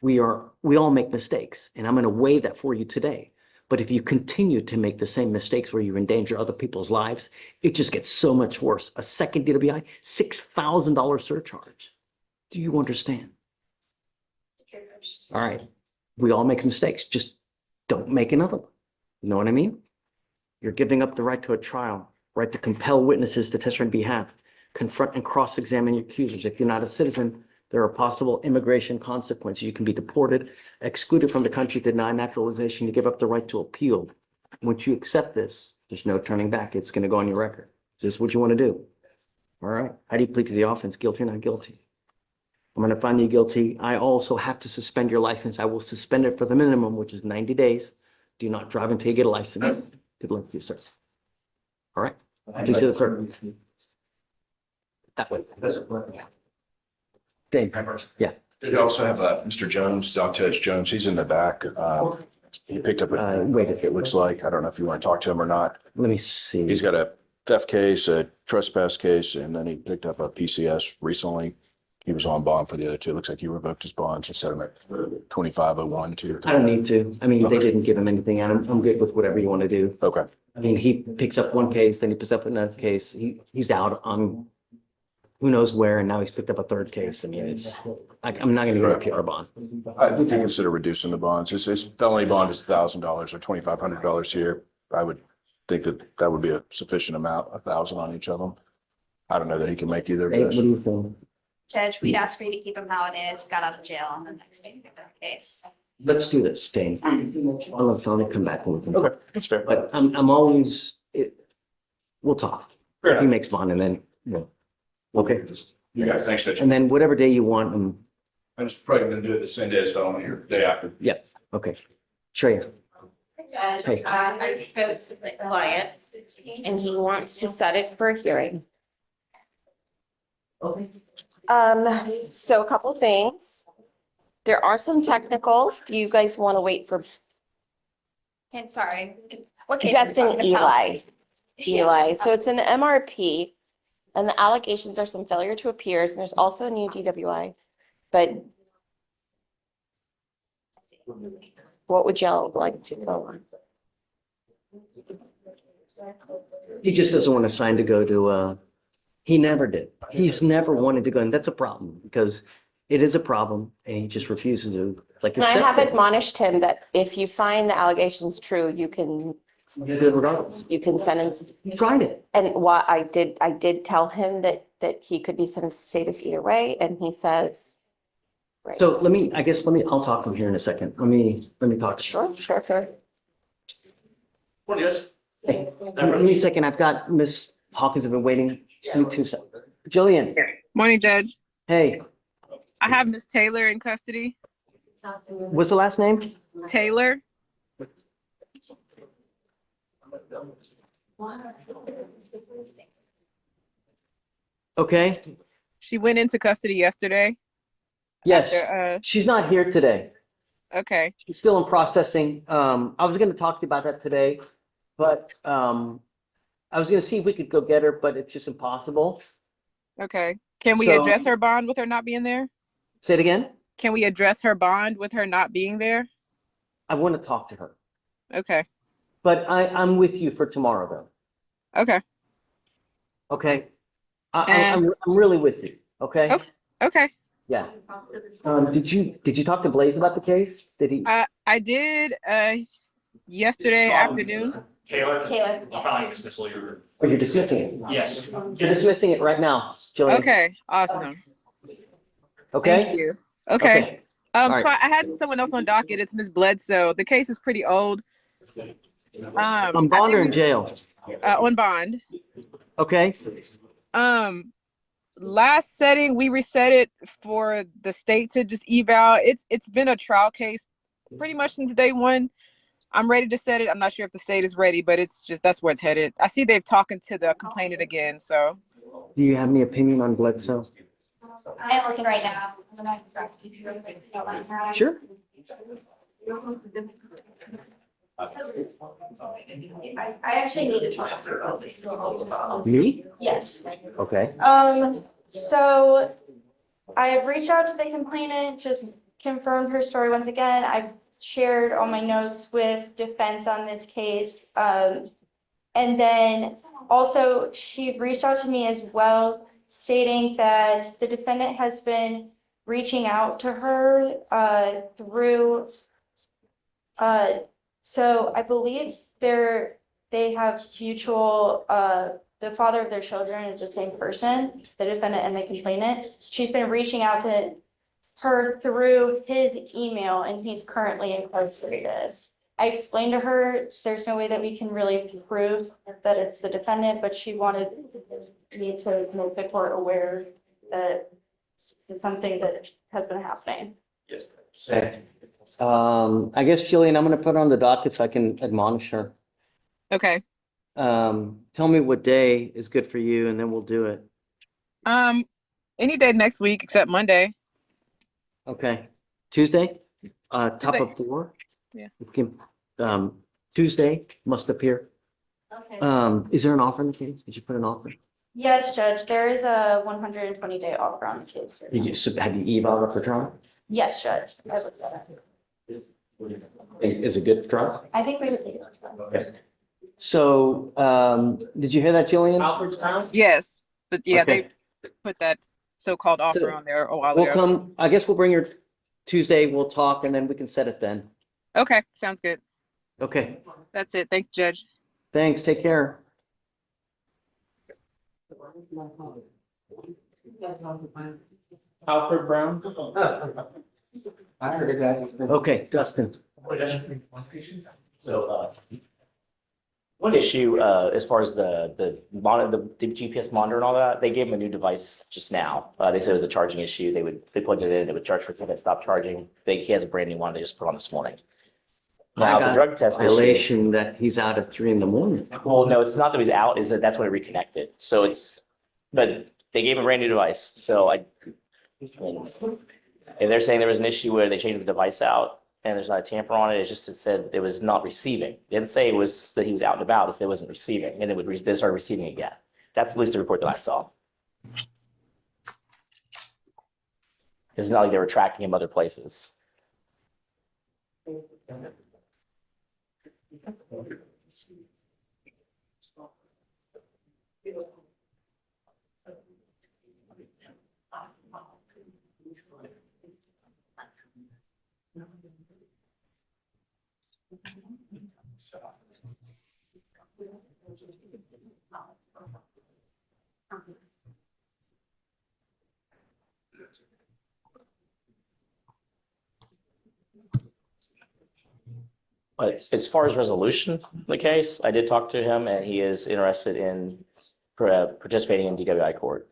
Speaker 9: We all make mistakes, and I'm going to waive that for you today. But if you continue to make the same mistakes where you endanger other people's lives, it just gets so much worse. A second DWI, $6,000 surcharge. Do you understand? All right. We all make mistakes. Just don't make another one. You know what I mean? You're giving up the right to a trial, right to compel witnesses to testify on behalf, confront and cross-examine your accusers. If you're not a citizen, there are possible immigration consequences. You can be deported, excluded from the country, denied naturalization. You give up the right to appeal. Once you accept this, there's no turning back. It's going to go on your record. Is this what you want to do? All right. How do you plead to the offense? Guilty or not guilty? I'm going to find you guilty. I also have to suspend your license. I will suspend it for the minimum, which is 90 days. Do not drive until you get a license. Good luck to you, sir. All right. Please see the clerk. That way. Dave. Yeah.
Speaker 20: You also have Mr. Jones, Dantes Jones. He's in the back. He picked up
Speaker 9: wait,
Speaker 20: it looks like. I don't know if you want to talk to him or not.
Speaker 9: Let me see.
Speaker 20: He's got a theft case, a trespass case, and then he picked up a PCS recently. He was on bond for the other two. Looks like he revoked his bond, so set him at 2501 too.
Speaker 9: I don't need to. I mean, they didn't give him anything, and I'm good with whatever you want to do.
Speaker 20: Okay.
Speaker 9: I mean, he picks up one case, then he picks up another case. He's out on who knows where, and now he's picked up a third case. I mean, it's like, I'm not going to give him a PR bond.
Speaker 20: I would consider reducing the bonds. His felony bond is $1,000 or $2,500 here. I would think that would be a sufficient amount, 1,000 on each of them. I don't know that he can make either of
Speaker 9: Hey,
Speaker 20: those.
Speaker 9: what do you think?
Speaker 13: Judge, we'd ask for you to keep him how it is, got out of jail on the next day, pick up the case.
Speaker 9: Let's do this, Dane. I'll let Tony come back and we can.
Speaker 20: Okay, that's fair.
Speaker 9: But I'm always, we'll talk.
Speaker 20: Fair
Speaker 9: He
Speaker 20: enough.
Speaker 9: makes bond and then, okay.
Speaker 20: You guys, thanks, Judge.
Speaker 9: And then whatever day you want,
Speaker 20: I'm just probably gonna do it the same day as felony or day after.
Speaker 9: yeah, okay. Treya. Hey.
Speaker 6: I spoke with the client and he wants to set it for a hearing. So a couple things. There are some technicals. Do you guys want to wait for
Speaker 13: I'm sorry. What case are we
Speaker 6: Justin
Speaker 13: talking about?
Speaker 6: Eli? So it's an MRP. And the allegations are some failure to appears, and there's also a new DWI. But what would y'all like to go on?
Speaker 9: He just doesn't want to sign to go to, he never did. He's never wanted to go, and that's a problem because it is a problem and he just refuses to like
Speaker 6: And I have
Speaker 9: accept it.
Speaker 6: admonished him that if you find the allegations true, you can
Speaker 9: You did regardless.
Speaker 6: you can sentence.
Speaker 9: He tried it.
Speaker 6: And what I did tell him that he could be sentenced to state of either way, and he says. Right.
Speaker 9: So I'll talk to him here in a second. Let me talk.
Speaker 6: Sure.
Speaker 20: Morning, guys.
Speaker 9: Hey, give me a second. I've got Miss Hawkins have been waiting. Give me 2 seconds. Jillian.
Speaker 5: Morning, Judge.
Speaker 9: Hey,
Speaker 5: I have Miss Taylor in custody.
Speaker 9: what's the last name?
Speaker 5: Taylor.
Speaker 9: Okay.
Speaker 5: She went into custody yesterday.
Speaker 9: Yes,
Speaker 5: After,
Speaker 9: she's not here today.
Speaker 5: Okay.
Speaker 9: She's still in processing. I was gonna talk to you about that today, but I was gonna see if we could go get her, but it's just impossible.
Speaker 5: Okay. Can we
Speaker 9: So-
Speaker 5: address her bond with her not being there?
Speaker 9: Say it again.
Speaker 5: Can we address her bond with her not being there?
Speaker 9: I want to talk to her,
Speaker 5: Okay.
Speaker 9: but I'm with you for tomorrow though.
Speaker 5: Okay.
Speaker 9: Okay.
Speaker 5: And-
Speaker 9: I'm really with you. Okay.
Speaker 5: Okay.
Speaker 9: Yeah. Did you talk to Blaze about the case? Did he?
Speaker 5: I did yesterday afternoon.
Speaker 10: Taylor?
Speaker 6: Taylor.
Speaker 10: I'm filing dismissal. You're.
Speaker 9: Oh, you're dismissing it?
Speaker 10: Yes.
Speaker 9: You're dismissing it right now, Jillian.
Speaker 5: Okay. Awesome.
Speaker 9: Okay.
Speaker 5: Thank you. Okay.
Speaker 9: All right.
Speaker 5: So I had someone else on docket. It's Ms. Bledsoe. The case is pretty old.
Speaker 9: On bond or in jail?
Speaker 5: On bond.
Speaker 9: Okay.
Speaker 5: Last setting, we reset it for the state to just eval. It's been a trial case pretty much since day one. I'm ready to set it. I'm not sure if the state is ready, but it's just, that's where it's headed. I see they've talking to the complainant again, so.
Speaker 9: Do you have any opinion on Bledsoe?
Speaker 13: I am looking right now.
Speaker 9: Sure.
Speaker 13: I actually need to talk to her about this as well.
Speaker 9: Me?
Speaker 13: Yes.
Speaker 9: Okay.
Speaker 13: So I have reached out to the complainant, just confirmed her story once again. I've shared all my notes with defense on this case. And then also she reached out to me as well, stating that the defendant has been reaching out to her through so I believe they have mutual, the father of their children is the same person, the defendant and the complainant. She's been reaching out to her through his email, and he's currently incarcerated. I explained to her, there's no way that we can really prove that it's the defendant, but she wanted me to make the court aware that it's something that has been happening.
Speaker 9: Okay. I guess Jillian, I'm gonna put her on the docket so I can admonish her.
Speaker 5: Okay.
Speaker 9: Tell me what day is good for you and then we'll do it.
Speaker 5: Any day next week except Monday.
Speaker 9: Okay. Tuesday? Top of 4?
Speaker 5: Yeah.
Speaker 9: We can, Tuesday must appear.
Speaker 13: Okay.
Speaker 9: Is there an offer in the case? Did you put an offer?
Speaker 13: Yes, Judge, there is a 120-day offer on the case.
Speaker 9: Have you eval up the trial?
Speaker 13: Yes, Judge. I looked at it.
Speaker 9: Is it good trial?
Speaker 13: I think we would leave it.
Speaker 9: Okay. So, did you hear that, Jillian?
Speaker 10: Alfred's town?
Speaker 5: Yes, but yeah,
Speaker 9: Okay.
Speaker 5: they put that so-called offer
Speaker 9: So,
Speaker 5: on there a while
Speaker 9: We'll
Speaker 5: ago.
Speaker 9: come, I guess we'll bring her Tuesday, we'll talk and then we can set it then.
Speaker 5: Okay, sounds good.
Speaker 9: Okay,
Speaker 5: That's it. Thank you, Judge.
Speaker 9: thanks, take care.
Speaker 10: Alfred Brown? I heard that.
Speaker 9: Okay, Dustin.
Speaker 18: So, one issue, as far as the GPS monitor and all that, they gave them a new device just now. They said it was a charging issue. They plugged it in, it would charge for 10 minutes, stop charging. He has a brand new one they just put on this morning. Now, the drug test issue.
Speaker 9: Violation that he's out at 3 a.m.
Speaker 18: Well, no, it's not that he's out, is that that's when it reconnected. So but they gave him a brand new device. So and they're saying there was an issue where they changed the device out and there's not a tamper on it. It's just, it said it was not receiving. They didn't say it was that he was out and about, it said it wasn't receiving, and they started receiving again. That's at least the report that I saw. It's not like they were tracking him other places. But as far as resolution of the case, I did talk to him and he is interested in participating in DWI court.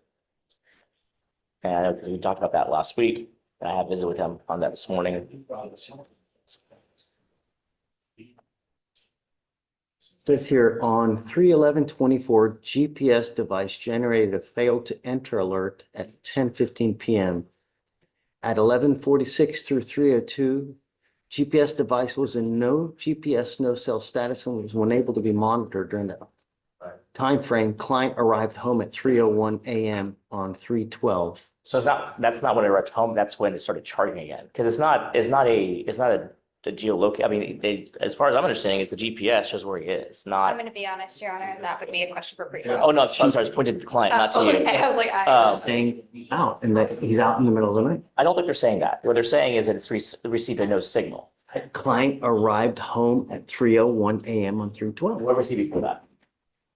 Speaker 18: And I know because we talked about that last week, and I have visited with him on that this morning.
Speaker 9: Says here on 3/11/24, GPS device generated a failed to enter alert at 10:15 p.m. At 11:46 through 3:02, GPS device was in no GPS no cell status and was unable to be monitored during the time frame. Client arrived home at 3:01 a.m. on 3/12.
Speaker 18: So that's not when it arrived home. That's when it started charging again. Because it's not a geolocate. I mean, as far as I'm understanding, it's the GPS shows where he is,
Speaker 13: I'm
Speaker 18: not.
Speaker 13: gonna be honest, Your Honor, that would be a question for pre.
Speaker 18: Oh, no, I'm sorry, I was pointing to the client, not to you.
Speaker 13: Okay, I was like,
Speaker 9: Saying out and that he's out in the middle of the night.
Speaker 18: I don't think they're saying that. What they're saying is that it's received a no signal.
Speaker 9: Client arrived home at 3:01 a.m. on 3/12.
Speaker 18: Where was he before that?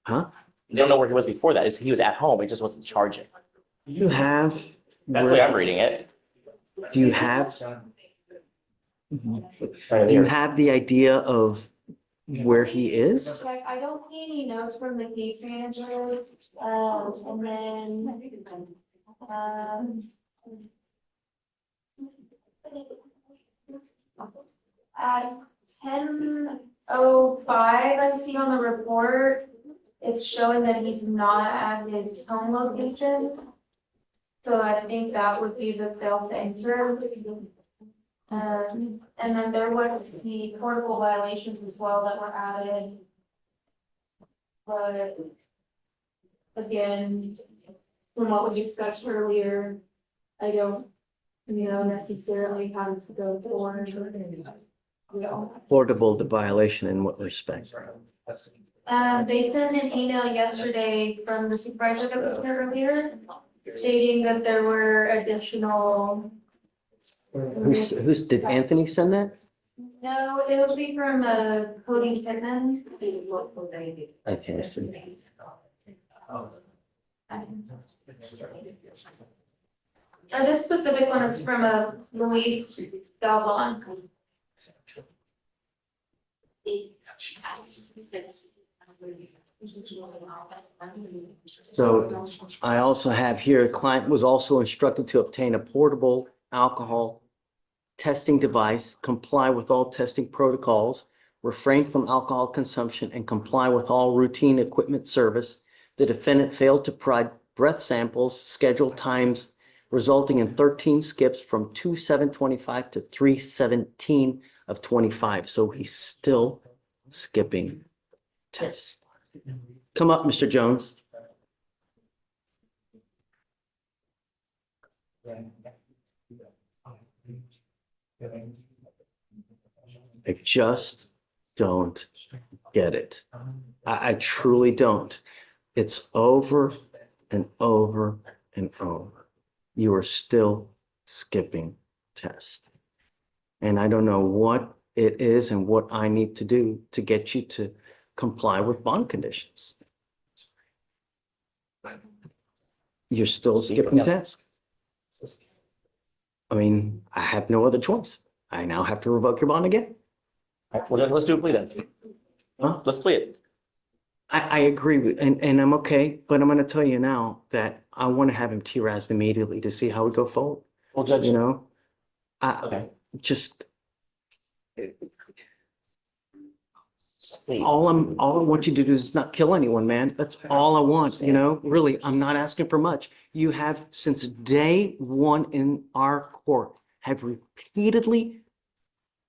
Speaker 9: Huh?
Speaker 18: They don't know where he was before that. He was at home, he just wasn't charging.
Speaker 9: You have.
Speaker 18: That's the way I'm reading it.
Speaker 9: Do you have? Do you have the idea of where he is?
Speaker 13: Like, I don't see any notes from the case manager, and then, at 10:05, I see on the report, it's showing that he's not at his home location. So I think that would be the fail to enter. And then there was the portable violations as well that were added. But again, from what we discussed earlier, I don't, necessarily have to go forward.
Speaker 9: Portable to violation in what respect?
Speaker 13: They sent an email yesterday from the supervisor that was here earlier, stating that there were additional.
Speaker 9: Did Anthony send that?
Speaker 13: No, it would be from Cody Pittman.
Speaker 9: Okay, I see.
Speaker 13: Or this specific one is from Luis Galvan.
Speaker 9: So I also have here, client was also instructed to obtain a portable alcohol testing device, comply with all testing protocols, refrain from alcohol consumption, and comply with all routine equipment service. The defendant failed to provide breath samples, scheduled times, resulting in 13 skips from 2/7/25 to 3/17/25. So he's still skipping tests. Come up, Mr. Jones. I just don't get it. I truly don't. It's over and over and over. You are still skipping test. And I don't know what it is and what I need to do to get you to comply with bond conditions. You're still skipping test. I mean, I have no other choice. I now have to revoke your bond again.
Speaker 18: All right, well, let's do a plea then.
Speaker 9: Huh?
Speaker 18: Let's plea it.
Speaker 9: I agree with, and I'm okay, but I'm gonna tell you now that I want to have him T-Razed immediately to see how we go forward.
Speaker 18: Well, Judge.
Speaker 9: You know?
Speaker 18: Okay.
Speaker 9: Just. All I want you to do is not kill anyone, man. That's all I want, really, I'm not asking for much. You have, since day one in our court, have repeatedly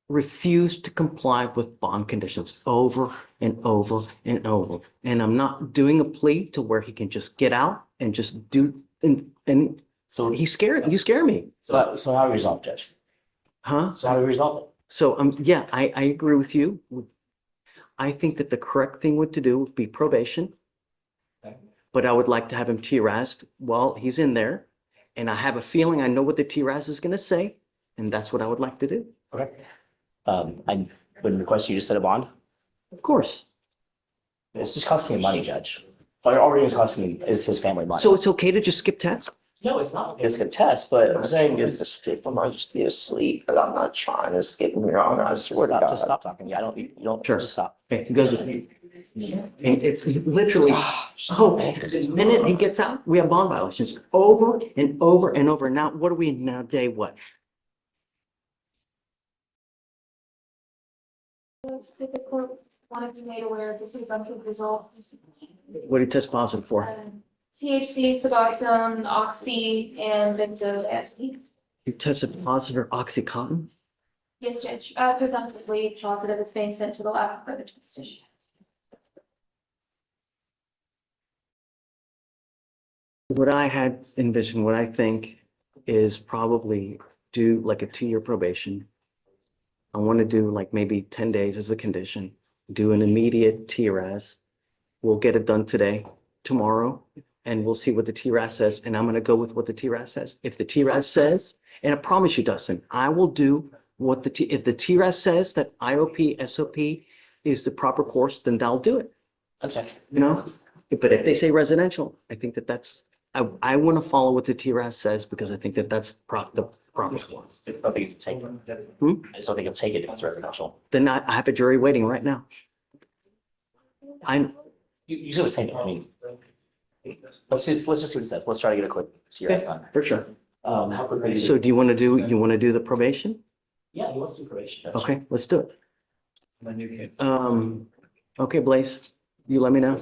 Speaker 9: refused to comply with bond conditions over and over and over. And I'm not doing a plea to where he can just get out and just do and
Speaker 18: So,
Speaker 9: You scare me.
Speaker 18: so how do we resolve, Judge?
Speaker 9: Huh?
Speaker 18: So how do we resolve it?
Speaker 9: So, yeah, I agree with you. I think that the correct thing would to do would be probation.
Speaker 18: Okay.
Speaker 9: But I would like to have him TRAS'd while he's in there. And I have a feeling I know what the TRAS is gonna say, and that's what I would like to do.
Speaker 18: Okay. I would request you to set a bond.
Speaker 9: Of course.
Speaker 18: It's just costing him money, Judge. Already it's costing his family money.
Speaker 9: So it's okay to just skip tests?
Speaker 18: No, it's not. It's a test, but I'm saying
Speaker 8: It's a
Speaker 18: is.
Speaker 8: skip, I might just be asleep, but I'm not trying to skip me wrong, I swear to
Speaker 18: Stop, just
Speaker 8: God.
Speaker 18: stop talking. Yeah, you don't,
Speaker 9: Sure.
Speaker 18: just stop.
Speaker 9: Okay, he goes, and it's literally, the minute he gets out, we have bond violations over and over and over. Now, what are we now, day what?
Speaker 13: If the court wanted to be made aware of the presumptive results,
Speaker 9: What did he test positive for?
Speaker 13: THC, Suboxone, Oxy, and benzodiazepines.
Speaker 9: He tested positive for OxyContin?
Speaker 13: Yes, Judge, presumptively positive, it's being sent to the lab for the test issue.
Speaker 9: What I had envisioned, what I think is probably do like a 2-year probation. I want to do like maybe 10 days as a condition, do an immediate TRAS. We'll get it done today, tomorrow, and we'll see what the TRAS says. And I'm going to go with what the TRAS says. If the TRAS says, and I promise you, Dustin, I will do what if the TRAS says that IOP, SOP is the proper course, then I'll do it.
Speaker 18: Okay.
Speaker 9: You know, but if they say residential, I think that I want to follow what the TRAS says because I think that that's the proper one.
Speaker 18: I don't think you can take it. I just don't think you'll take it if it's residential.
Speaker 9: Then I have a jury waiting right now.
Speaker 18: You said the same, I mean. Let's just see what it says. Let's try to get a quick TRS done.
Speaker 9: For sure.
Speaker 18: How quickly?
Speaker 9: So do you want to do the probation?
Speaker 18: Yeah, he wants to do probation. Judge.
Speaker 9: Okay, let's do it. Okay, Blaze, you let me know.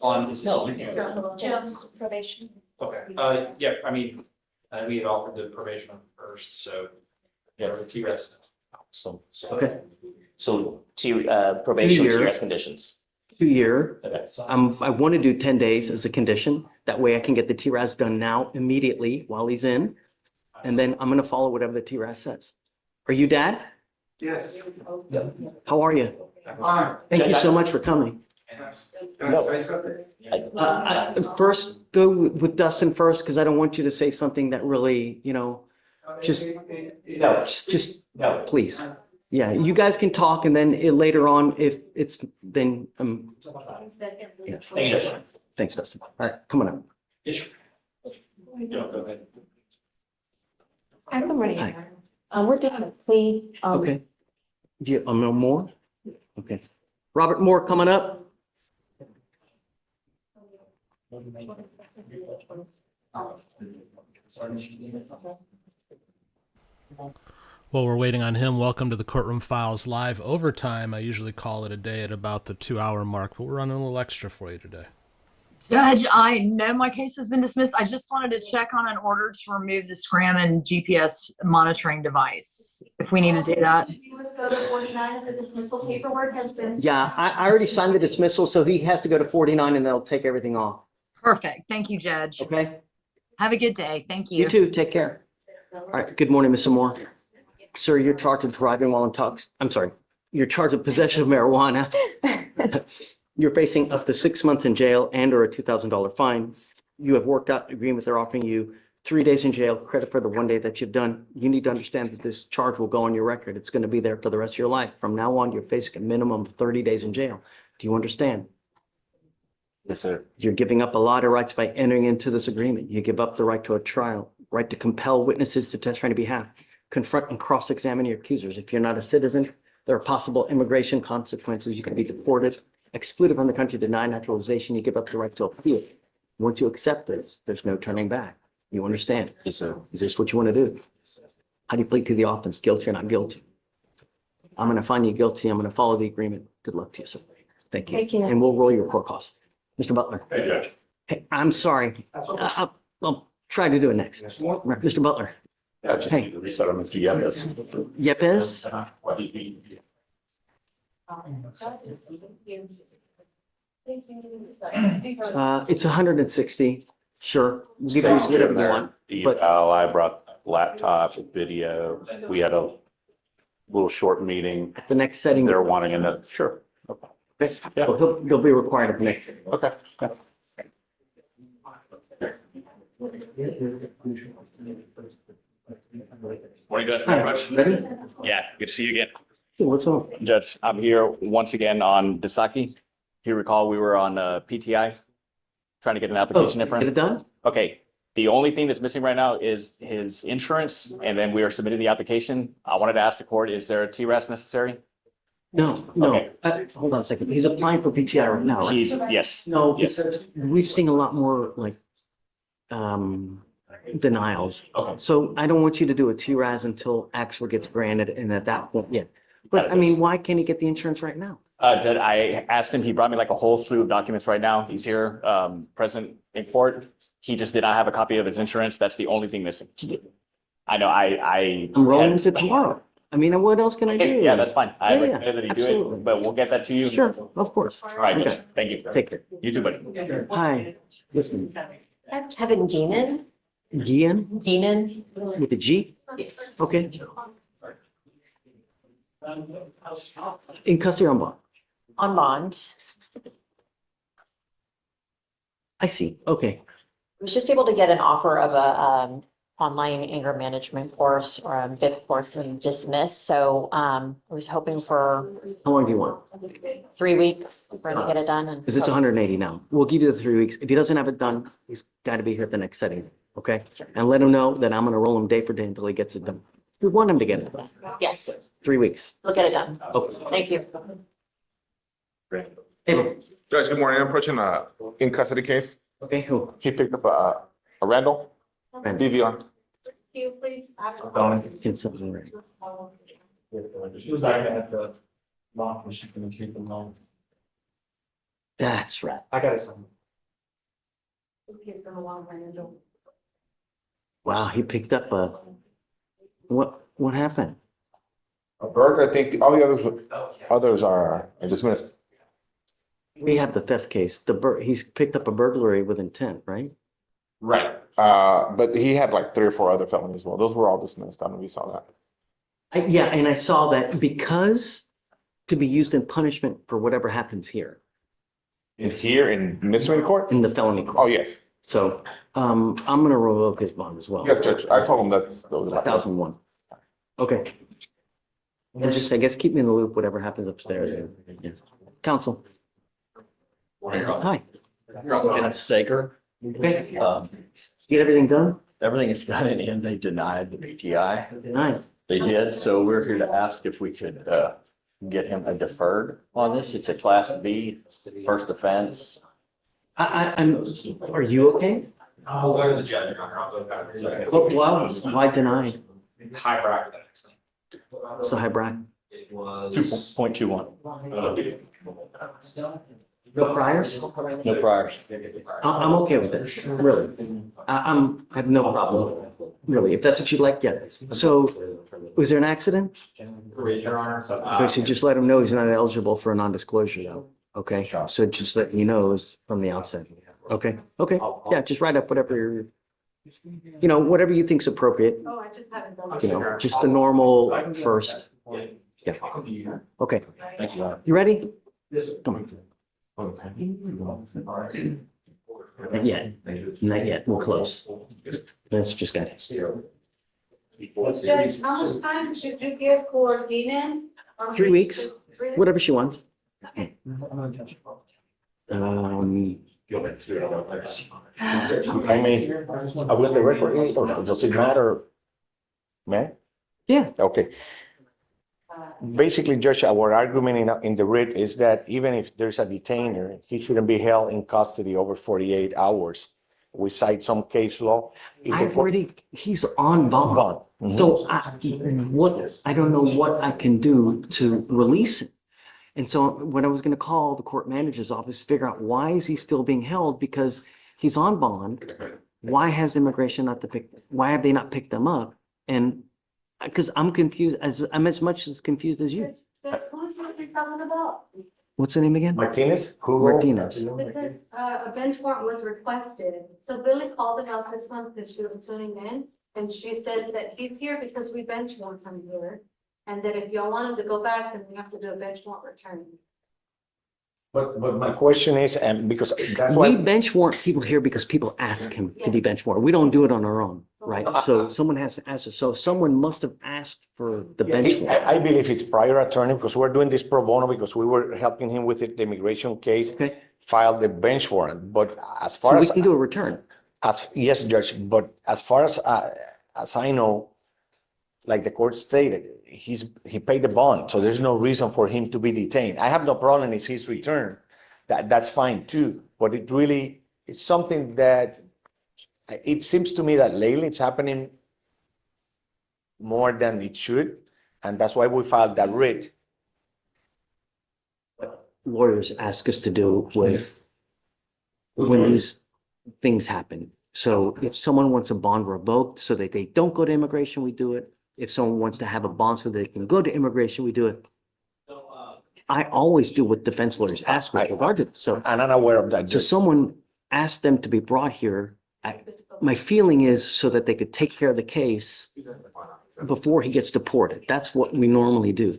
Speaker 10: On.
Speaker 13: Jones, probation.
Speaker 10: Okay, yeah, I mean, we had offered the probation first, so. Yeah, it's TRS.
Speaker 18: So.
Speaker 9: Okay.
Speaker 18: So probation,
Speaker 9: 2-year.
Speaker 18: TRS conditions.
Speaker 9: 2-year.
Speaker 18: Okay.
Speaker 9: I want to do 10 days as a condition. That way I can get the TRAS done now immediately while he's in. And then I'm going to follow whatever the TRAS says. Are you Dad?
Speaker 11: Yes.
Speaker 9: How are you?
Speaker 11: Fine.
Speaker 9: Thank you so much for coming.
Speaker 11: Can I say something?
Speaker 9: First, go with Dustin first, because I don't want you to say something that really, just
Speaker 18: No.
Speaker 9: please. Yeah, you guys can talk and then later on, if it's, then, yeah.
Speaker 18: Thank you, Judge.
Speaker 9: Thanks, Dustin. All right, come on up.
Speaker 10: Yes. Go ahead.
Speaker 6: I'm ready.
Speaker 9: Hi.
Speaker 6: We're doing a plea.
Speaker 9: Okay. Do you, no more? Okay. Robert Moore coming up.
Speaker 1: While we're waiting on him, welcome to the Courtroom Files Live Overtime. I usually call it a day at about the 2-hour mark, but we're running a little extra for you today.
Speaker 7: Judge, I know my case has been dismissed. I just wanted to check on an order to remove the Scrammon GPS monitoring device, if we need to do that.
Speaker 13: Let's go to 49 if the dismissal paperwork has been.
Speaker 9: Yeah, I already signed the dismissal, so he has to go to 49 and they'll take everything off.
Speaker 7: Perfect. Thank you, Judge.
Speaker 9: Okay?
Speaker 7: Have a good day. Thank you.
Speaker 9: You too. Take care. All right. Good morning, Mr. Moore. Sir, you're charged with driving while intoxicated. I'm sorry. You're charged with possession of marijuana. You're facing up to 6 months in jail and or a $2,000 fine. You have worked out an agreement. They're offering you 3 days in jail, credit for the 1 day that you've done. You need to understand that this charge will go on your record. It's going to be there for the rest of your life. From now on, you're facing a minimum of 30 days in jail. Do you understand?
Speaker 18: Yes, sir.
Speaker 9: You're giving up a lot of rights by entering into this agreement. You give up the right to a trial, right to compel witnesses to testify on your behalf, confront and cross-examine your accusers. If you're not a citizen, there are possible immigration consequences. You can be deported, excluded from the country, denied naturalization. You give up the right to appeal. Once you accept this, there's no turning back. You understand?
Speaker 18: Yes, sir.
Speaker 9: Is this what you want to do? How do you plead to the offense? Guilty or not guilty? I'm going to find you guilty. I'm going to follow the agreement. Good luck to you, sir. Thank you.
Speaker 6: Thank you.
Speaker 9: And we'll roll your court costs. Mr. Butler.
Speaker 20: Hey, Judge.
Speaker 9: Hey, I'm sorry. I'll try to do it next. Mr. Butler.
Speaker 20: I just need to reset on Mr. Yepes.
Speaker 9: Yepes? It's 160. Sure, we'll give you whatever you want, but
Speaker 17: I brought laptop, video. We had a little short meeting.
Speaker 9: at the next setting.
Speaker 17: They're wanting another, sure.
Speaker 9: Okay, so he'll be required at the next.
Speaker 17: Okay.
Speaker 10: Morning, Judge.
Speaker 9: Hi, ready?
Speaker 10: Yeah, good to see you again.
Speaker 9: Hey, what's up?
Speaker 10: Judge, I'm here once again on Dasaki. If you recall, we were on PTI, trying to get an application in front.
Speaker 9: Get it done?
Speaker 10: Okay, the only thing that's missing right now is his insurance, and then we are submitting the application. I wanted to ask the court, is there a TRAS necessary?
Speaker 9: No,
Speaker 10: Okay.
Speaker 9: hold on a second. He's applying for PTI right now, right?
Speaker 10: Yes.
Speaker 9: No,
Speaker 10: Yes.
Speaker 9: because we've seen a lot more like, denials.
Speaker 10: Okay.
Speaker 9: So I don't want you to do a TRAS until actually gets granted, and at that point, yeah. But I mean, why can't he get the insurance right now?
Speaker 10: That I asked him, he brought me like a whole slew of documents right now. He's here, present in court. He just did not have a copy of his insurance. That's the only thing missing. I know,
Speaker 9: I'm rolling into tomorrow. I mean, what else can I do?
Speaker 10: Yeah, that's fine. I
Speaker 9: Yeah,
Speaker 10: recommend that he do
Speaker 9: absolutely.
Speaker 10: it, but we'll get that to you.
Speaker 9: Sure, of course.
Speaker 10: All right,
Speaker 9: Okay.
Speaker 10: Judge. Thank you.
Speaker 9: Take care.
Speaker 10: You too, buddy.
Speaker 9: Hi, listen,
Speaker 6: I have Kevin Geenan.
Speaker 9: Gian
Speaker 6: Geenan.
Speaker 9: with a G?
Speaker 6: Yes.
Speaker 9: Okay. In custody or on bond?
Speaker 6: On bond.
Speaker 9: I see, okay.
Speaker 6: I was just able to get an offer of a online anger management course or a BIP course and dismiss. So I was hoping for
Speaker 9: How long do you want?
Speaker 6: 3 weeks for him to get it done. And
Speaker 9: Because it's 180 now. We'll give you the 3 weeks. If he doesn't have it done, he's got to be here at the next setting, okay? And let him know that I'm gonna roll him day for day until he gets it done. We want him to get it done.
Speaker 6: Yes,
Speaker 9: 3 weeks.
Speaker 6: we'll get it done.
Speaker 9: Okay.
Speaker 6: Thank you.
Speaker 9: Abel,
Speaker 20: Judge, good morning. I'm approaching in custody case.
Speaker 9: okay, who?
Speaker 20: He picked up a Randall DVR.
Speaker 12: You please.
Speaker 9: Can something right. That's right.
Speaker 10: I got it. Son.
Speaker 9: Wow, he picked up a, what happened?
Speaker 20: A burger, I think, all the others are dismissed.
Speaker 9: We have the theft case. He's picked up a burglary with intent, right?
Speaker 20: Right. But he had like 3 or 4 other felonies as well. Those were all dismissed. I don't know if you saw that.
Speaker 9: Yeah, and I saw that because to be used in punishment for whatever happens here
Speaker 20: In here in misdemeanor court?
Speaker 9: in the felony court.
Speaker 20: Oh, yes.
Speaker 9: So, I'm gonna revoke his bond as well.
Speaker 20: Yes, Judge. I told him that those are.
Speaker 9: 1001. Okay. And just, I guess, keep me in the loop, whatever happens upstairs. Yeah. Counsel. Hi.
Speaker 19: Kenneth Sager.
Speaker 9: Okay. Get everything done?
Speaker 19: Everything is done in the end. They denied the PTI.
Speaker 9: Nice.
Speaker 19: They did. So we're here to ask if we could get him a deferred on this. It's a class B, first offense.
Speaker 9: Are you okay?
Speaker 10: I'll go to the judge, Your Honor. I'll go back.
Speaker 9: Why deny?
Speaker 10: High bracket accident.
Speaker 9: It's a high bracket.
Speaker 10: It was.
Speaker 19: 2.21.
Speaker 9: No priors?
Speaker 19: No priors.
Speaker 9: I'm okay with it, really. I have no problem, really. If that's what you'd like, yeah. So, was there an accident?
Speaker 10: Your Honor.
Speaker 9: Okay, so just let him know he's not eligible for a non-disclosure though. Okay, so just letting you know is from the outset. Okay, okay, yeah, just write up whatever, whatever you think's appropriate,
Speaker 12: Oh, I just haven't done.
Speaker 9: just the normal first. Yeah, okay.
Speaker 19: Thank you.
Speaker 9: You ready? Come on. Not yet, not yet, we're close. Let's just get it.
Speaker 12: Judge, how much time should you give for Geenan?
Speaker 9: 3 weeks, whatever she wants.
Speaker 8: I mean, will the record, or does it matter? Man?
Speaker 9: Yeah.
Speaker 8: Okay. Basically, Judge, our argument in the writ is that even if there's a detainer, he shouldn't be held in custody over 48 hours. We cite some case law.
Speaker 9: He's on bond. So I don't know what I can do to release him. And so when I was going to call the court manager's office, figure out why is he still being held? Because he's on bond. Why has immigration why have they not picked them up? And because I'm confused, I'm as much as confused as you.
Speaker 12: Judge, what is it you're talking about?
Speaker 9: What's the name again?
Speaker 8: Martinez? Who?
Speaker 9: Martinez.
Speaker 12: Because a bench warrant was requested. So Billy called him out this month because she was tuning in. And she says that he's here because we bench warrant him here. And that if y'all want him to go back, then we have to do a bench warrant return.
Speaker 8: But my question is, and because that's
Speaker 9: We
Speaker 8: why,
Speaker 9: bench warrant people here because people ask him to be bench warrant. We don't do it on our own, right? So someone has to ask us. So someone must have asked for the bench warrant.
Speaker 8: I believe his prior attorney, because we're doing this pro bono, because we were helping him with the immigration case,
Speaker 9: Okay.
Speaker 8: filed the bench warrant. But as
Speaker 9: So
Speaker 8: far
Speaker 9: we
Speaker 8: as,
Speaker 9: can do a return.
Speaker 8: yes, Judge, but as far as I know, like the court stated, he paid the bond, so there's no reason for him to be detained. I have no problem, it's his return. That's fine too, but it really, it's something that, it seems to me that lately it's happening more than it should, and that's why we filed that writ.
Speaker 9: Lawyers ask us to do with when these things happen. So if someone wants a bond revoked so that they don't go to immigration, we do it. If someone wants to have a bond so they can go to immigration, we do it. I always do what defense lawyers ask with regard to this. So
Speaker 8: I'm unaware of that.
Speaker 9: so someone asked them to be brought here. My feeling is so that they could take care of the case before he gets deported. That's what we normally do.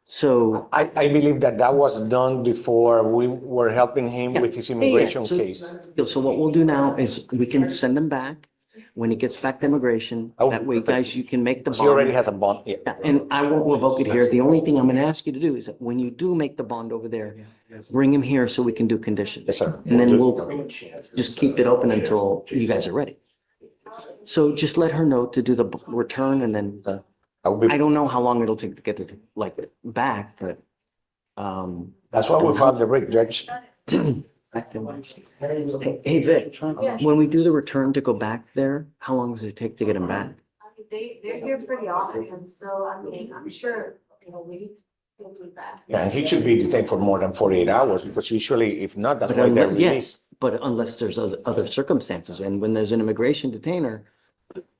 Speaker 9: So
Speaker 8: I believe that was done before we were helping him with his immigration
Speaker 9: So-
Speaker 8: case.
Speaker 9: So what we'll do now is we can send him back when he gets back to immigration.
Speaker 8: Oh,
Speaker 9: That way, guys, you can make the
Speaker 8: Because he already
Speaker 9: bond.
Speaker 8: has a bond, yeah.
Speaker 9: Yeah, and I won't revoke it here. The only thing I'm gonna ask you to do is that when you do make the bond over there, bring him here so we can do conditions.
Speaker 8: Yes, sir.
Speaker 9: And then we'll just keep it open until you guys are ready. So just let her know to do the return and then, I don't know how long it'll take to get it like back, but,
Speaker 8: That's why we filed the writ, Judge.
Speaker 9: Hey, Vic, when we do the return to go back there, how long does it take to get him back?
Speaker 12: They're here pretty often, so I mean, I'm sure in a week they'll be back.
Speaker 8: Yeah, and he should be detained for more than 48 hours, because usually, if not, that's
Speaker 9: But
Speaker 8: why they're
Speaker 9: unless- yes,
Speaker 8: released.
Speaker 9: but unless there's other circumstances, and when there's an immigration detainer,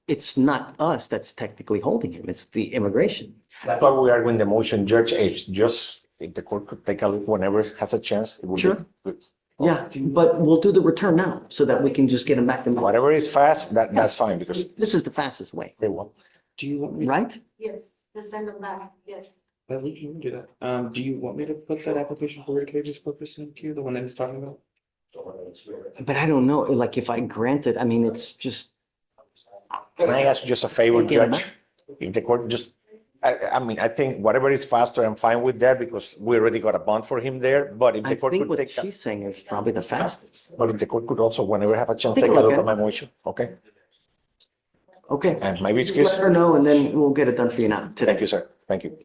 Speaker 9: it's not us that's technically holding him, it's the immigration.
Speaker 8: That's why we are in the motion, Judge. It's just, if the court could take a look whenever it has a chance, it would be
Speaker 9: Sure.
Speaker 8: good.
Speaker 9: Yeah, but we'll do the return now, so that we can just get him back.
Speaker 8: Whatever is fast, that's fine, because
Speaker 9: This is the fastest way,
Speaker 8: they will.
Speaker 4: Do you want me?
Speaker 9: right?
Speaker 12: Yes, to send them back, yes.
Speaker 4: Well, we can do that. Do you want me to put that application for writ of habeas corpus in queue, the one that he's talking about?
Speaker 9: But I don't know, like, if I grant it, I mean, it's just.
Speaker 8: Can I ask just a favor,
Speaker 9: Get him
Speaker 8: Judge? If the court just, I mean, I think whatever is faster, I'm fine with that, because we already got a bond for him there, but if
Speaker 9: I
Speaker 8: the court
Speaker 9: think
Speaker 8: could
Speaker 9: what
Speaker 8: take,
Speaker 9: she's saying is probably the fastest.
Speaker 8: but if the court could also, whenever have a chance,
Speaker 9: Take a
Speaker 8: take a
Speaker 9: look
Speaker 8: look
Speaker 9: at
Speaker 8: at my motion, okay?
Speaker 9: Okay,
Speaker 8: And maybe it's
Speaker 9: just
Speaker 8: just,
Speaker 9: let her know, and then we'll get it done for you now, today.
Speaker 8: thank you, sir. Thank you.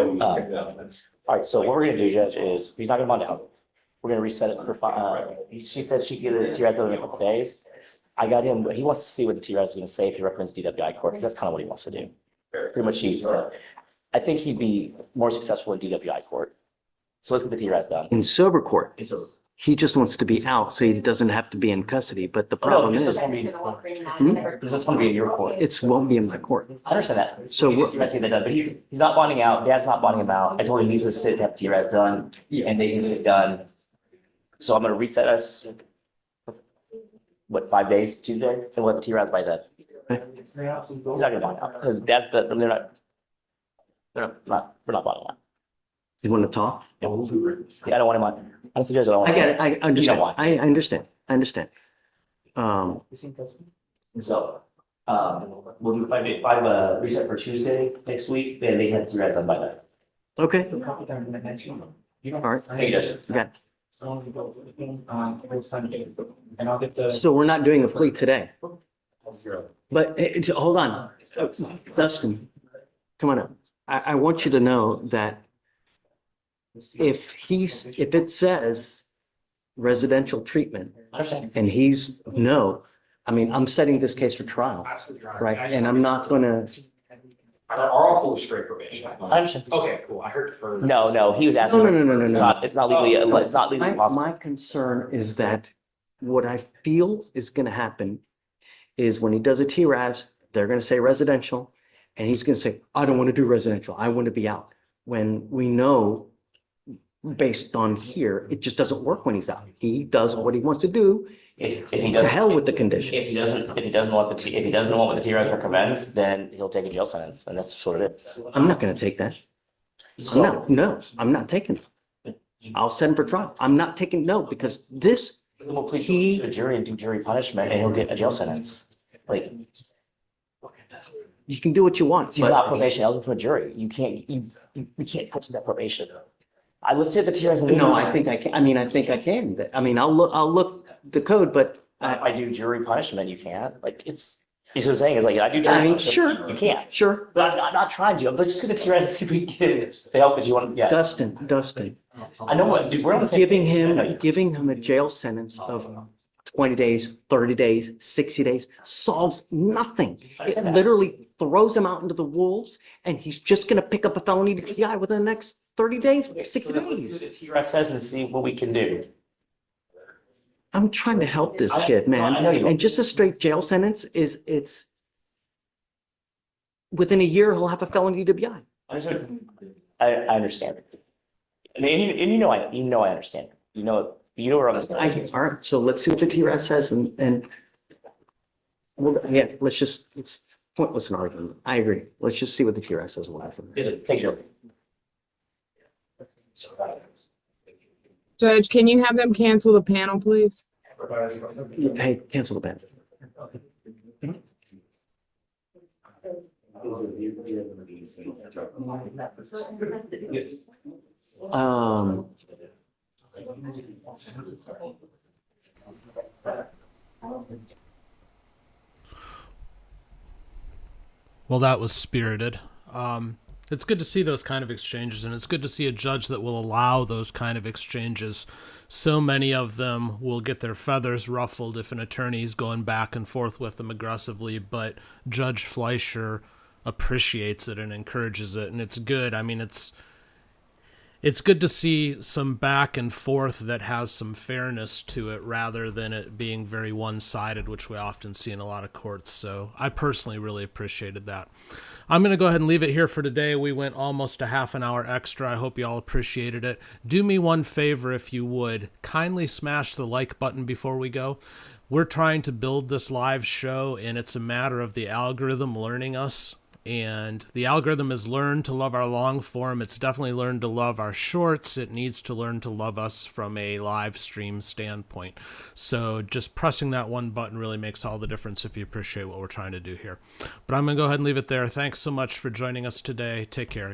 Speaker 18: All right, so what we're gonna do, Judge, is he's not gonna bond out. We're gonna reset it for, she said she'd get it to TRS in a couple days. I got him, he wants to see what the TRS is gonna say if he recommends DWI court, because that's kind of what he wants to do. Pretty much I think he'd be more successful in DWI court. So let's get the TRS done.
Speaker 9: In sober court, he just wants to be out, so he doesn't have to be in custody, but the problem
Speaker 18: this
Speaker 9: is,
Speaker 18: is gonna be, this is gonna be in your court.
Speaker 9: it won't be in my court.
Speaker 18: I understand that.
Speaker 9: So
Speaker 18: We'll get TRS get that done, but he's not bonding out, Dad's not bonding him out. I told him he needs to sit, have TRS done, and they can get it done. So I'm gonna reset us. What, 5 days, Tuesday, and we'll have TRS by then. He's not gonna bond out, because we're not bonding out.
Speaker 9: You want to talk?
Speaker 18: Yeah, I don't want him on. I suggest I don't want.
Speaker 9: I get it, I understand,
Speaker 18: want.
Speaker 9: I understand, I understand.
Speaker 18: So, we'll do five reset for Tuesday next week, then they have TRS done by then.
Speaker 9: Okay. All right.
Speaker 18: Thank you, Judge.
Speaker 9: Okay.
Speaker 4: And I'll get the.
Speaker 9: So we're not doing a plea today, but hold on, Dustin, come on up. I want you to know that if it says residential treatment
Speaker 18: Understand.
Speaker 9: and he's no, I mean, I'm setting this case for trial, right? And I'm not gonna,
Speaker 15: Are all full straight probation?
Speaker 18: I understand.
Speaker 15: Okay, cool. I heard for.
Speaker 18: No, he was asking.
Speaker 9: No.
Speaker 18: It's not legally, it's not legally possible.
Speaker 9: My concern is that what I feel is gonna happen is when he does a TRAS, they're gonna say residential, and he's gonna say, I don't wanna do residential, I wanna be out. When we know, based on here, it just doesn't work when he's out. He does what he wants to do.
Speaker 18: If he
Speaker 9: The
Speaker 18: doesn't.
Speaker 9: hell with the conditions.
Speaker 18: If he doesn't want what the TRS recommends, then he'll take a jail sentence, and that's just what it is.
Speaker 9: I'm not gonna take that. I'm not taking it. I'll send for trial. I'm not taking, no, because this,
Speaker 18: He'll plead to a jury and do jury punishment, and he'll get a jail sentence. Like,
Speaker 9: you can do what you want,
Speaker 18: he's not probation eligible for a jury. You can't force him that probation. Let's say the TRS.
Speaker 9: No, I think I can. I mean, I think I can. I mean, I'll look the code, but
Speaker 18: I do jury punishment, you can't. Like, it's, you see what I'm saying? It's like, I do jury
Speaker 9: I mean,
Speaker 18: punishment,
Speaker 9: sure.
Speaker 18: you can't.
Speaker 9: Sure.
Speaker 18: But I'm not trying to. Let's just get the TRS and see if we can get the help that you want. Yeah.
Speaker 9: Dustin.
Speaker 18: I know what, dude, we're on the same.
Speaker 9: Giving
Speaker 18: page. I know you.
Speaker 9: him a jail sentence of 20 days, 30 days, 60 days solves nothing. It literally throws him out into the wolves, and he's just gonna pick up a felony DPI within the next 30 days, 60
Speaker 18: Let's see
Speaker 9: days.
Speaker 18: what the TRS says and see what we can do.
Speaker 9: I'm trying to help this kid,
Speaker 18: I know
Speaker 9: man.
Speaker 18: you are.
Speaker 9: And just a straight jail sentence it's within a year, he'll have a felony DPI.
Speaker 18: I understand. I mean, and you know I understand. You know where I'm.
Speaker 9: All right, so let's see what the TRAS says and well, yeah, it's pointless in argument. I agree. Let's just see what the TRAS says. We'll have from there.
Speaker 18: Thank you.
Speaker 5: Judge, can you have them cancel the panel, please?
Speaker 9: Hey, cancel the ban.
Speaker 1: Well, that was spirited. It's good to see those kind of exchanges, and it's good to see a judge that will allow those kind of exchanges. So many of them will get their feathers ruffled if an attorney's going back and forth with them aggressively, but Judge Fleischer appreciates it and encourages it, and it's good. I mean, it's good to see some back and forth that has some fairness to it rather than it being very one-sided, which we often see in a lot of courts. So I personally really appreciated that. I'm going to go ahead and leave it here for today. We went almost a half an hour extra. I hope you all appreciated it. Do me one favor, if you would. Kindly smash the like button before we go. We're trying to build this live show, and it's a matter of the algorithm learning us. And the algorithm has learned to love our long form. It's definitely learned to love our shorts. It needs to learn to love us from a live stream standpoint. So just pressing that one button really makes all the difference if you appreciate what we're trying to do here. But I'm going to go ahead and leave it there. Thanks so much for joining us today. Take care.